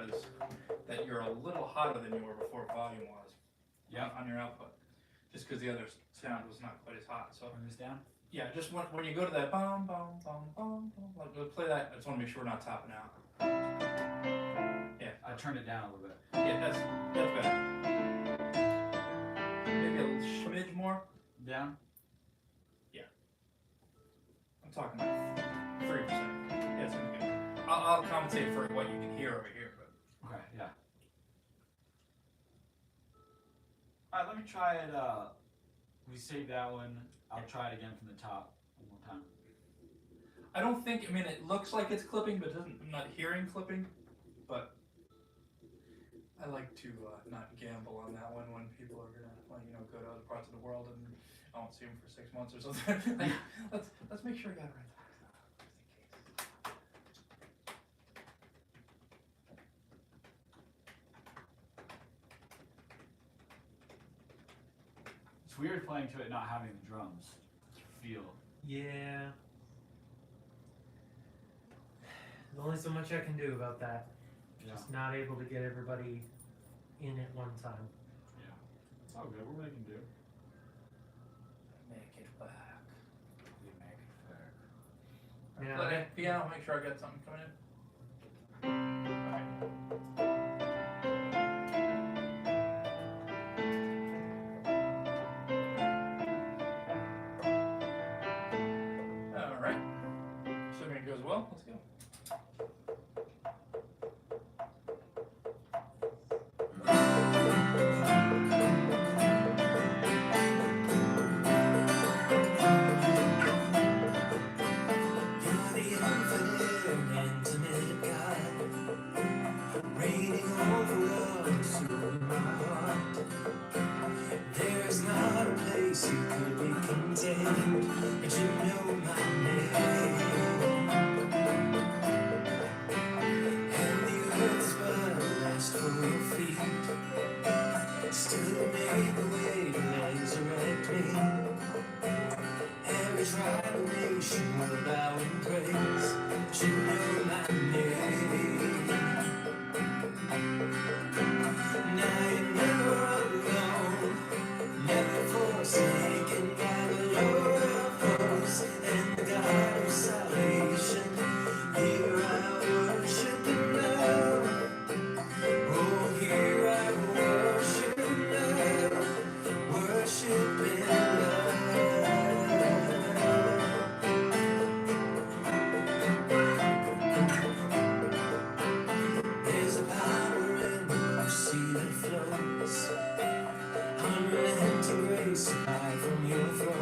that is that you're a little hotter than you were before volume was. Yep. On your output, just because the other sound was not quite as hot. So Turn this down. yeah, just when you go to that bum bum bum bum, bum like we'll play that. I just want to make sure we're not topping out. Yeah, I turned it down a little bit. yeah, that's better. Maybe a little smidge more. Down. I'm talking like 3%. Yeah, it's gonna be good. I'll compensate for what you can hear over here, but. Okay, yeah. Alright, let me try it, we save that one, I'll try it again from the top one more time. I don't think, I mean, it looks like it's clipping, but I'm not hearing clipping, but I like to not gamble on that one when people are gonna, like, you know, go to other parts of the world and I won't see them for 6 months or something. Like, let's make sure I got it right. It's weird playing to it not having the drums. Feel. Yeah. There's only so much I can do about that. Yeah. Just not able to get everybody in at one time. Yeah. It's all good, we're making do. Make it back. We make it fair. Yeah. Play that piano, make sure I got something coming in. Alright. Assuming it goes well, let's go. You're the infinite and intimate God, reigning over us through my heart. There's not a place you could be contained, but you know my name. And the earth's but last for your feet, still make the way to resurrect me. Every tribe and nation will bow in praise, but you know my name. Now you're never alone, never forsaken by the Lord of hosts and the God of salvation. Here I worship Him now. Oh, here I worship Him now. Worship in love. There's a power in the sea that flows, unrelenting grace high from your throne.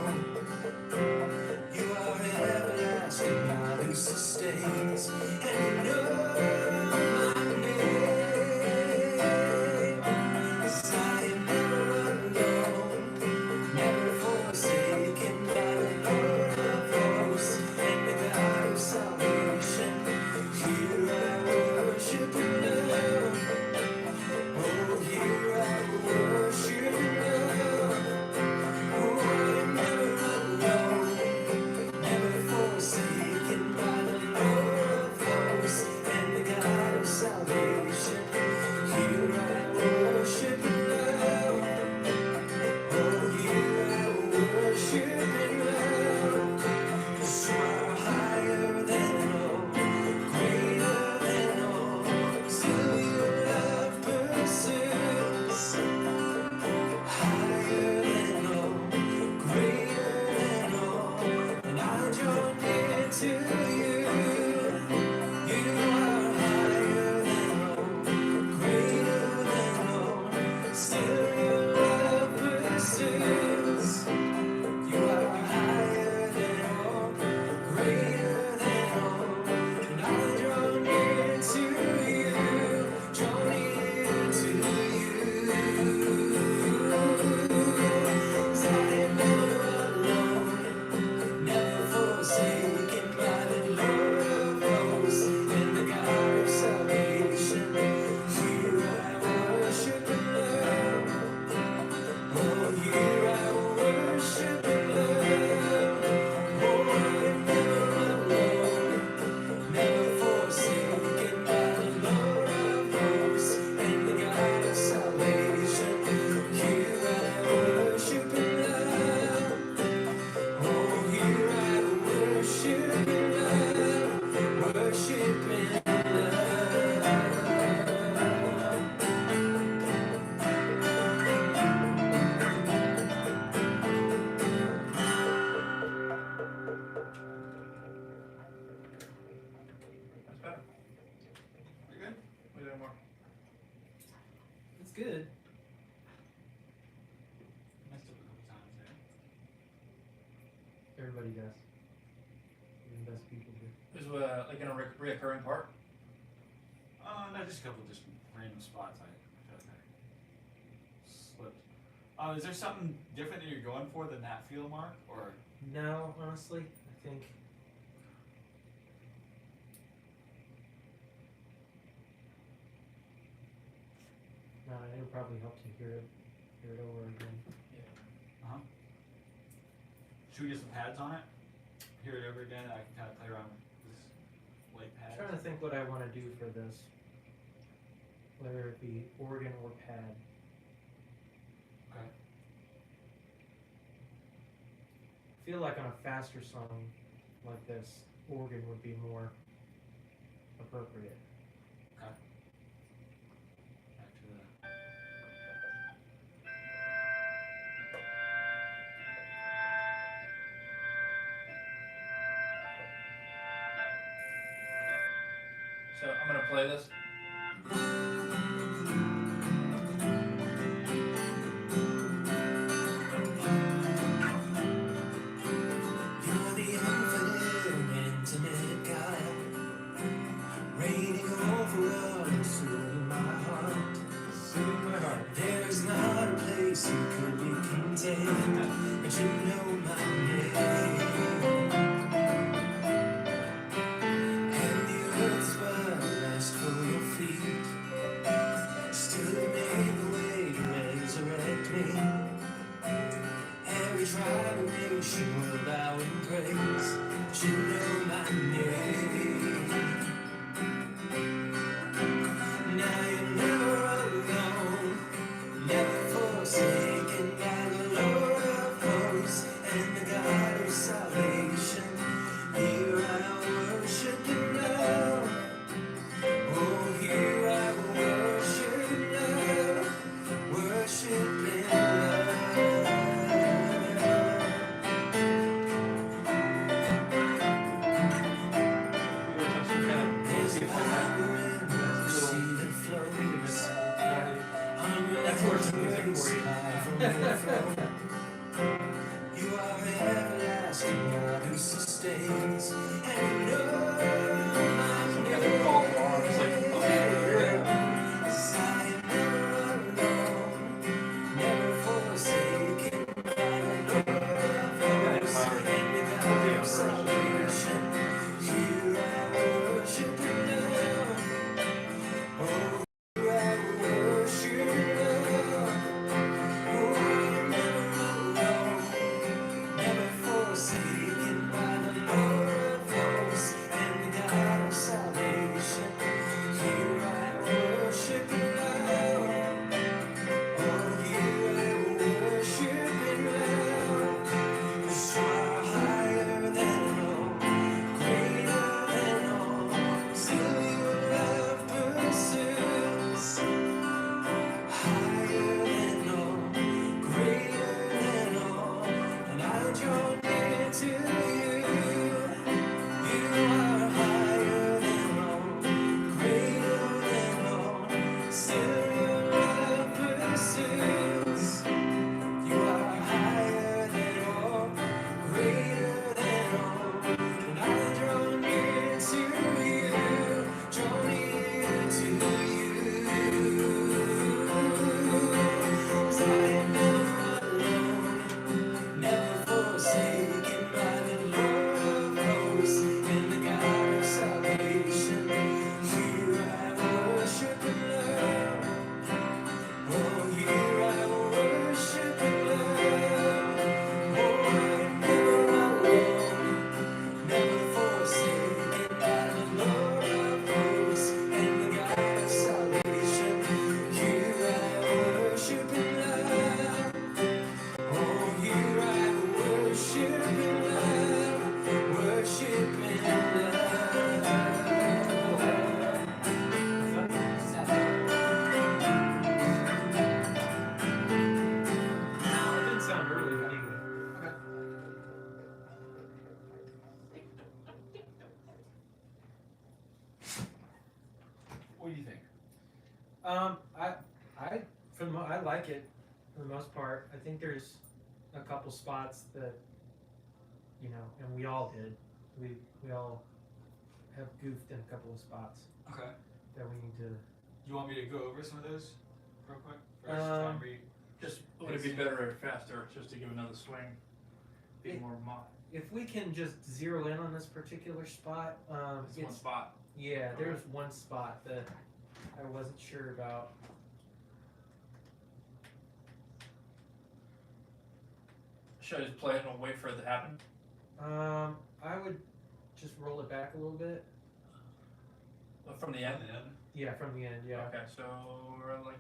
good. Messed up a couple times there. Everybody does. Even the best people do. Is like in a reoccurring part? No, just a couple just random spots I feel like I slipped. Is there something different that you're going for than that feel, Mark? Or No, honestly, I think. No, it'll probably help to hear it over again. Yeah. should we get some pads on it? Hear it over again, and I can kind of play around with this white I'm pad. trying to think what I want to do for this. Whether it be organ or pad. Okay. I feel like on a faster song like this, organ would be more appropriate. Okay. Back to the. So I'm gonna play this. You're the infinite, intimate God, reigning over us through my heart. Sing my heart. There's not a place you could be contained, but you know my name. And the earth's but rest for your feet, still made the way to resurrect me. Every tribe and nation will bow in praise, but you know my name. Now you're never alone, never forsaken by the Lord of hosts and the God of salvation. Here I worship you now. Oh, here I worship you now. Worship in love. There's power in the sea that flows. That's worship music for you. You are everlasting God who sustains, and you know my name. 'Cause I am never alone, never forsaken by the Lord of hosts, and without salvation, here I worship you now. Oh, here I worship you now. Oh, I'm never alone, never forsaken by the Lord of hosts and the God of salvation. Here I worship you now. Oh, here I worship you now. 'Cause you are higher than all, greater than all. Still your love pursues. Higher than all, greater than all, and I draw near to you. You are higher than all, greater than all, still your love pursues. You are higher than all, greater than all, and I draw near to you, draw near to you. 'Cause I am never alone, never forsaken by the Lord of hosts and the God of salvation. Here I worship you now. Oh, here I worship you now. Oh, I'm never alone, never forsaken by the Lord of hosts and the God of salvation. Here I worship you now. Oh, here I worship you now. Worship in No, it didn't sound really good either. What do you think? I like it for the most part. I think there's a couple spots that, you know, and we all did. We all have goofed in a couple of spots Okay. that we need to. You want me to go over some of those real quick? First, try and read. Just, would it be better or faster just to give another swing? Be It- more mod. If we can just zero in on this particular spot, It's one spot. yeah, there's one spot that I wasn't sure about. Should I just play it and wait for it to happen? I would just roll it back a little bit. From the end? Yeah, from the end. Yeah. Okay, so we're like,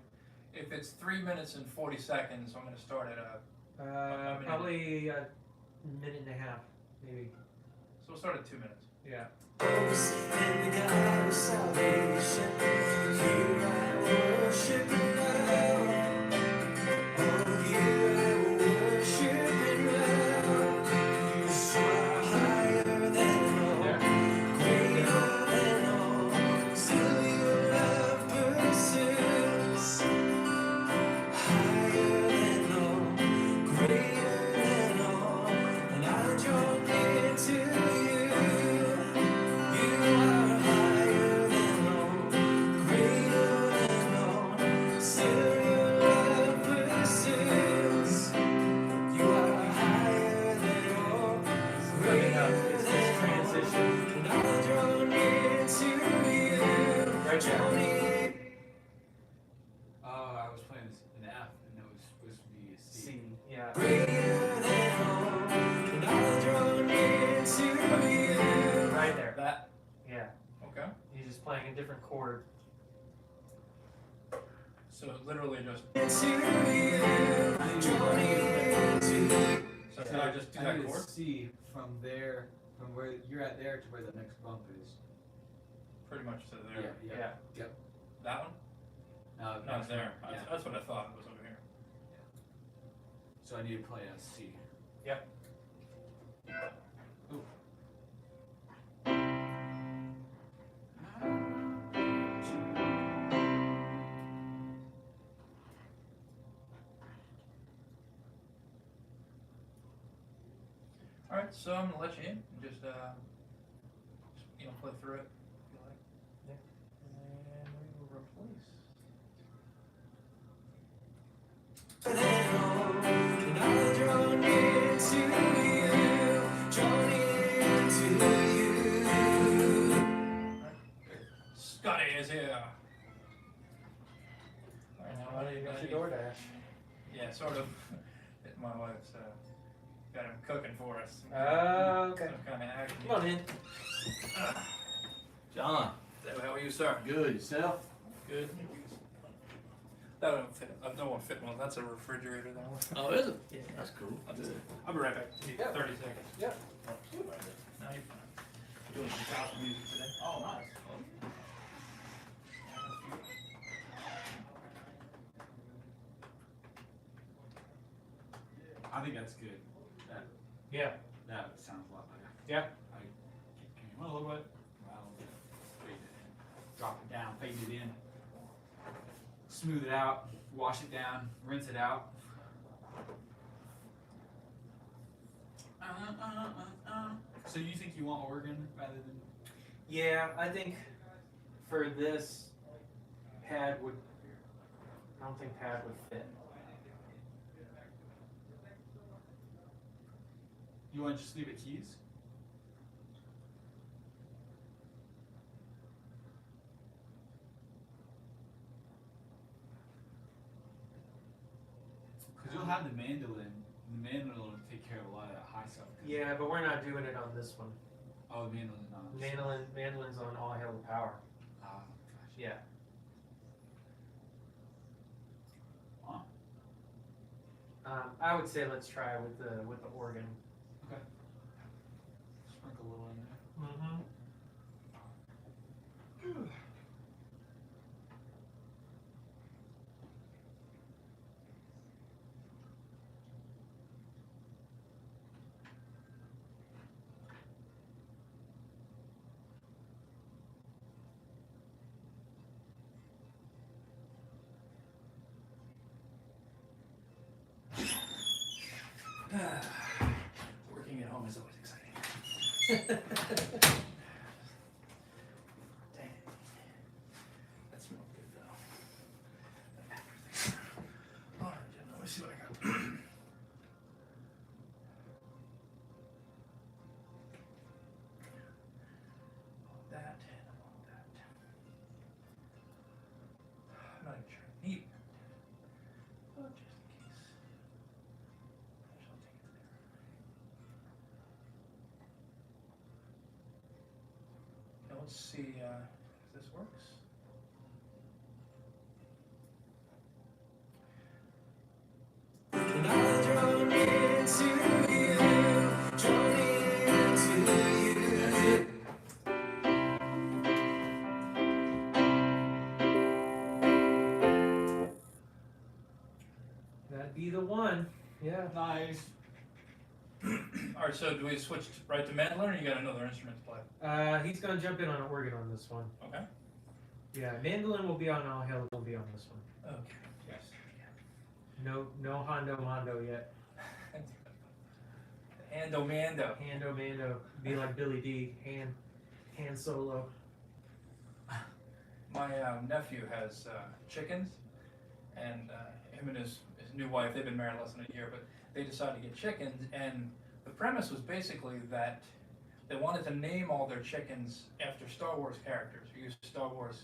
if it's 3 minutes and 40 seconds, I'm gonna start at minute. Probably a minute and a half, maybe. so we'll start at 2 minutes. Yeah. In the God of salvation, you I worship and love. Oh, you I worship and love. You soar higher than all, greater than all. Still your love pursues. Higher than all, greater than all. And I draw near to you. You are higher than all, greater than all. Still your love pursues. You are higher than all, Coming up greater is this than all. transition And I draw near to you. right Draw there. near. Oh, I was playing this in F, and it was supposed to be a C. C. Yeah. Greater than all. And I draw near to you. Right there. That, Yeah. okay. He's just playing a different chord. So literally just, To you. Draw near to you. so can I just do I that need a chord? C from there, from where you're at there to where the next bump is. Pretty much to there. Yeah. That one? No, No, it's there. Yeah. That's what I thought it was over here. So I need to play a C. Yep. Ooh. Alright, so I'm gonna let you in and just you know, play through it if you like. Yeah. And we will replace. And I draw near to you, draw near to you. Scotty is here. Alright, now how do you get your DoorDash? Yeah, sort of. My wife's got him cooking for us. Okay. Some kind of action. Come on in. John, So how are you, sir? good yourself? Good. That don't fit. I don't want to fit one. That's a refrigerator. That one. Oh, is it? Yeah. That's cool. I'll be right back. Yeah. 30 seconds. Yeah. Now you're fine. Doing some house music today. Oh, nice. I think that's good. Yeah. That sounds a lot better. Yeah. Can you run a little bit? Well, fade it in. Drop it down, fade it in. Smooth it out, wash it down, rinse it out. So you think you want organ rather than? Yeah, I think for this, pad would. I don't think pad would fit. You want to just leave it keys? Because you'll have the mandolin. The mandolin will take care of a lot of that high stuff. Yeah, but we're not doing it on this one. Oh, the mandolin's not. on this. Mandolin's on all hail the power. Ah, gosh. Yeah. Huh. I would say let's try with the organ. Sprinkle a little in there. Mm-hmm. Working at home is always exciting. Dang. That smells good though. Alright, let me see what I got. That and I want that. I'm not even sure I need that. But just in case. I shall take it there. Now let's see if this works. And I draw near to you, draw near to you. That'd be the one. Yeah. Nice. Alright, so do we switch right to mandolin, or you got another instrument to play? He's gonna jump in on an organ on this one. Okay. Yeah, mandolin will be on All Hail will be on this one. Okay. Yes. No Hondo Mondo yet. Hando Mando. Hando Mando, be like Billy D. Han Solo. My nephew has chickens, and him and his new wife, they've been married less than a year, but they decided to get chickens, and the premise was basically that they wanted to name all their chickens after Star Wars characters, or use Star Wars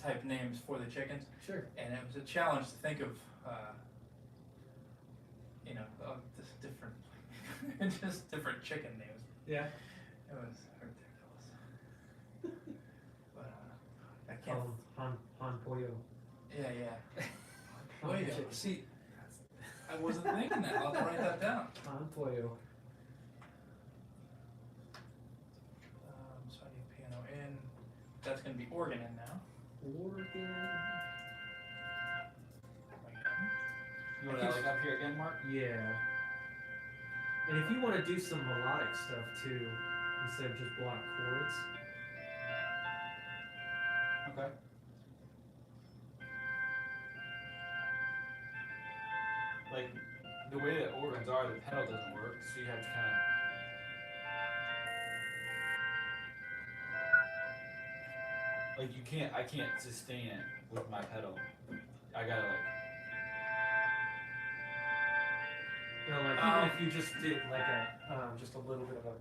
type names for the chickens, Sure. and it was a challenge to think of, just different, just different chicken names. Yeah. It was ridiculous. But I Call can't. him Han Pollo. Yeah. Han Wait, chicken. see, I wasn't thinking that. I'll have to write that down. Han Pollo. So I need piano in. That's going to be organ in now. Organ. You want that like up here again, Mark? Yeah. And if you want to do some melodic stuff too, instead of just block chords. Okay. Like the way that organs are, the pedal doesn't work, so you have to kind of. Like I can't sustain it with my pedal. I gotta like. You know, like even if you just did like just a little bit of a.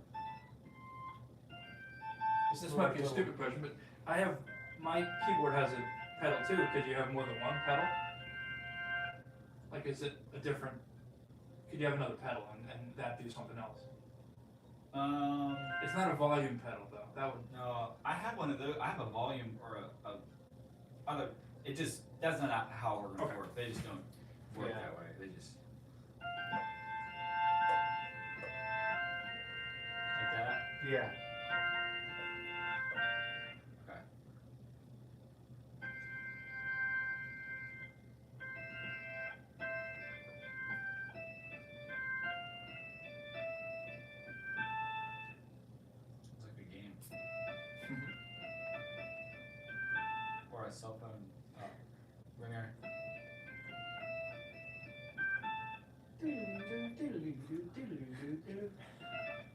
This might be a stupid question, but my keyboard has a pedal too. Could you have more than one pedal? Like, is it a different? Could you have another pedal and that do something else? It's not a volume pedal though. That would. No, I have one of those. I have a volume or a other. It just that's not how organs Okay. work. They just don't work Yeah. that way. They just like that. Yeah. Okay. Sounds like a game. Or a cell phone ringer.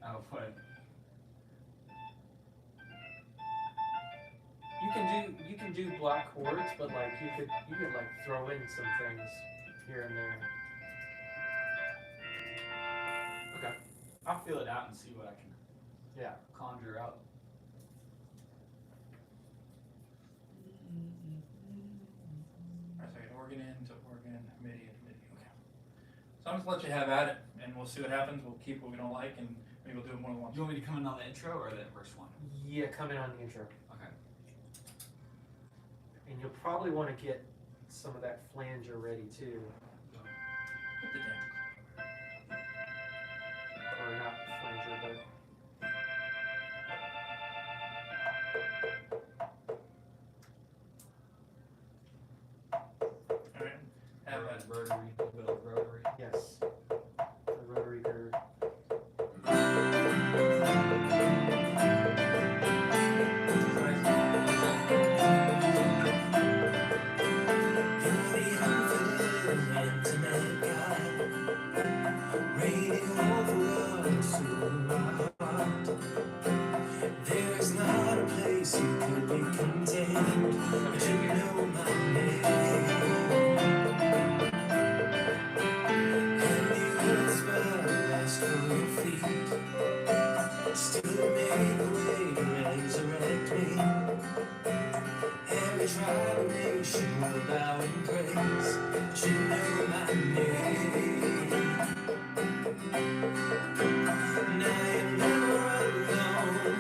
Oh, what? You can do block chords, but like you could like throw in some things here and there. Okay. I'll feel it out and see what I can Yeah. conjure out. Alright, so I got organ in to organ, MIDI into MIDI. Okay. So I'm just let you have at it, and we'll see what happens. We'll keep what we don't like, and maybe we'll do it more than once. You want me to come in on the intro or the first one? Yeah, come in on the intro. Okay. And you'll probably want to get some of that flanger ready too. Put the damn. Or not flanger, but Alright. Have at it. Rotary, a little bit of rotary. yes. The rotary gird. You're the infinite internet guy. raining over worlds to my heart. There is not a place you could be contained, but you know my name. And the earth's best for your feet still made the way to resurrect me. Every tribe and nation will bow in praise, but you know my name. And I am never alone,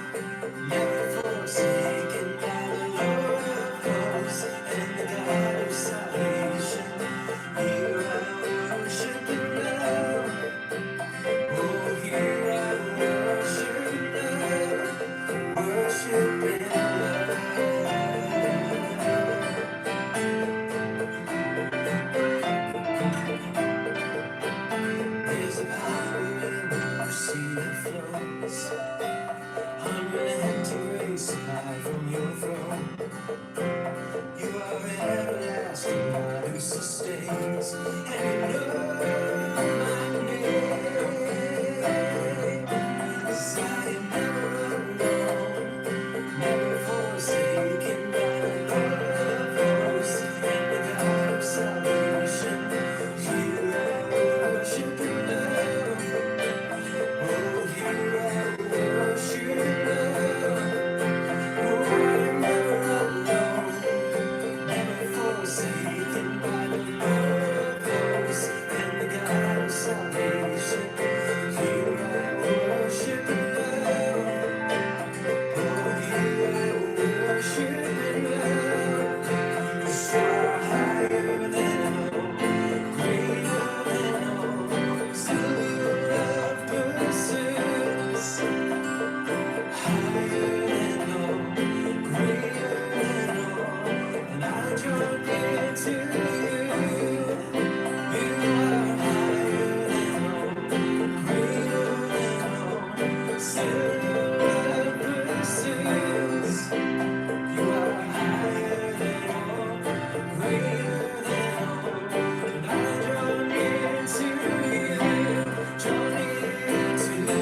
never forsaken by the Lord of hosts and the God of salvation. Here I worship and love. Oh, here I worship and love. Worship and love. There's a power in the sea that flows, unrelenting grace supplied from your throne. You are everlasting, God who sustains, and you know my name. 'Cause I am never alone, never forsaken by the Lord of hosts and the God of salvation. Here I worship and love. Oh, here I worship and love. Oh, I'm never alone, never forsaken by the Lord of hosts and the God of salvation. Here I worship and love. Oh, here I worship and love. 'Cause you are higher than all, greater than all. Still your love pursues. Higher than all, greater than all. And I draw near to you. You are higher than all, greater than all. Still your love pursues. You are higher than all, greater than all. And I draw near to you, draw near to you.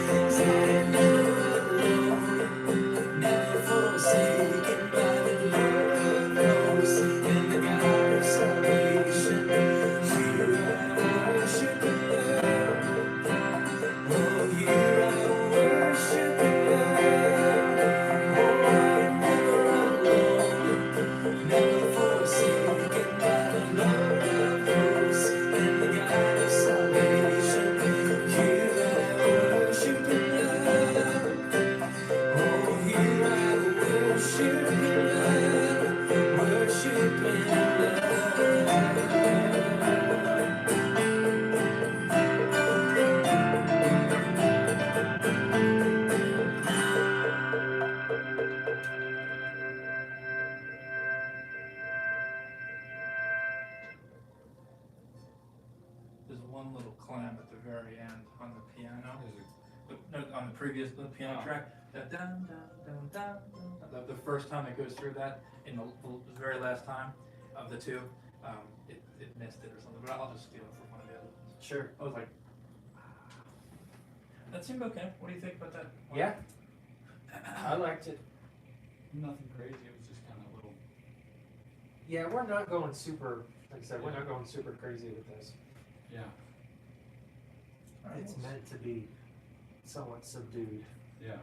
'Cause I am never alone, never forsaken by the Lord of hosts and the God of salvation. Here I worship and love. Oh, here I worship and love. Oh, I'm never alone, never forsaken by the Lord of hosts and the God of salvation. Here I worship and love. Oh, here I worship and love. Worship and love. There's one little clamp at the very end on the piano. No, on the previous piano track. Dun, dun, dun, dun, dun. The first time it goes through that, in the very last time of the two, it missed it or something. But I'll just steal it from one of the other ones. Sure. I was like, that seemed okay. What do you think about that? Yeah. I liked it. Nothing crazy. It was just kind of little. Yeah, we're not going super, like I said, we're not going super crazy with this. Yeah. It's meant to be somewhat subdued. Yeah.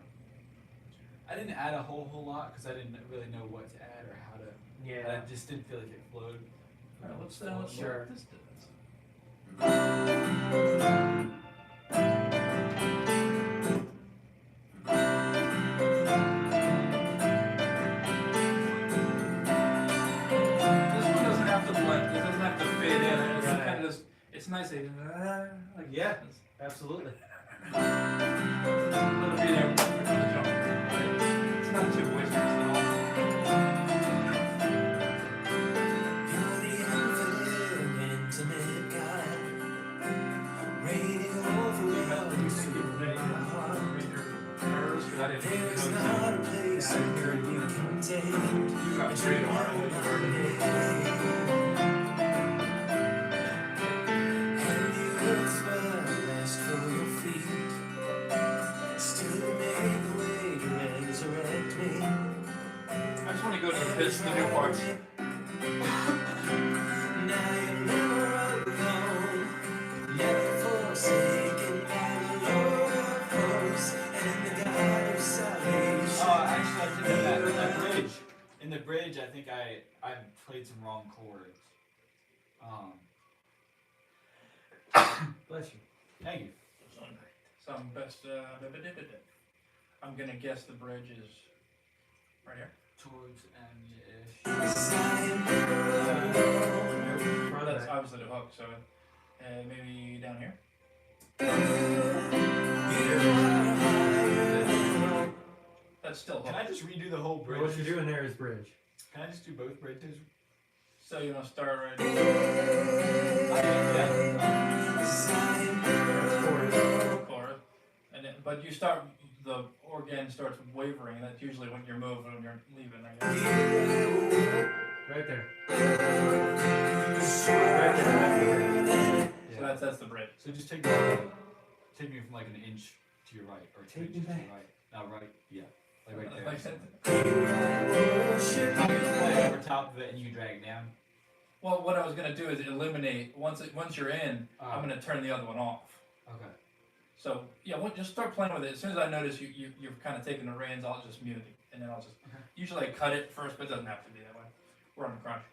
I didn't add a whole lot because I didn't really know what to add or how to. Yeah. I just didn't feel like it flowed. All right, let's see Sure. what this does. This one doesn't have to blend. It doesn't have to fade in. It's Right. kind of just. It's nice. Like Yeah. Absolutely. Let it be there. It's not too boisterous at all. You're the infinite, intimate God, reigning over worlds to my heart. There is not a place I could be contained, but you know my name. This is the new part. Now you're never alone, never forsaken by the Lord of hosts and the God of salvation. Actually, I think that bridge. In the bridge, I think I played some wrong chords. Bless you. Thank you. Some best. I'm gonna guess the bridge is right here. Towards end-ish. That's obviously the hook, so maybe down here. That's still Can hook. I just redo the whole bridge? What you're doing there is bridge. Can I just do both bridges? So you want to start right Yeah. chorus, and then, but you start the organ starts wavering. That's usually when you're moving when you're leaving. Right Right there. So that's the bridge. So just take me from like an inch to your right, or 2 Take me inches to back. your right. No, right. Yeah. Like right there. Like that. Play over top of it, and you can drag it down. Well, what I was gonna do is eliminate once you're in. I'm gonna turn the other one off. Okay. So yeah, just start playing with it. As soon as I notice you're kind of taking the reins, I'll just mute it, and then I'll just usually I cut it first, but it doesn't have to be that way. We're on the crunch.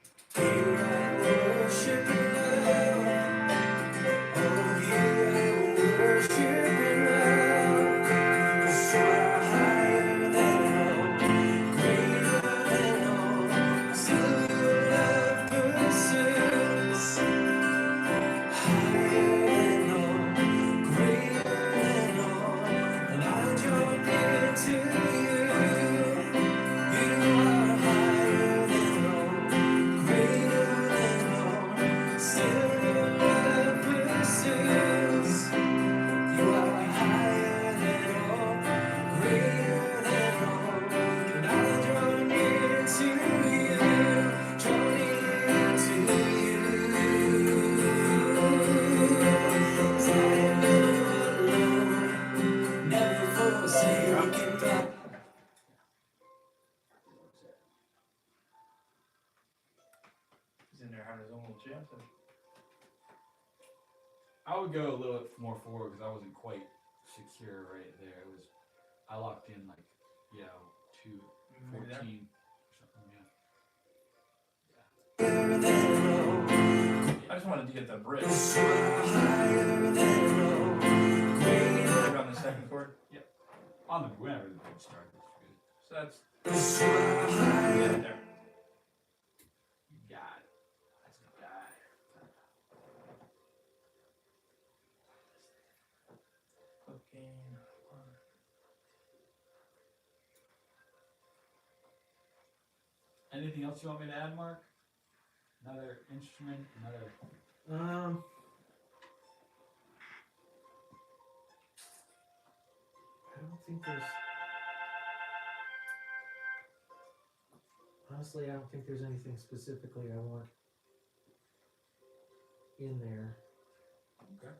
He's in there having his own little jam session. I would go a little bit more forward because I wasn't quite secure right there. I locked in like, 214 or something, yeah. I just wanted to get the bridge. On the second chord. On the whenever the bridge started, that's good. So that's there. You got it. That's a guy. Okay. Anything else you want me to add, Mark? Another instrument, another. I don't think there's. Honestly, I don't think there's anything specifically I want in there. Okay.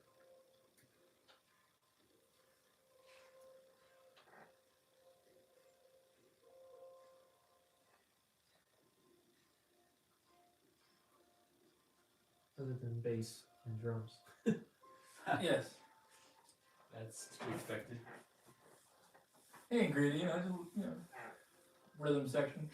Other than bass and drums. Yes. That's to be expected. He ain't greedy, just, rhythm section.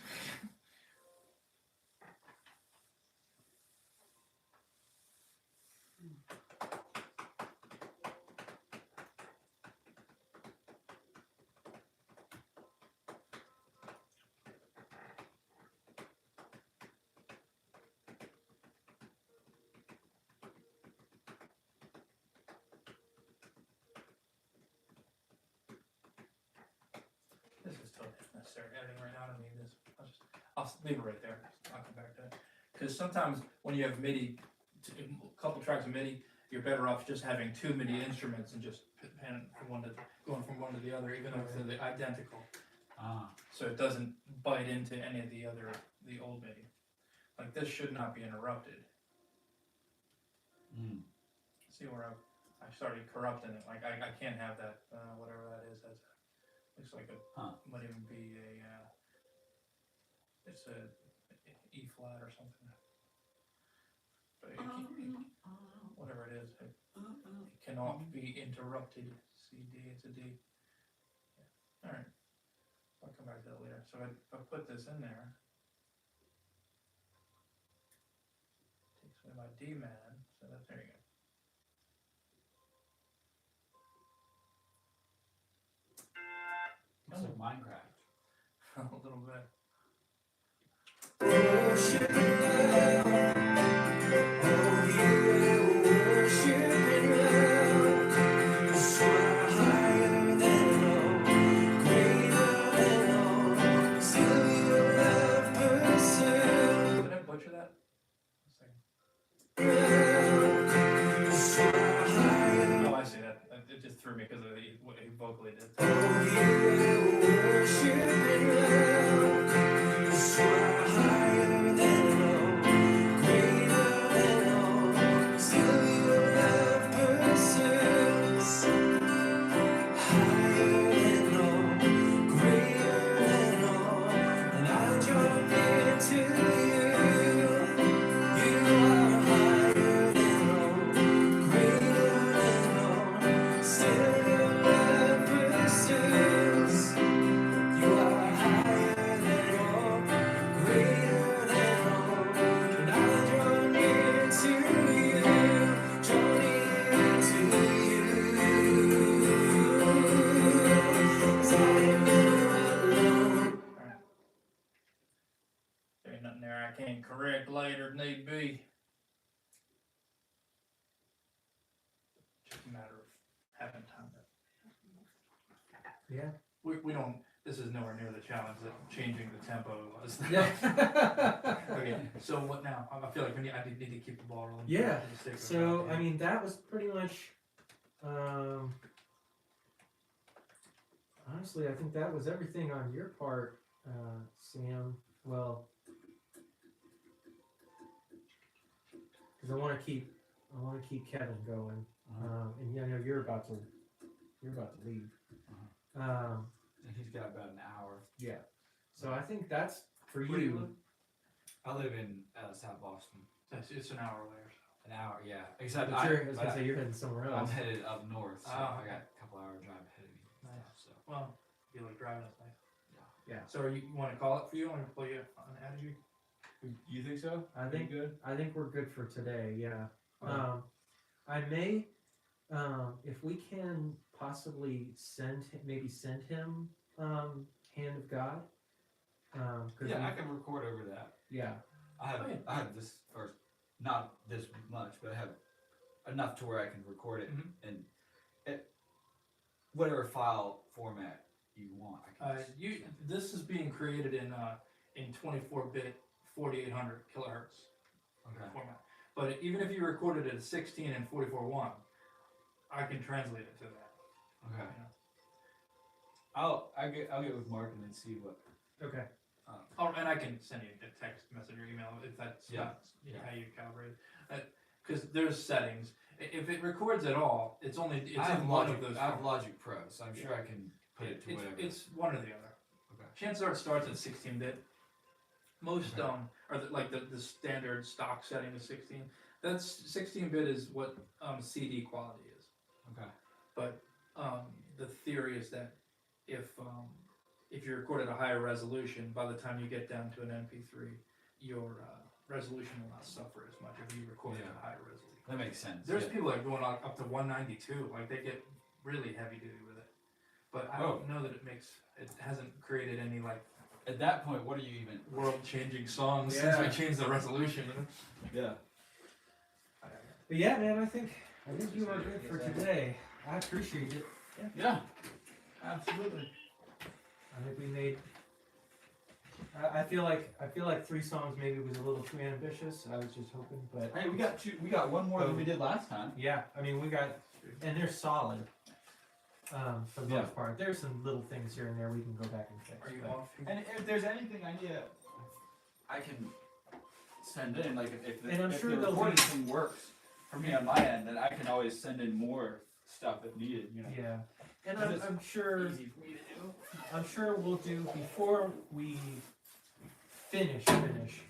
This is totally unnecessary editing right now. I don't need this. I'll leave it right there. I'll come back to it. Because sometimes when you have MIDI, a couple tracks of MIDI, you're better off just having two MIDI instruments and just going from one to the other, even though they're identical. So it doesn't bite into any of the old MIDI. Like this should not be interrupted. See where I started corrupting it. Like I can't have that, whatever that is. Looks like it might even be it's a E flat or something. But whatever it is, it cannot be interrupted. C D, it's a D. Yeah. All right. I'll come back to that later. So if I put this in there, takes away my D man. So that's there you It's like Minecraft. go. A little bit. Worship and love. Oh, you worship and love. Soar higher than all, greater than all. Still your love pursues. Did I butcher that? One second. Soar higher. Oh, I see that. It just threw me because of what he vocally did. Oh, you worship and love. Soar higher than all, greater than all. Still your love pursues. Higher than all, greater than all. And I draw near to you. You are higher than all, greater than all. Still your love pursues. You are higher than all, greater than all. And I draw near to you, draw near to you. 'Cause I am never alone. Alright. There ain't nothing there I can't correct later if need be. Just a matter of having time to. Yeah. We don't. This is nowhere near the challenge that changing the tempo was. Yeah. Okay, so what now? I feel like I need to keep the ball rolling. Yeah, Just stick with So, that. I mean, that was pretty much, honestly, I think that was everything on your part, Sam. Well, because I want to keep Kevin going. And yeah, I know you're about to leave. And he's got about an hour. Yeah. So I think that's for Where do you you. live? I live in South Boston. It's an hour away or so. An hour, yeah. Except But I was gonna say you're heading somewhere I'm else. headed up north, so Oh, I got a couple hour drive ahead of me. and Nice. stuff, So Well, you like driving us nice. Yeah. So you want to call it for you? Want to pull you on attitude? you think so? I think good. I think we're good for today. Yeah. Okay. I may, if we can possibly send him, Hand of God. 'Cause Yeah, we- I can record over that. yeah. I have this first, not this much, but I have enough to where I can record it Mhm. in whatever file format you want. I can just This is being created in 24-bit 4800 kilohertz okay. format. But even if you recorded it at 16 and 44.1, I can translate it to that. Okay. You know? I'll get with Mark and then see what. Okay. Oh, and I can send you a text message or email if that's Yeah. not how you calibrate it. Because there's settings. If it records at all, it's I in have one Logic. of those. I have formats. Logic Pro, so I'm sure I can put it to whatever. It's one or the other. Okay. Chances are it starts at 16-bit. Most Okay. like the standard stock setting is 16. That's 16-bit is what CD quality is. Okay. But the theory is that if you record at a higher resolution, by the time you get down to an MP3, your resolution will not suffer as much if you record at Yeah. a higher resolution. That makes sense. There's yeah. people that are going up to 192, like they get really heavy duty with it. But I don't know that it hasn't created any like At that point, what are you even? world-changing songs since Yeah. we changed the resolution. Yeah. But yeah, man, I think you are good for today. I appreciate it. Yeah. Absolutely. I think we made. I feel like 3 songs maybe was a little too ambitious. I was just hoping, but Hey, we got one more than we did last time. yeah, I mean we got, and they're solid. For the Yeah. most part, there's some little things here and there we can go back and fix. Are you but- off? And if there's anything I need, I can send in. Like if And I'm if sure the they'll recording be- thing works for me on my end, then I can always send in more stuff if needed. You know. Yeah, and It's I'm sure Easy for me to do. we'll do before we finish,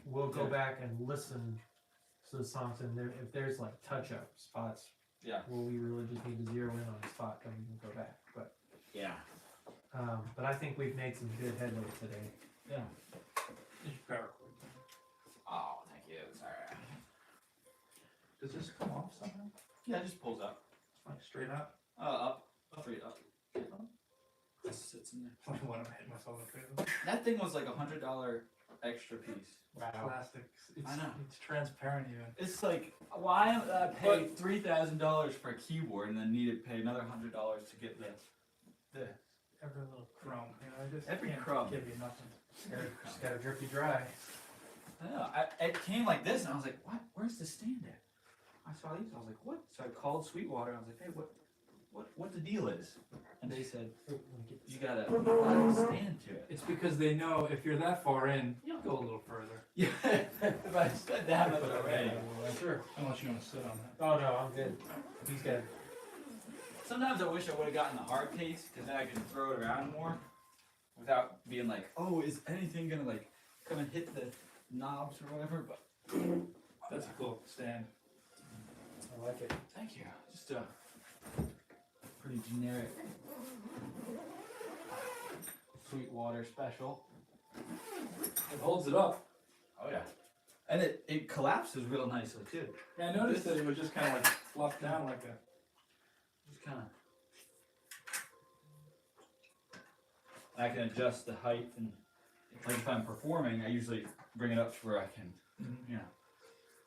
we'll go back and listen to the songs, and if there's like touch-up spots, Yeah. well, we really just need to zero in on a spot, then we can go back. Yeah. But I think we've made some good headway today. Yeah. It's power cord. Oh, thank you. Sorry. Does this come off somehow? Yeah, it just pulls up. Like straight up? Up. Straight up. Just sits in there. Like when I hit myself in the face. That thing was like $100 extra piece. Plastic. It's, I know. It's transparent even. It's like, why I paid $3,000 for a keyboard and then needed to pay another $100 to get the Every little crumb, you know, I just Every can't crumb. give you nothing. Just gotta drip you dry. I know. It came like this, and I was like, "What? Where's the stand at?" I saw these. I was like, "What?" So I called Sweetwater. I was like, "Hey, what the deal is?" And they said, "You gotta stand to it." It's because they know if you're that far in, you'll go a little further. Yeah, if I spent that much already. Sure. Unless you want to sit on that. Oh no, I'm good. He's good. Sometimes I wish I would have gotten the hard case because then I could throw it around more without being like, "Oh, is anything gonna like come and hit the knobs or whatever?" But That's a cool stand. I like it. thank you. Just a pretty generic Sweetwater special. It holds it up. Oh yeah. And it collapses real nicely too. Yeah, I noticed that it was just kind of like fluffed down like a. Just kind of. I can adjust the height and like if I'm performing, I usually bring it up to where I can, you know,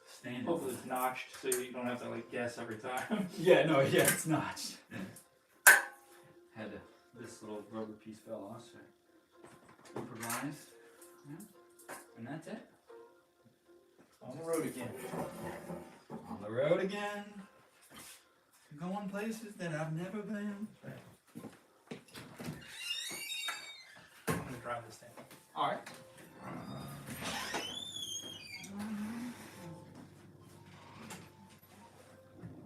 stand. Hopefully it's notched so you don't have to like guess every time. Yeah, no, yeah, it's notched. Had this little rubber piece fell off, so improvised. Yeah. And that's it. On the road again. On the road again. Going places that I've never been. I'm gonna drive this thing. Alright.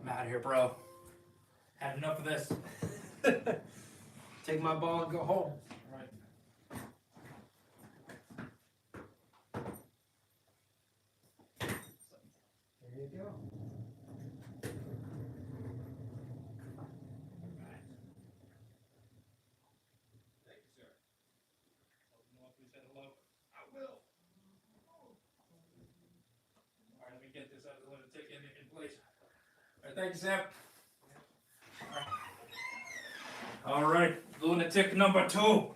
I'm out of here, bro. Had enough of this. Take my ball and go home. Right. There you go. Thank you, sir. Let me know if we said hello. I will. All right, let me get this out of the lunatic in place. All right, thank you, Sam. All right, lunatic number 2.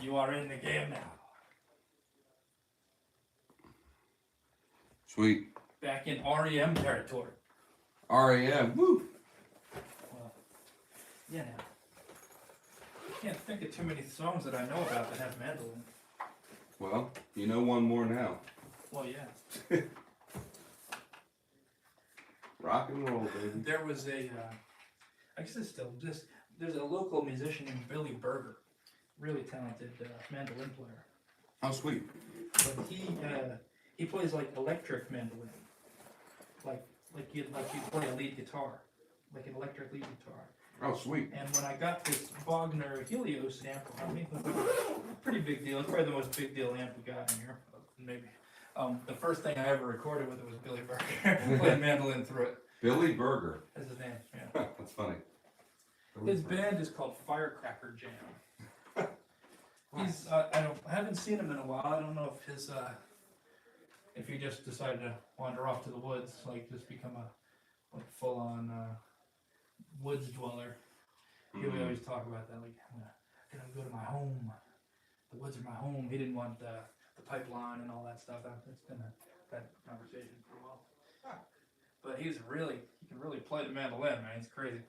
You are in the game now. Sweet. Back in REM territory. REM. Woo. Well, yeah. Now. I can't think of too many songs that I know about that have mandolin. Well, you know one more now. Well, yeah. Rock and roll, baby. There was a, I guess it's still just, there's a local musician named Billy Berger, really talented mandolin player. How sweet. But he plays like electric mandolin, like you play a lead guitar, like an electric lead guitar. Oh, sweet. And when I got this Bogner Helios amp, I mean, pretty big deal. It's probably the most big deal amp we got in here, maybe. The first thing I ever recorded with it was Billy Berger playing mandolin through it. Billy Berger. That's his name. Yeah. That's funny. His band is called Firecracker Jam. He's I haven't seen him in a while. I don't know if he just decided to wander off to the woods, like just become a full on woods dweller. He would always talk about that, like I'm gonna go to my home. The woods are my home. He didn't want the pipeline and all that stuff. It's been that conversation for a while. But he can really play the mandolin, man. He's crazy.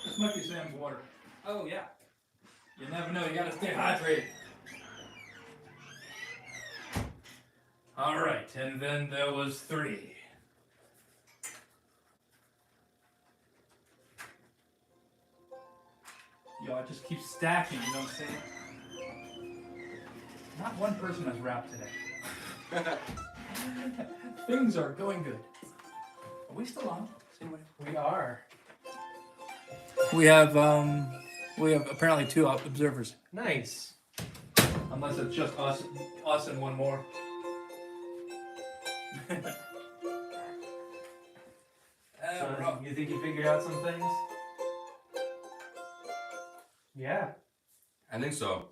This might be Sam's water. Oh yeah. You never know, you gotta stay hydrated. Alright, and then there was 3. Yo, it just keeps stacking, you know what I'm saying? Not one person has rapped today. Things are going good. Are we still on? We are. We have We have apparently 2 observers. Nice. Unless it's just us and one more. So you think you figured out some things? Yeah. I think so.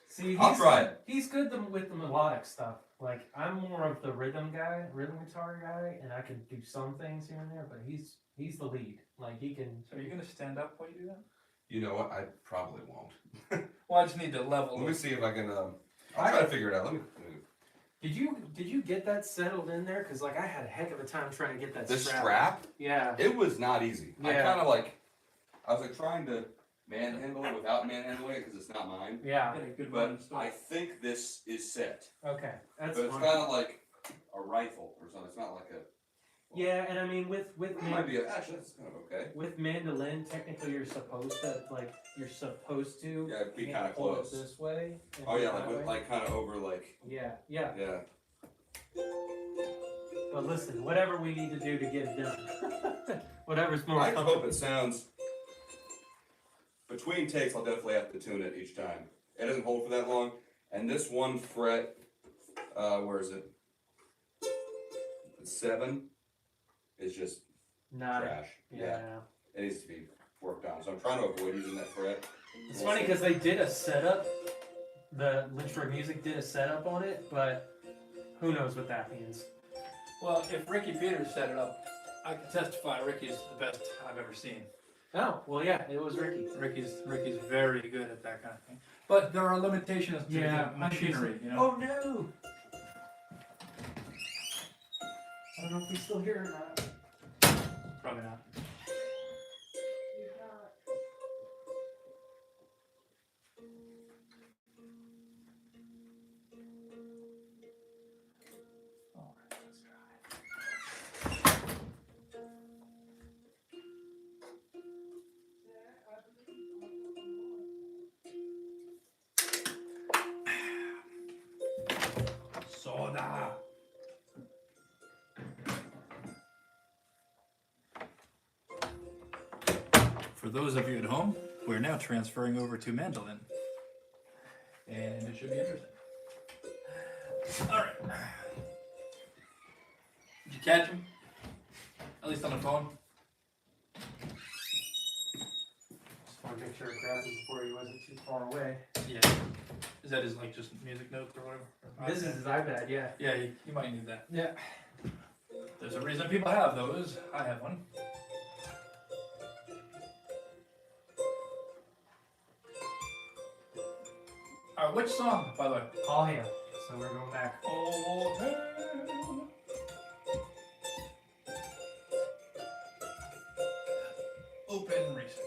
See, I'll try it. He's good with the melodic stuff. Like, I'm more of the rhythm guitar guy, and I can do some things here and there, but he's the lead. Like, he can... So are you going to stand up while you do that? You know what? I probably won't. Well, I just need to level. Let me see if I can. I'll try to figure it out. Let me. Did you get that settled in there? Because, like, I had a heck of a time trying to get that This strap. strap? Yeah. It was not easy. Yeah. I kind of like. I was like trying to manhandle it without manhandling it because it's not mine. Yeah. Get a good But one. I think this is set. Okay. That's But it's fine. kind of like a rifle or something. It's not like a. Yeah, and I mean, with It might be actually that's kind of okay. with mandolin, technically you're supposed to Yeah, be kind of pull it close. this way. and Oh yeah, that way. like kind of over like. Yeah. Yeah. But listen, whatever we need to do to get it done, whatever's more I just comfortable. hope it sounds. Between takes, I'll definitely have to tune it each time. It doesn't hold for that long, and this one fret, where is it? It's 7. Is just Not trash. yeah. It needs to be worked on. So I'm trying to avoid using that fret. It's funny because they did a setup. The Lynchburg Music did a setup on it, but who knows what that means. Well, if Ricky Peters set it up, I can testify Ricky's the best I've ever seen. Oh, well, yeah, it was Ricky. Ricky's very good at that kind of thing. But there are limitations to Yeah, the machinery, you know. Oh no! I don't know if he's still here or not. Probably not. All right, let's try. Soda. For those of you at home, we're now transferring over to mandolin. And it should be interesting. Alright. Did you catch him? At least on the phone? Just want to make sure I grabbed him before he wasn't too far away. Yeah. Is that his, like, just music notes or whatever? This is his iPad, yeah. Yeah, you might need that. Yeah. There's a reason people have those. I have one. Alright, which song, by the way? All hail. So we're going back. Oh, hey. Open reset.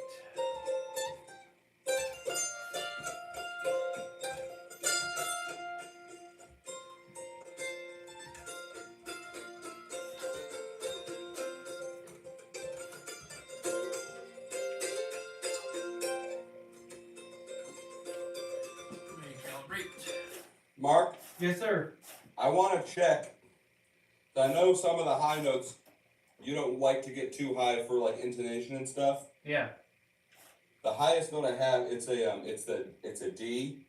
Recalibrate. Mark, Yes, sir. I want to check. I know some of the high notes you don't like to get too high for like intonation and stuff. Yeah. The highest note I have, it's a D.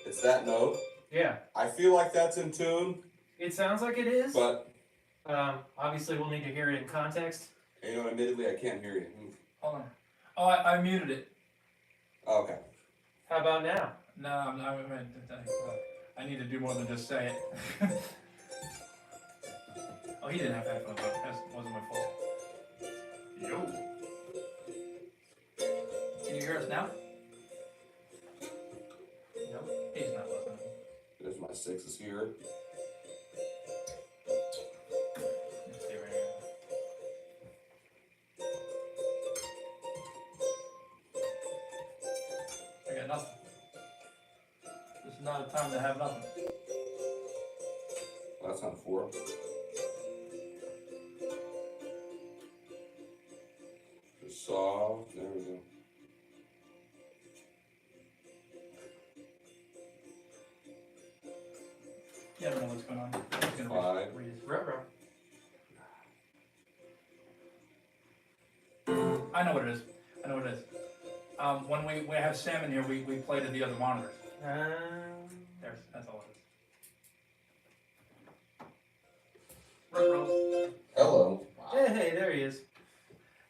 It's that note. Yeah. I feel like that's in tune, It sounds like it is. but Obviously, we'll need to hear it in context. you know, admittedly, I can't hear you. Hold on. Oh, I muted it. Oh, okay. How about now? No, I need to do more than just say it. Oh, he didn't have headphones on. That wasn't my fault. Yo. Can you hear us now? Nope. He's not listening. There's my 6s here. Let's see right here. I got nothing. This is not a time to have nothing. Well, that's not 4. Just soft. There we go. Yeah, I don't know what's going on. I'm just gonna 5. Ruh-roh. I know what it is. When we have Sam in here, we play to the other monitors. That's all it is. Ruh-roh. Hello. Hey, there he is.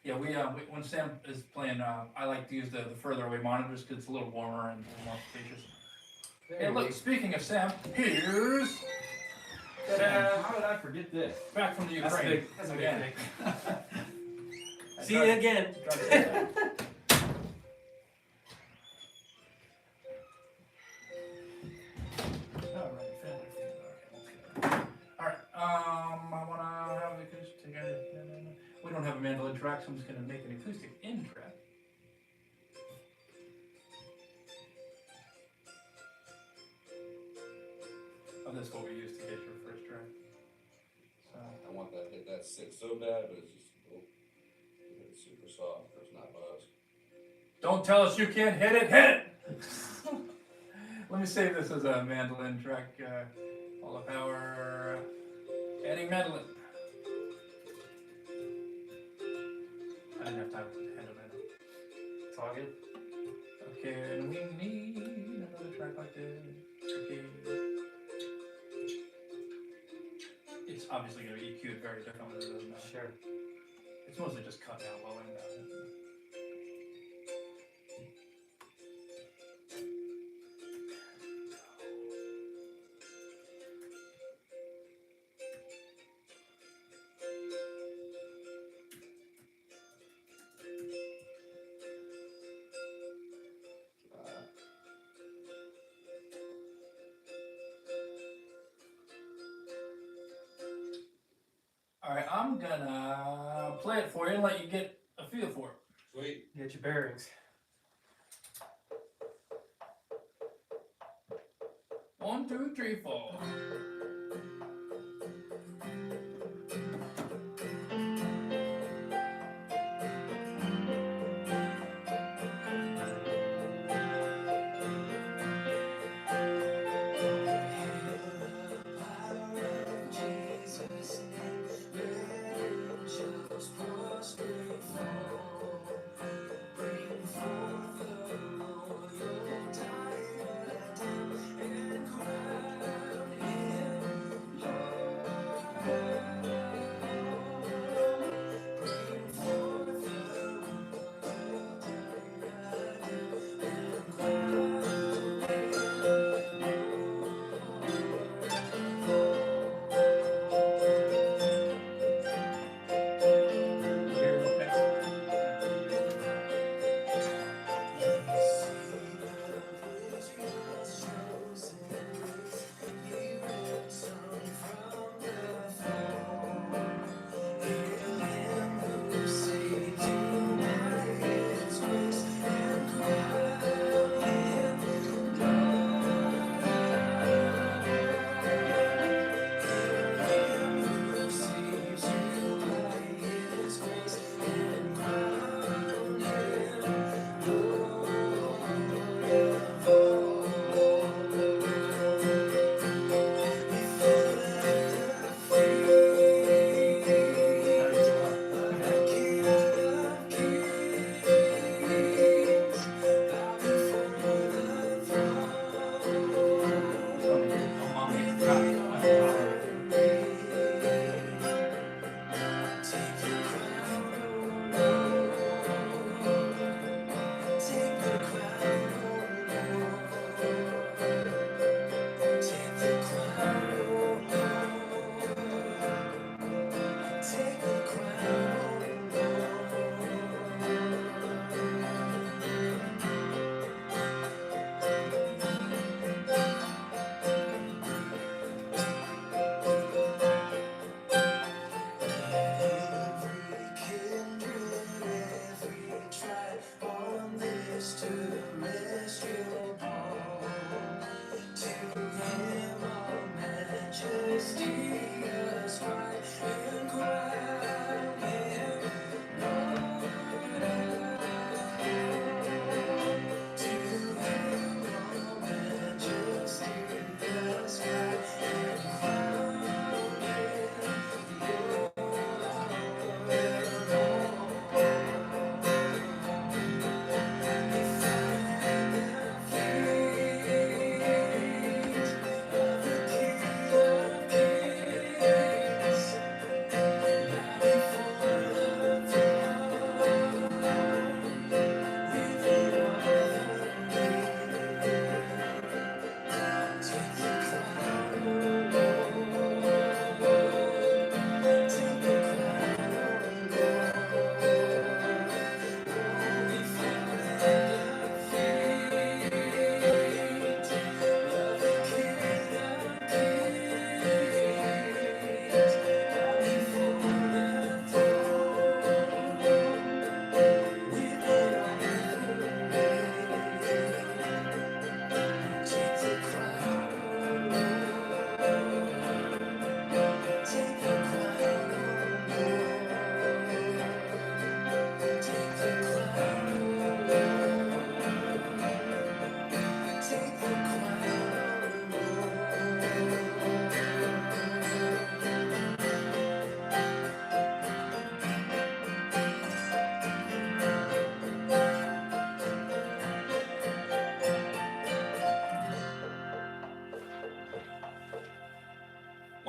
Yeah, we when Sam is playing, I like to use the further away monitors because it's a little warmer and a little more spacious. Hey, look, speaking of Sam, here's How did I forget this? back from the Ukraine. That's big. That's a big Again. thing. I See you tried- again. tried to say that. Alright, family food. Okay, let's get that. Alright, I wanna have the acoustic. No. We don't have a mandolin track, so I'm just gonna make an acoustic in track. Oh, that's what we used to get your first track. So, I want that hit that sit so bad, but it's just it's super soft. There's not buzz. don't tell us you can't hit it, hit it! Let me save this as a mandolin track. All the power. Adding mandolin. I didn't have time to handle that. It's all good. Okay, and we need another track like this. Okay. It's obviously going to be EQ'd very differently than it is now. Sure. It's mostly just cutting out low end. Alright, I'm gonna play it for you and let you get a feel for it. Sweet. Get your bearings. 1, 2, 3, 4.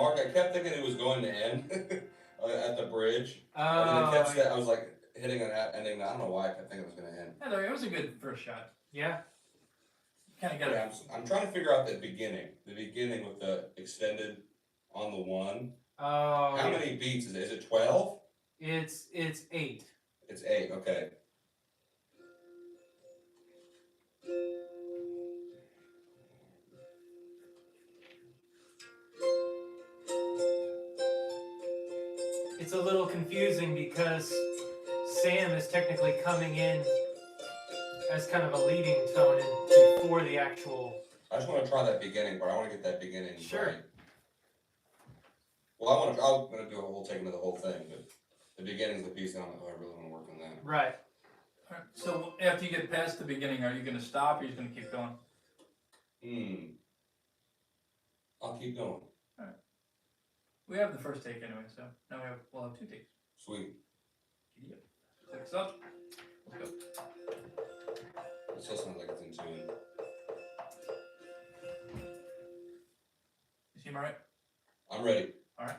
Mark, I kept thinking it was going to end at the bridge. Oh, And it kept I was like hitting an ending. I don't know why I kept thinking it was going to end. Yeah, it was a good first shot. yeah. Kind of got Yeah, it. I'm trying to figure out the beginning. The beginning with the extended on the one. Oh, How yeah. many beats is it? Is it 12? It's 8. It's 8, okay. It's a little confusing because Sam is technically coming in as kind of a leading tone before the actual. I just want to try that beginning, but I want to get that beginning Sure. right. Well, I'm gonna do a whole take into the whole thing, but the beginning's the piece that I really want to work on that. Right. Alright, so after you get past the beginning, are you going to stop or are you just going to keep going? I'll keep going. We have the first take anyway, so now we'll have 2 takes. Sweet. Giddy up. Clicks up. Let's go. It still sounds like it's in tune. You seem alright? I'm ready. Alright.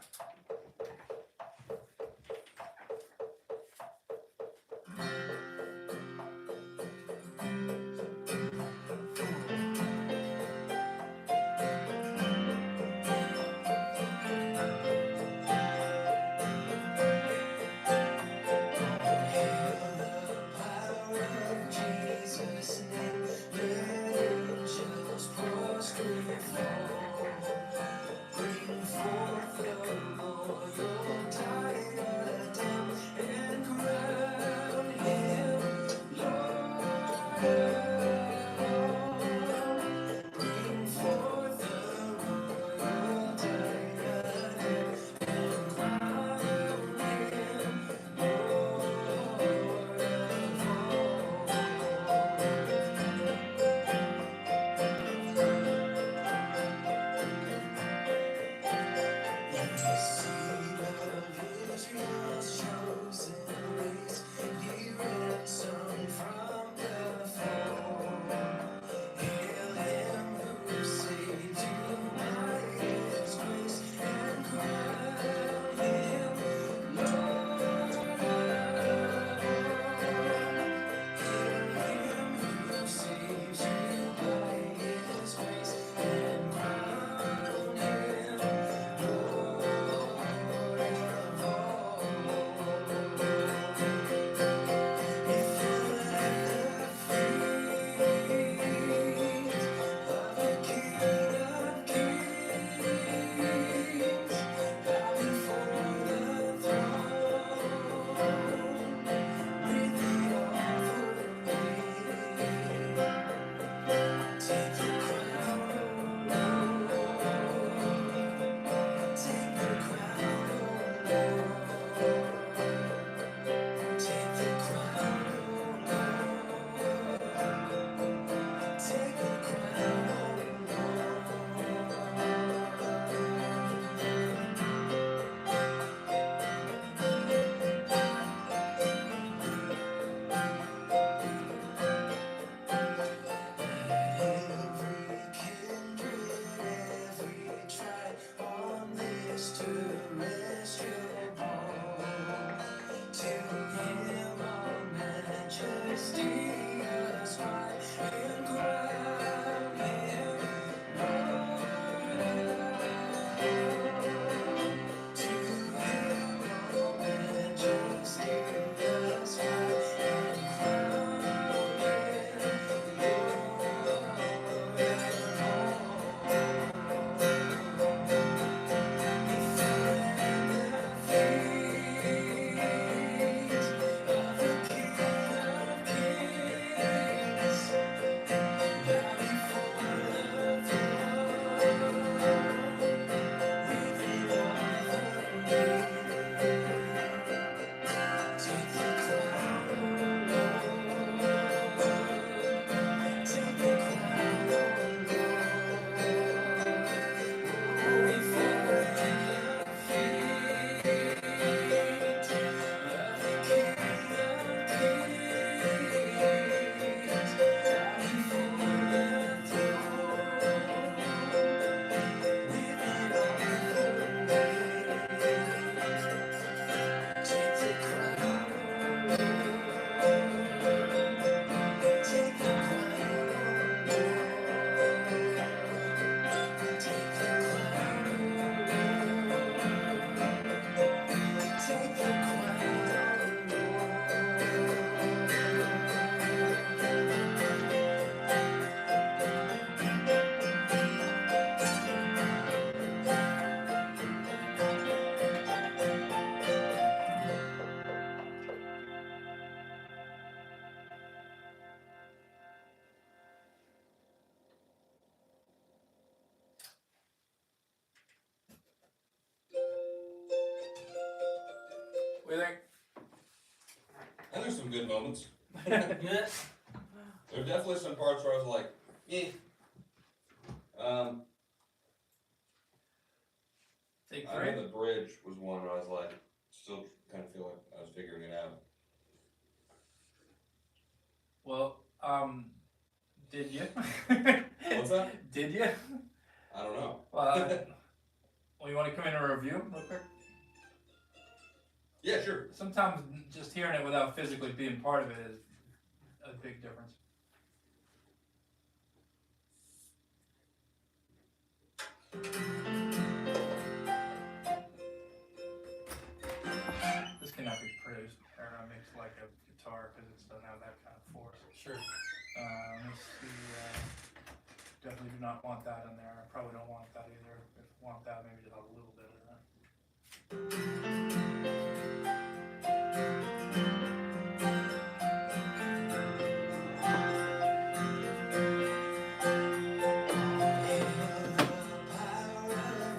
do you think? And there's some good moments. Yeah. There are definitely some parts where I was like, eh. Take I three. know the bridge was one where I was like, still kind of feel like I was figuring it out. Well, did you? What's that? Did you? I don't know. Well, you want to come in and review real quick? Yeah, sure. Sometimes just hearing it without physically being part of it is a big difference. This cannot be produced or mixed like a guitar because it doesn't have that kind of force. Sure. Let's see. Definitely do not want that in there. I probably don't want that either. If you want that, maybe just a little bit of that.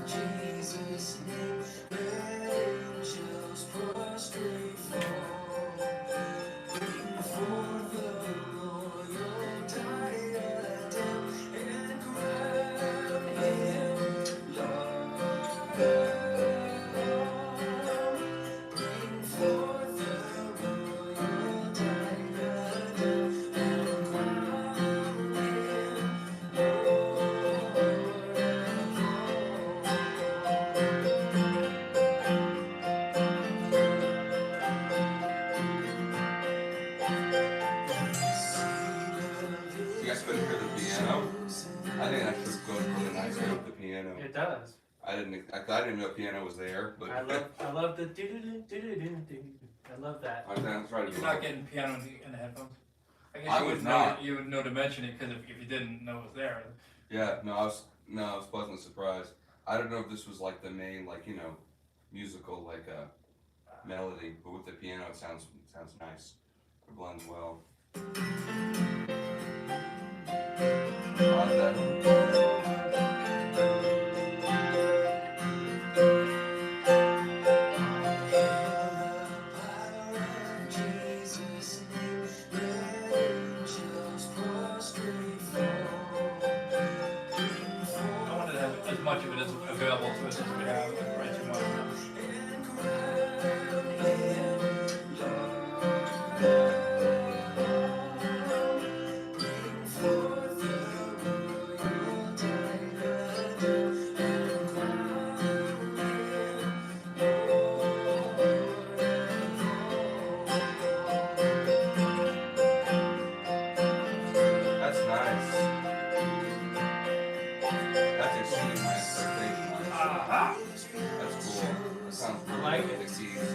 Jesus' name, angels prostrate fall. Bring forth the royal diadem and crown him Lord. Bring forth the royal diadem and crown him You guys couldn't hear the piano? I think that actually goes really nicely with the piano. It does. I didn't know piano was there, but I love the do do do do do do. I love that. I was trying to You're not getting piano in the headphones? I guess I you was would not. know. You would know to mention it because if you didn't know it was there. Yeah, I was pleasantly surprised. I don't know if this was like the main musical melody, but with the piano it sounds nice. It blends well. I like that. Jesus' name, angels prostrate fall. I wanted to have as much of it as available to us as we have. Right too much. That's nice. That's exceeding my expectation. Aha! That's cool. That sounds I really like good it. with the keys.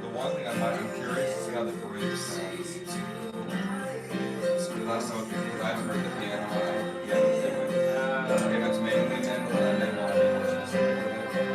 The one thing I'm curious to see how the bridge sounds. Because I don't know if I haven't heard the piano. I don't know if the piano's doing. If it's mainly mental, then they want to be more specific with it.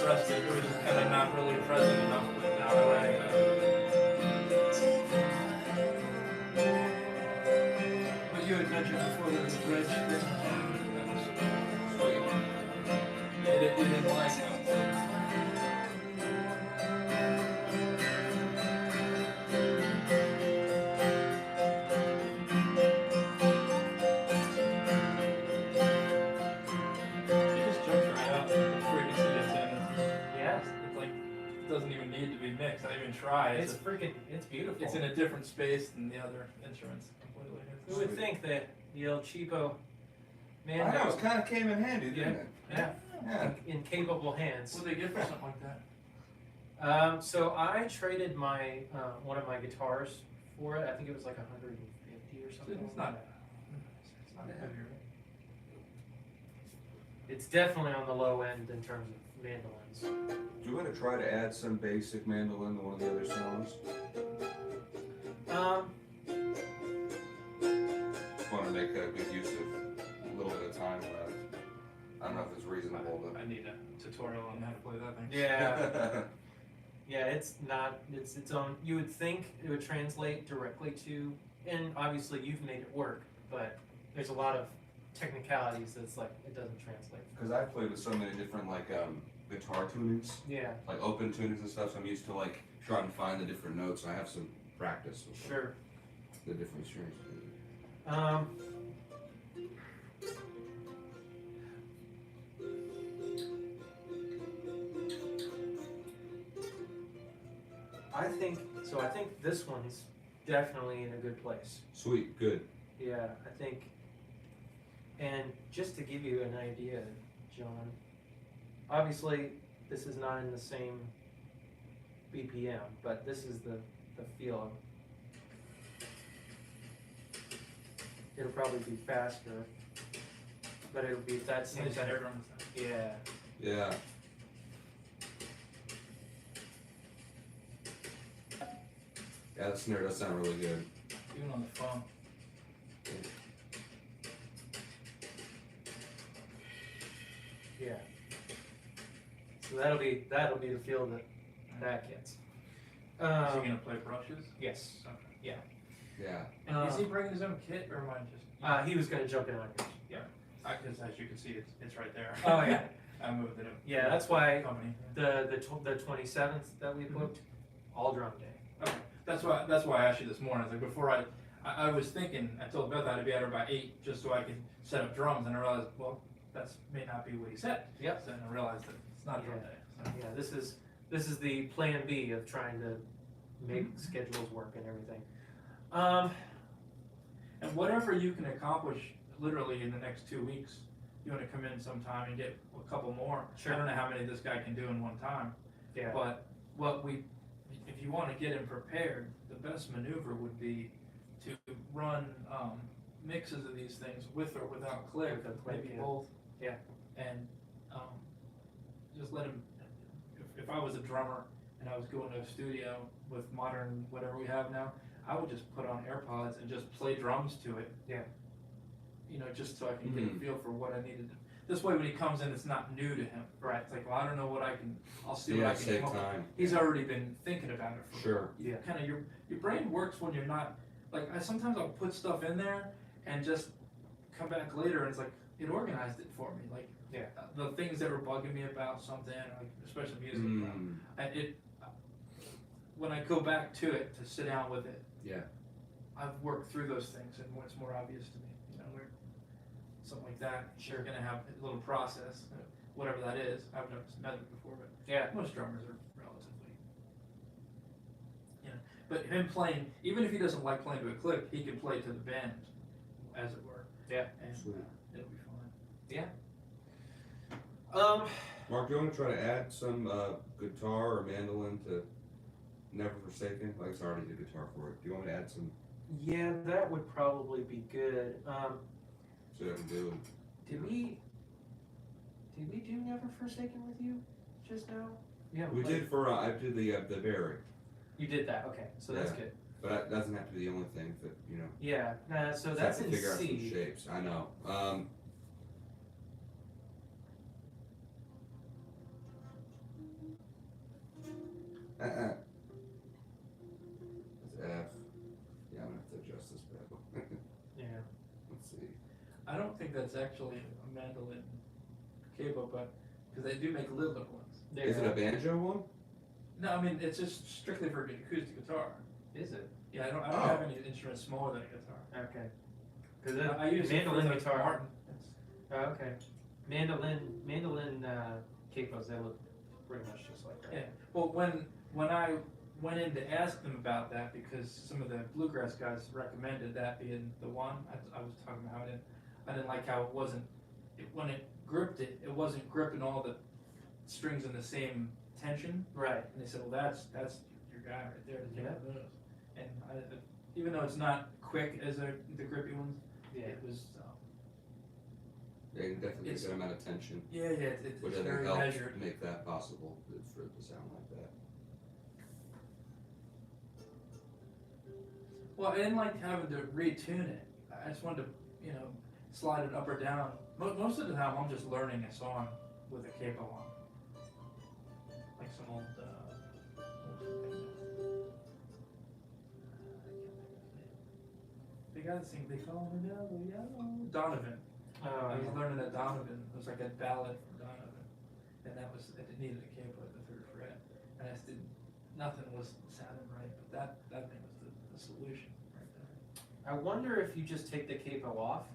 pressed it. It was just kind of not really present enough, but now I like it. But you had mentioned before there was a bridge thing. That was sweet. You didn't like it. It just jumps right out before you can see it's in. Yes. It's like, it doesn't even need to be mixed. I didn't even try. It's freaking, it's beautiful. It's in a different space than the other instruments completely. Who would think that the El Cheapo I know, man it kind of came in handy, didn't it? yeah, Yeah. in capable hands. What do they get for something like that? So I traded my one of my guitars for it. I think it was like 150 or something. It's not heavy, right? It's definitely on the low end in terms of mandolins. Do you want to try to add some basic mandolin to one of the other songs? Want to make a good use of a little bit of time left. I don't know if it's reasonable, but I need a tutorial on how to play that thing. Yeah, yeah. It's not. It's its own. You would think it would translate directly to, and obviously you've made it work, but there's a lot of technicalities that's like it doesn't translate. Because I've played with so many different like guitar tunings, Yeah, like open tunings and stuff. So I'm used to like trying to find the different notes. I have some practice with sure. the different strings. I think so. I think this one's definitely in a good place. Sweet, good. Yeah, I think. And just to give you an idea, John, obviously this is not in the same BPM, but this is the feel. It'll probably be faster, but it'll be that same Nice kind air of, drums. yeah. Yeah. Yeah, the snare does sound really good. Even on the phone. Yeah. So that'll be the feel that gets. Is he gonna play brushes? Yes. Okay. Yeah. And is he bringing his own kit, or am I just? He was gonna jump in on yours. Because as you can see, it's right there. Oh yeah. I moved it up. Yeah, that's why Company. the 27th that we booked, all drum day. Okay. That's why I asked you this morning. Like before I was thinking, I told Beth I'd be at her by 8 just so I could set up drums, and I realized, well, that may not be what he said. Yep. So then I realized that it's not drum day. So. Yeah, this is the plan B of trying to make schedules work and everything. And whatever you can accomplish literally in the next 2 weeks, you want to come in sometime and get a couple more. Sure. I don't know how many this guy can do in one time. Yeah. But if you want to get him prepared, the best maneuver would be to run mixes of these things with or without click, With a click, maybe yeah. both. Yeah. And just let him. If I was a drummer and I was going to a studio with modern whatever we have now, I would just put on AirPods and just play drums to it. Yeah. You know, just so I can get a feel for what I needed. This way, when he comes in, it's not new to him. Right. It's like, well, I don't know what I can. I'll see Yeah, what I can save come up with. time. He's already been thinking about it. For Sure. Yeah. Kind of your brain works when you're not like. Sometimes I'll put stuff in there and just come back later, and it's like it organized it for me. Like Yeah. The things that were bugging me about something, like especially music. When I go back to it to sit down with it. Yeah. I've worked through those things, and it's more obvious to me. You know, where something like that, Sure. you're gonna have a little process, whatever that is. I've never met it before, but Yeah. most drummers are relatively, you know. But him playing, even if he doesn't like playing to a click, he can play to the bend, as it were. Yeah. And Sweet. it'll be fine. Mark, do you want to try to add some guitar or mandolin to Never Forsaken? Like it's already the guitar for it. Do you want me to add some Yeah, that would probably be good. so I can do it? Did we do Never Forsaken with you just now? Yeah. We did for I did the berry, You did that. Okay, so that's Yeah. good. but that doesn't have to be the only thing that you know. Yeah. So Just that's have in to figure out some C. shapes. I know. That's F. Yeah, I'm gonna have to adjust this pedal. Yeah. Let's see. I don't think that's actually a mandolin cable, but because they do make littler ones. Is it a banjo one? No, I mean it's just strictly for acoustic guitar. Is it? Yeah, I don't Oh. have any instrument smaller than a guitar. Okay. Because I use it for mandolin the guitar. Martin. It's- Oh, okay. Mandolin capos, they look pretty much just like that. Yeah. Well, when I went in to ask them about that, because some of the bluegrass guys recommended that being the one, I was talking about how I didn't like how it wasn't, when it gripped it, it wasn't gripping all the strings in the same tension. Right. And they said, well, that's your guy right there to take Yeah. those. And even though it's not quick as the grippy ones, Yeah. it was, Yeah, you can definitely get a good amount of tension, yeah, it's which I think very helps measured. make that possible for it to sound like that. Well, I didn't like having to retune it. I just wanted to, slide it up or down. Most of the time, I'm just learning a song with a capo on, like some old. The guy that sings, they call him Donovan. Oh, I was yeah. learning that Donovan. It was like a ballad from Donovan, and it needed a capo at the third fret, and I just didn't. Nothing was sounding right, but that thing was the solution right there. I wonder if you just take the capo off.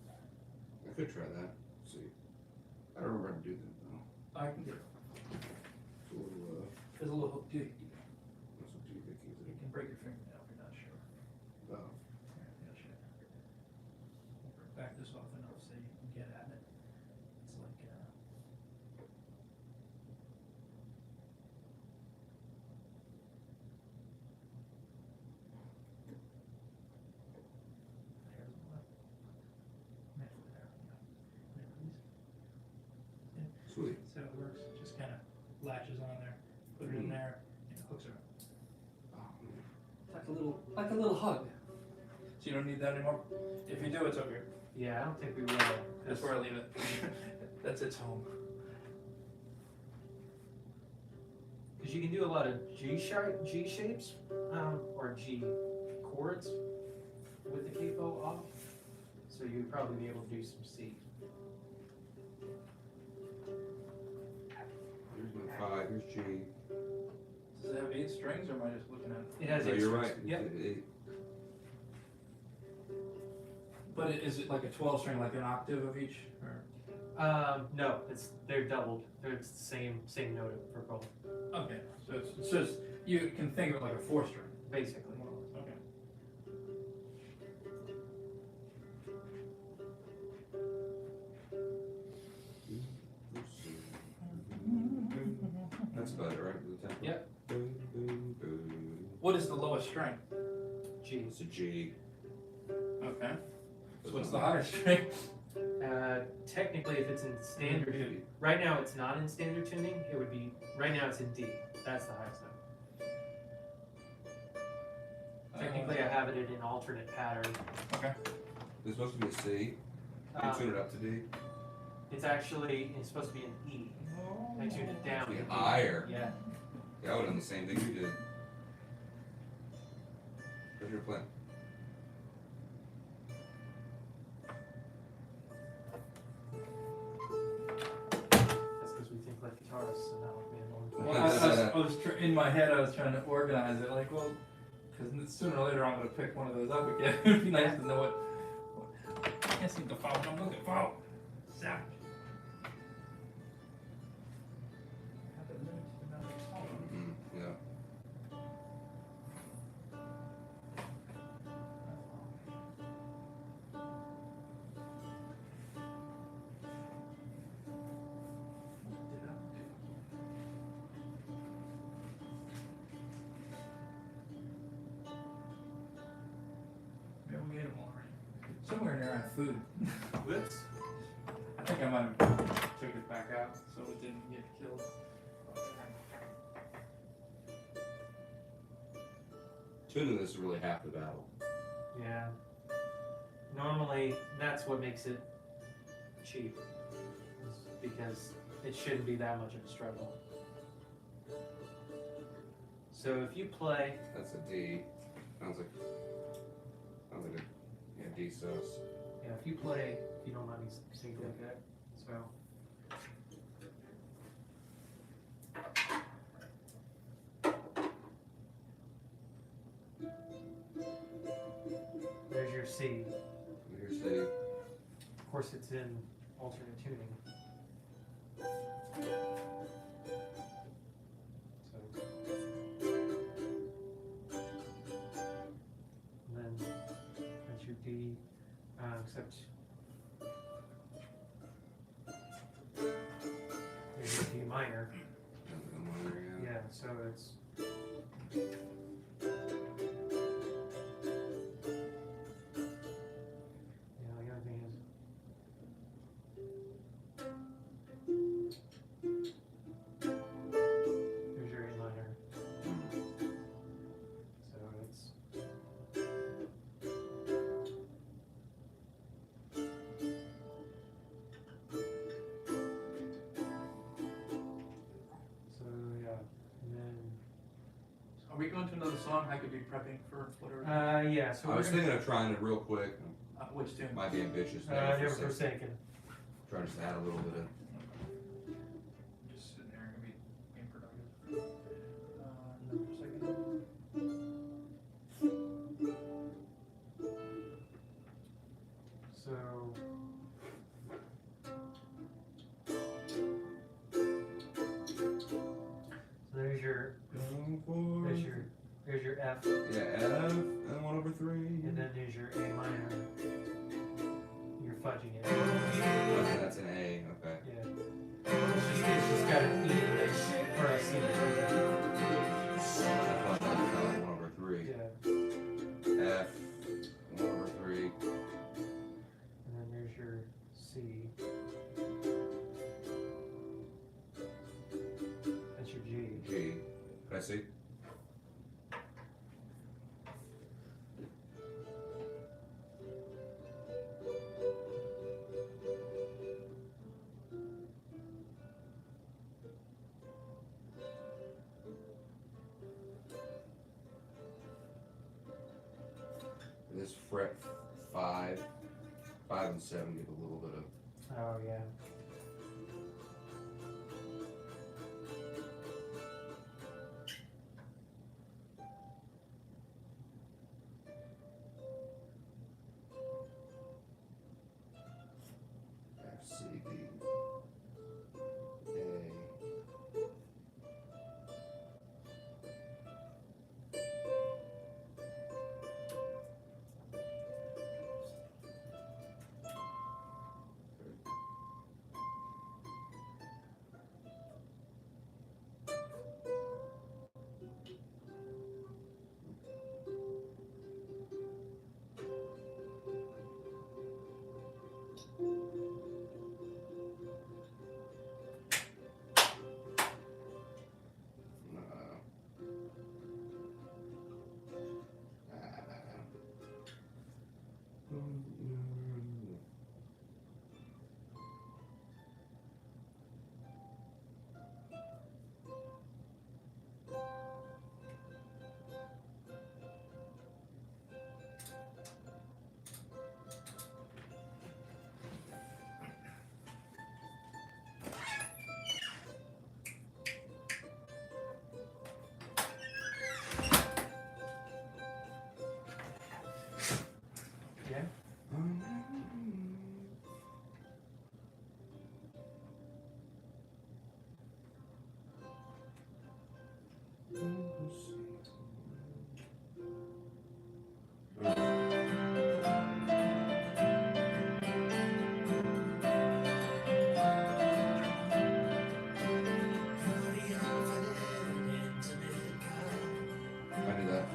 I could try that. Let's see. I don't remember how to do that though. I can get. It's a little, There's a little hook too. what's a too thick, is You it? can break your fingernail if you're not sure. Oh. Yeah, sure. Back this off enough so you can get at it. It's like, there's one. There we go. There it is. Sweet. So it works, it just kind of latches on there, put it in there, and it hooks around. Oh, man. Like a little hug. So you don't need that anymore? If you do, it's over here. Yeah, I don't think we will. That's where I leave it. That's its home. Because you can do a lot of G shapes, or G chords with the capo off. So you'd probably be able to do some C. Here's my 5, here's G. Does it have 8 strings, or am I just looking at it? It has No, 8 you're strings. right. Yep. It- But is it like a 12 string, like an octave of each? Or? No, they're doubled. It's the same note for both, Okay, so it's just, you can think of it like a 4 string. basically. More or less. Okay. let's see. That's about it, right? With the tempo? Yep. What is the lowest string? G. It's a G. Okay. So what's the highest string? Technically, if it's in standard, right now it's not in standard tuning. It would be right now it's in D. That's the highest note. Technically, I have it in an alternate pattern. Okay. It's supposed to be a C. You tune it up to D. It's supposed to be an E. I tuned it down. Be to D. higher. Yeah. Yeah, I would have done the same thing you did. Where's your plan? That's because we think like guitarists and not like mandolin. Well, in my head, I was trying to organize it, like, well, because sooner or later I'm going to pick one of those up again. It'd be nice to know what. I can't seem to follow what I'm looking for. Zap. Yeah. Maybe we ate them already. Somewhere in there I have food. Whoops. I think I might have took it back out so it didn't get killed. Tuning this is really half the battle. Yeah. Normally, that's what makes it cheap. Is because it shouldn't be that much of a struggle. So if you play, That's a D. Sounds like a D sus. yeah, if you play, if you don't mind me saying that, so. There's your C. Here's the. Of course, it's in alternate tuning. So. And then that's your D, except there's your D minor. Yeah, so it's. Yeah, the other thing is. There's your A minor. So it's. So yeah, and then. Are we going to another song? I could be prepping for whatever. Yeah. So I we're was gonna. thinking of trying it real quick. Which tune? Might be ambitious. Never Forsaken. Trying to just add a little bit of. Just sitting there and be being productive. Never Forsaken. So. So there's your F, Yeah, F and 1/3. and then there's your A minor. You're fudging it. Okay, that's an A. Okay. Yeah. It's just got an E or a C. I thought that was 1/3. Yeah. F 1/3. And then there's your C. That's your G. G. Can I see? This fret 5 and 7 give a little bit of. Oh yeah. F, C, D, A. Yeah. I knew that.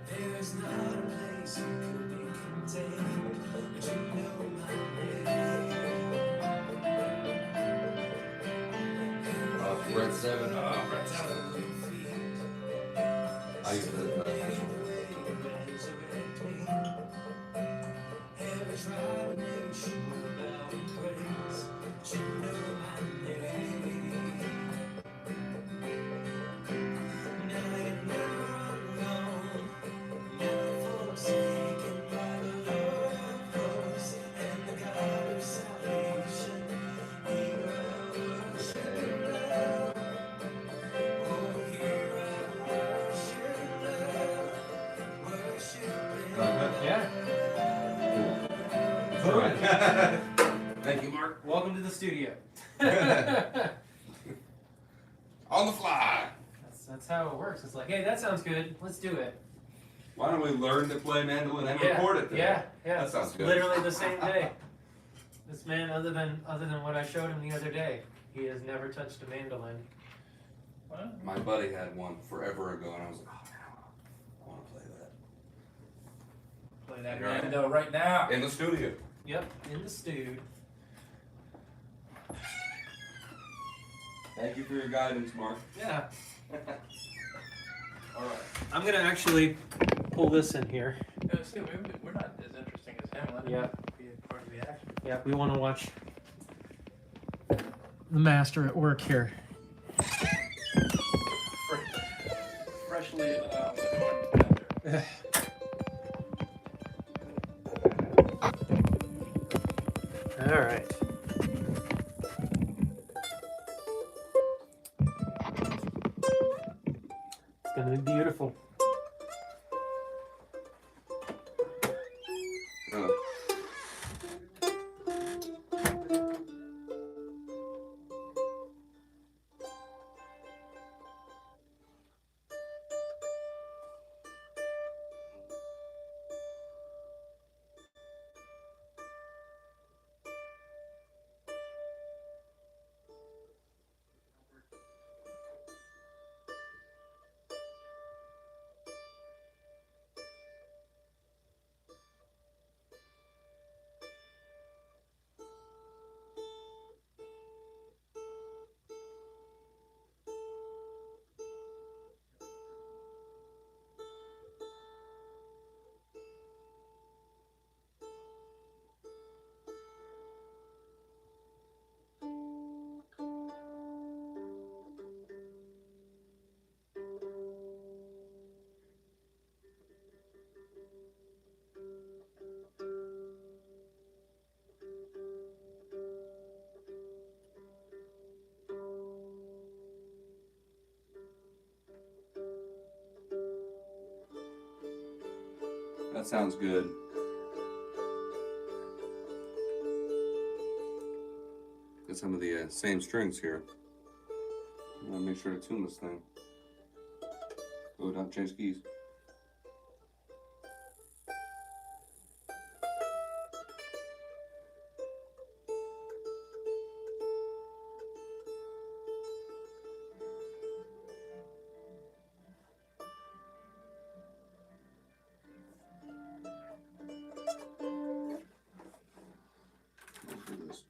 There's not a place you could be contained, but you know my name. Fret 7. Fret 7. I use the. Every tribe and nation bow and praise, but you know my name. That's right. Thank you, Mark. Welcome to the studio. On the fly. That's how it works. It's like, hey, that sounds good. Let's do it. Why don't we learn to play mandolin and Yeah, record it then? Yeah. That sounds It's good. literally the same day. This man, other than what I showed him the other day, he has never touched a mandolin. What? My buddy had one forever ago, and I was like, oh man, I want to play that. Play that Here I am. Mando right now. In the studio. Yep, in the stew. Thank you for your guidance, Mark. Yeah. All right. I'm gonna actually pull this in here. See, we're not as interesting as him. Let him Yeah. be a part of the action. Yeah, we want to watch the master at work here. Freshly adorned. All right. It's gonna be beautiful. That sounds good. Got some of the same strings here. I'm gonna make sure to tune this thing. Oh, don't change keys. Let's do this.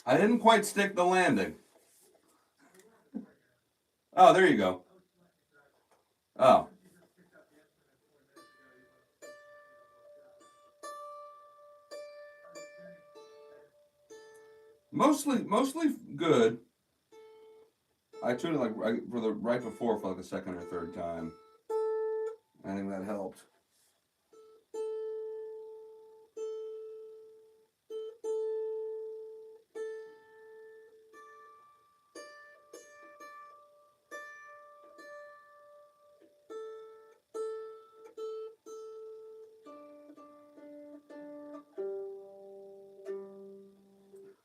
I didn't quite stick the landing. Oh, there you go. Oh. Mostly good. I tuned it like right before for like the second or third time. I think that helped.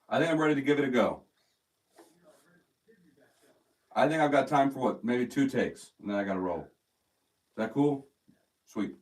I think I'm ready to give it a go. I think I've got time for what, maybe 2 takes, and then I gotta roll. Is that cool? Sweet.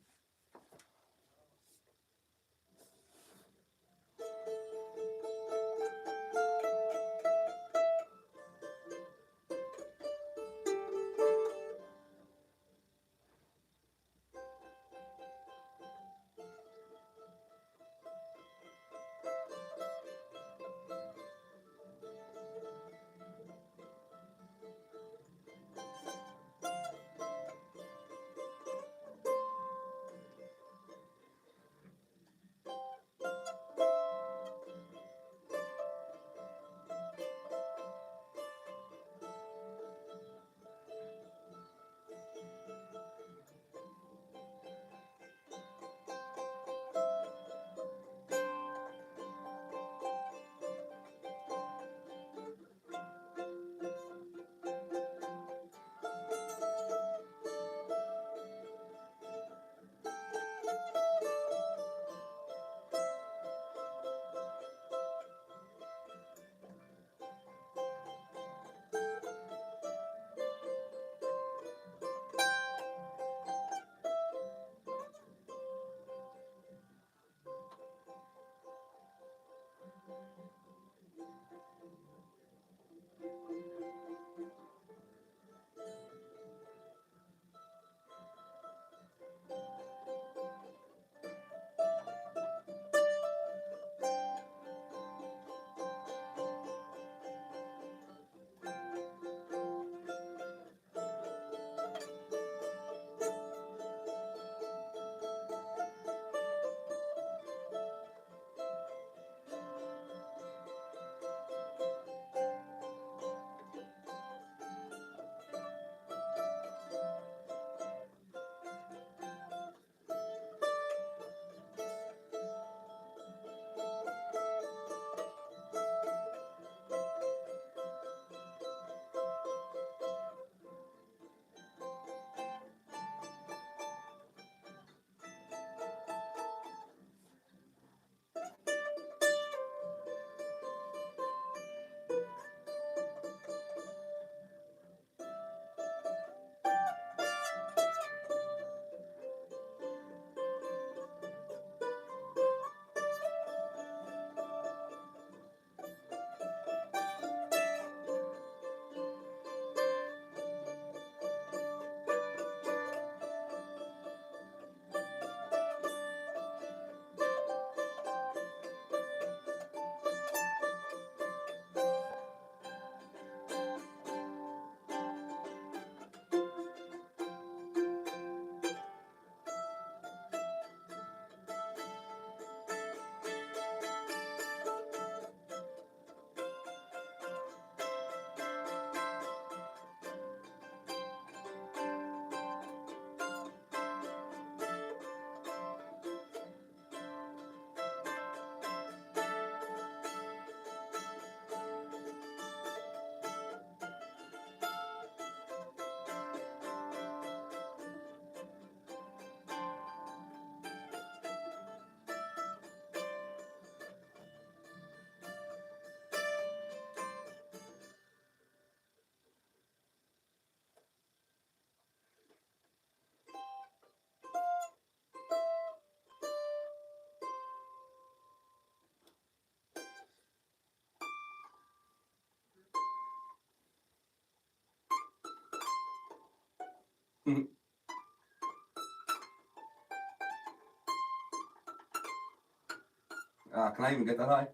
Can I even get that high?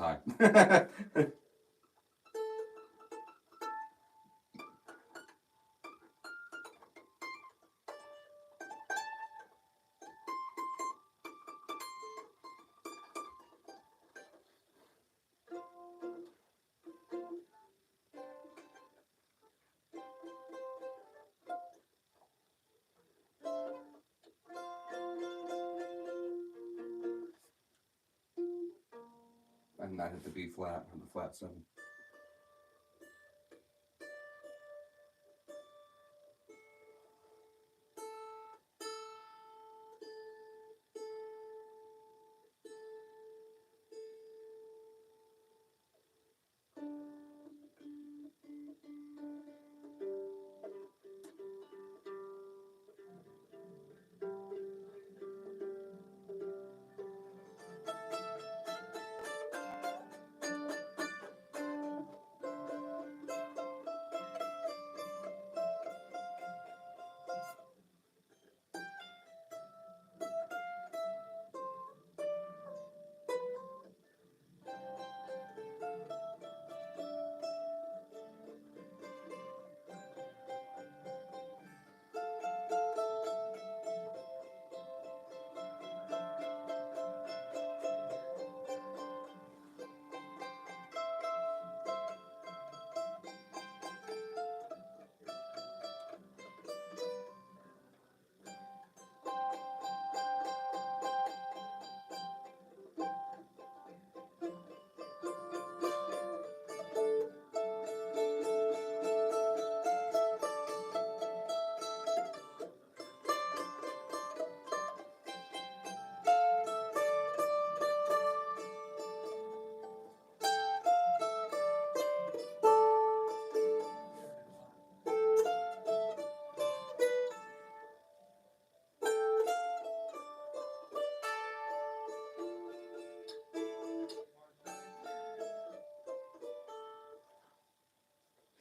high. I did not hit the B flat on the flat 7.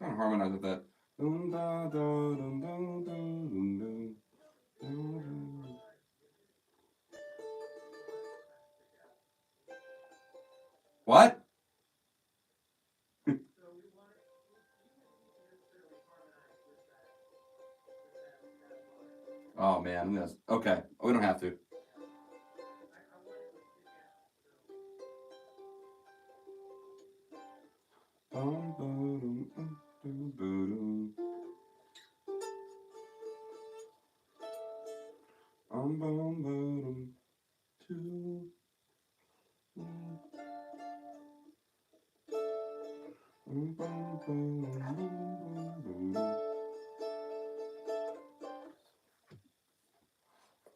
Trying to harmonize with that. What? Oh man, yes. Okay, we don't have to.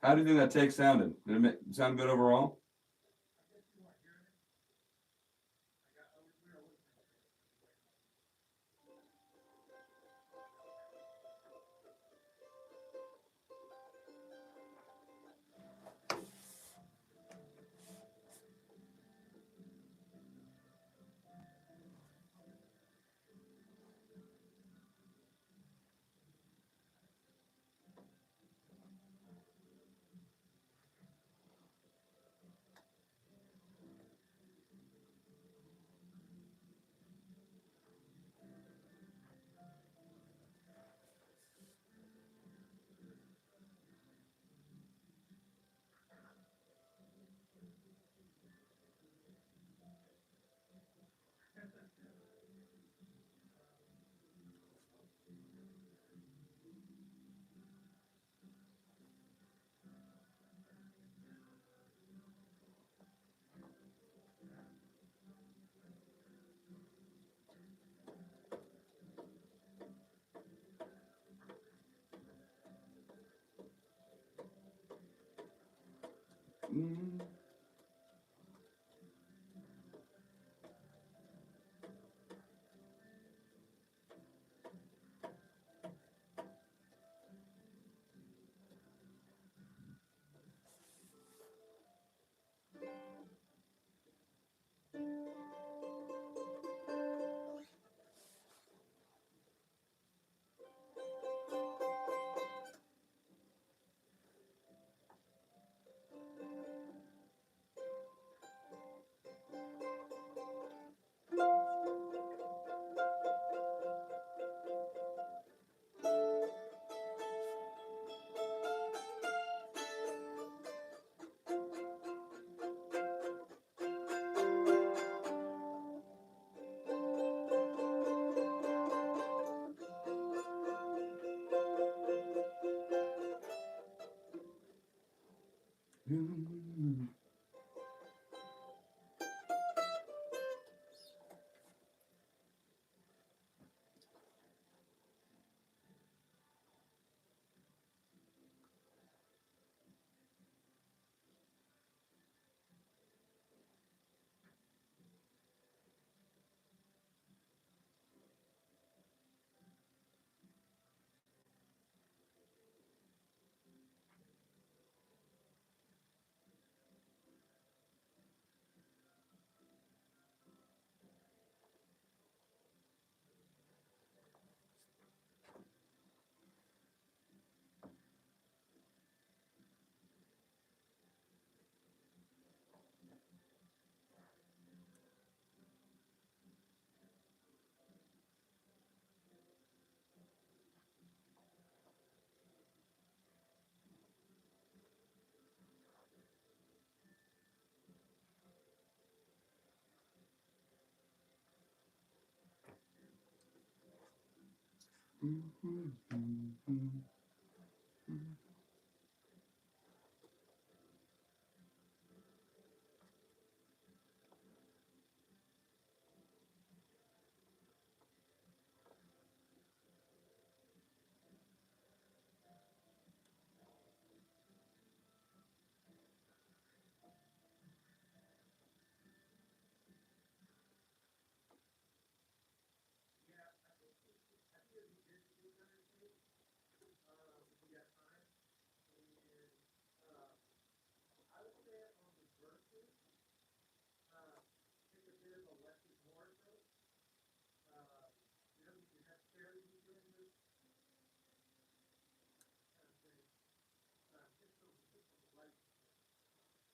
How do you think that take sounded? Did it sound good overall?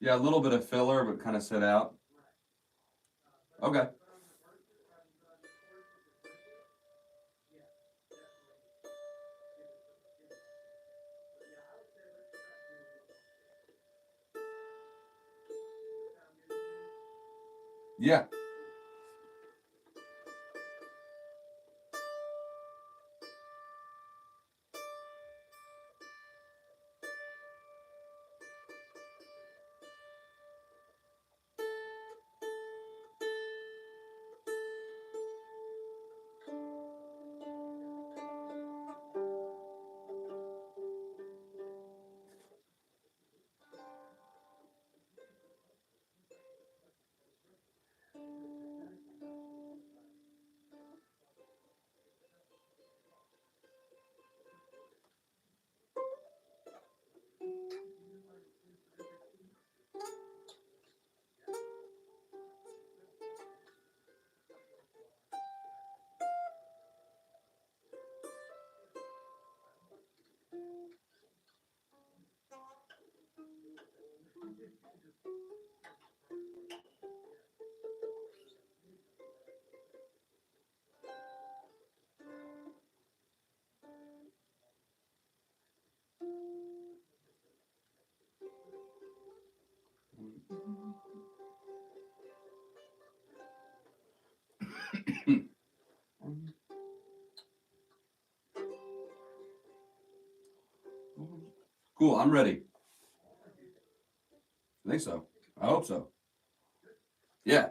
Yeah, a little bit of filler, but kind of sit out. Okay. Yeah. Cool, I'm ready. I think so. I hope so. Yeah.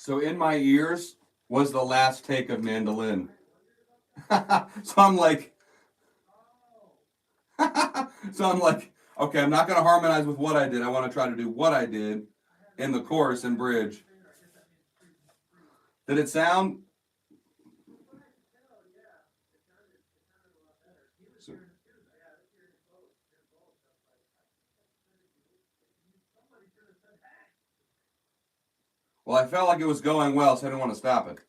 So in my ears was the last take of mandolin. So I'm like, okay, I'm not going to harmonize with what I did. I want to try to do what I did in the chorus and bridge. Did it sound? So- Well, I felt like it was going well, so I didn't want to stop it.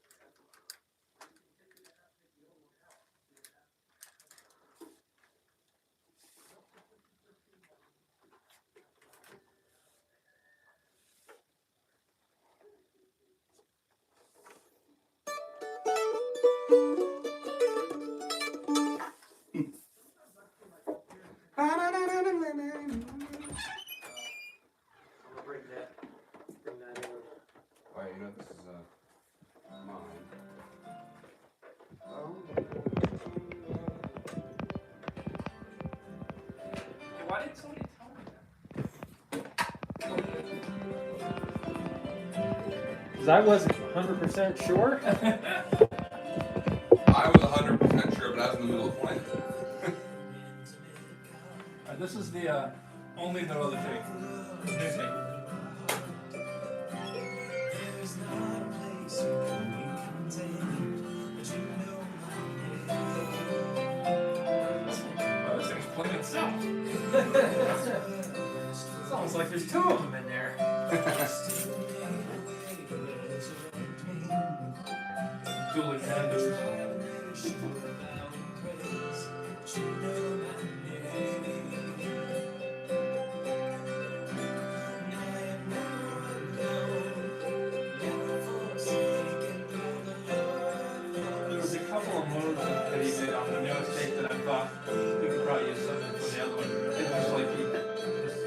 I'm gonna bring that in. Oh, yeah, you know, this is mine. Hey, why didn't somebody tell me Because I wasn't 100% sure. I was 100% sure, but I was in the middle of playing. that? This is the only no other take. New take. Well, this thing's playing itself. It's almost like there's two of them in there. Dueling Nando's. There was a couple of modes that he did on the nose tape that I thought we could probably use something for the other one. It was like he just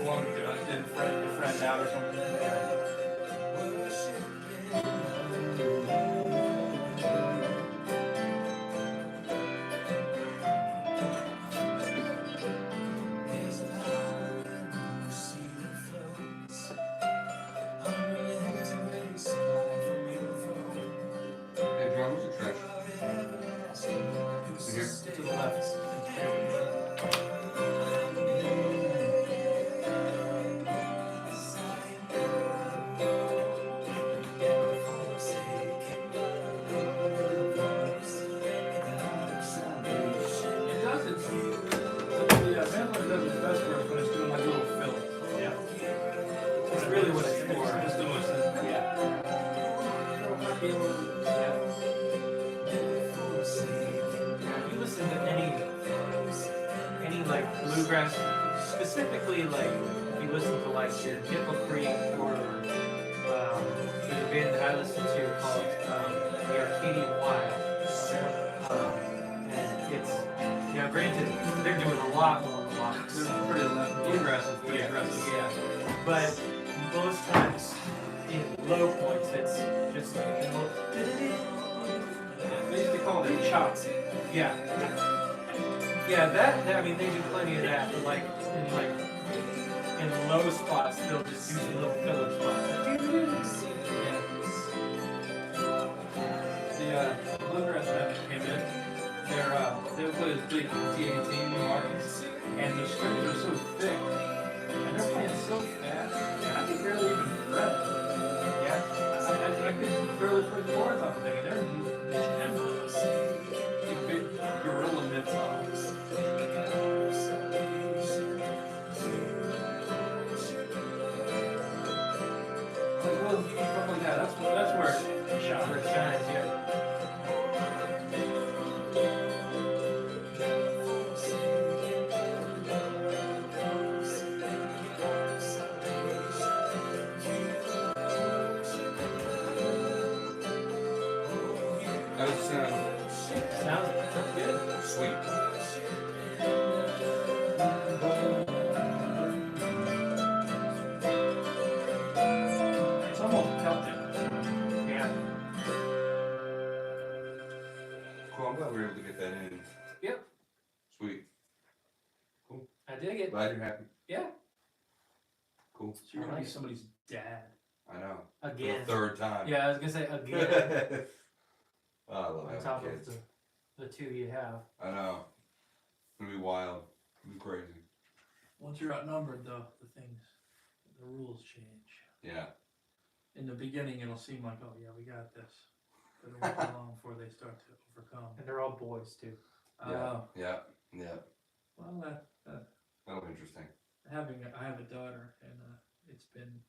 floated to us, didn't friend out or something. Hey, John, where's the trash? Here. To the left. It does its, the mandolin does its best work when it's doing like little fills. Yeah. It's really what it's for. It's the most, yeah. If you listen to any like bluegrass, specifically like if you listen to like your Nickel Creek or there's a band that I listen to called the Arcadian Wild. And it's, you know, granted they're doing a lot more blocks. They're pretty bluegrass is pretty Yeah, aggressive. yeah. But most times in low points it's just They used to call it chops. yeah. Yeah, that I mean they do plenty of that, but like in low spots they'll just do some little filler spots. The bluegrass band that came in, they would play this big T-18 markets, and the strings are so thick, and they're playing so fast, and I could barely even fret it. Yeah. I could barely put chords on the thing, and they're big gorilla mitts on. Like little stuff like that. That's where it shines. Where it shines, yeah. That was Sounds good. sweet. It's almost Celtic. Yeah. Cool, I'm glad we were able to get that in. Yep. Sweet. I dig it. Glad you're happy. Yeah. Cool. So you're gonna be somebody's dad. I know. For again. the third time. Yeah, I was gonna say again Oh, I love on having top kids. of the two you have. I know. It's gonna be wild. It's gonna be crazy. Once you're outnumbered, though, the rules change. Yeah. In the beginning, it'll seem like, oh yeah, we got this. But it won't be long before they start to overcome. And they're all boys too. Yeah. Yeah. Yeah. Well, That'll be interesting. I have a daughter, and it's been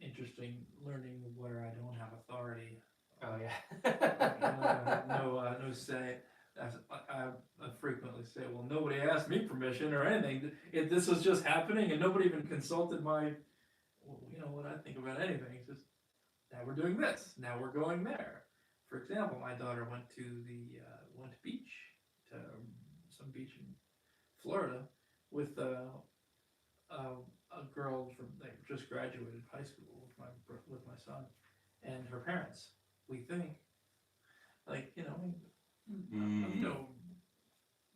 interesting learning where I don't have authority. Oh I have no say. I frequently say, well, nobody asked me permission or anything. This was just happening, and nobody even consulted my, what I think about anything. It's just, now we're doing this. Now we're going there. For example, my daughter went to some beach in Florida with a girl that just graduated high school with my son and her parents. We think,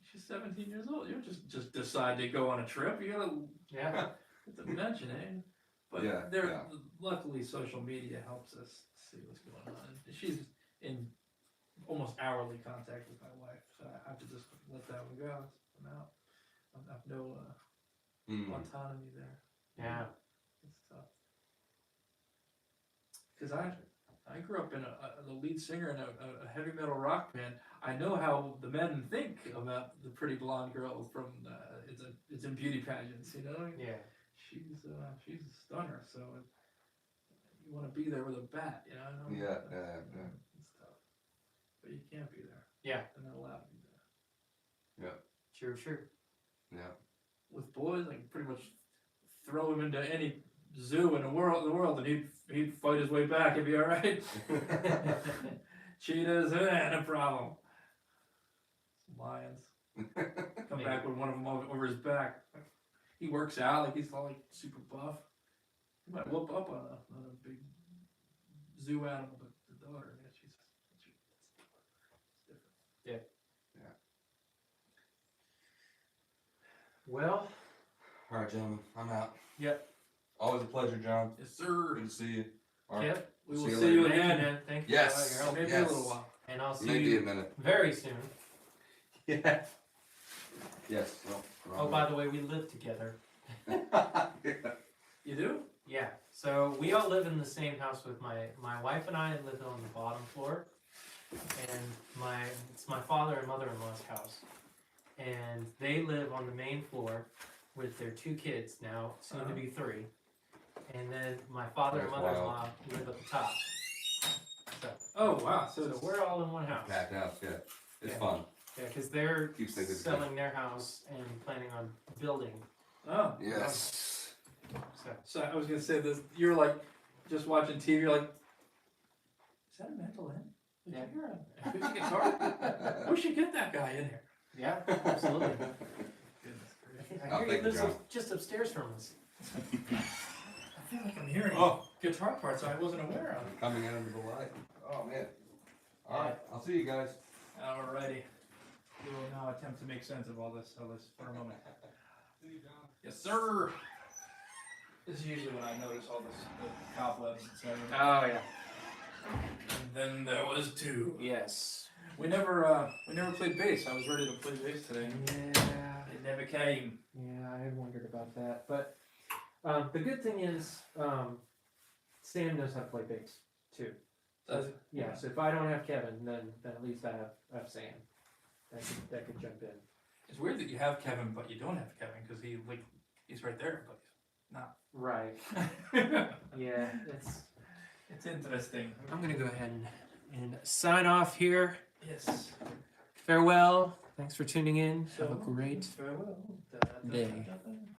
she's 17 years old. You don't just decide to go on a trip. You gotta Yeah. to mention it. But luckily, social media helps us see what's going on. She's in almost hourly contact with my wife, so I have to just let that one go. I'm out. I have no autonomy there. Yeah. It's tough. Because I grew up in the lead singer in a heavy metal rock band. I know how the men think about the pretty blonde girl from it's in beauty pageants, Yeah. She's a stunner, so you want to be there with a bat, Yeah. It's tough, but you can't be there. Yeah. They're not allowed to be there. True. Yeah. With boys, I can pretty much throw him into any zoo in the world, and he'd fight his way back. It'd be all right. Cheetahs, no problem. Lions come back with one of them over his back. He works out like he's all like super buff. He might whoop up on a big zoo animal, but the daughter, she's different. Well, All right, gentlemen. I'm out. Yep. Always a pleasure, John. Yes, sir. Good to see you. All right. Kip, We will See you see you later. thank you, again. man. Thank you. Yes. for all your help. Maybe Yes. a little while. And I'll see Maybe a you minute. very soon. Yeah. Yes. Oh, by the way, we live together. You do? Yeah. So we all live in the same house with my wife and I live on the bottom floor, and it's my father and mother-in-law's house, and they live on the main floor with their two kids now, soon to be 3, and then my father and That's mother-in-law live at the top. So, Oh wow! so we're all in one house. Packed house. Yeah. It's Yeah. fun. Yeah, because they're Keeps things selling their house and planning on building. Oh Yes. So So I was gonna say this. You're like just watching TV. You're like, is that a mandolin? Did you hear a acoustic guitar? We should get that guy in here. yeah, absolutely. Goodness gracious. I Oh, hear he thank you, lives John. just upstairs from us. I feel like I'm hearing Oh. guitar parts I wasn't aware of. Coming out into the light. Oh man. All right. I'll see you guys. Alrighty. We will now attempt to make sense of all this for a moment. Yes, sir. This is usually when I notice all the cobwebs and everything. Oh yeah. And then there was 2. Yes. We never played bass. I was ready to play bass today. Yeah. It never came. Yeah, I had wondered about that, but the good thing is Sam knows how to play bass too. Does So, yeah. So if I don't have Kevin, then at least I have Sam. That could jump in. It's weird that you have Kevin, but you don't have Kevin because he's right there, but he's not. Right. Yeah. It's interesting. I'm gonna go ahead and sign off here. Yes. Farewell. Thanks for tuning in. Have a So, great farewell. day.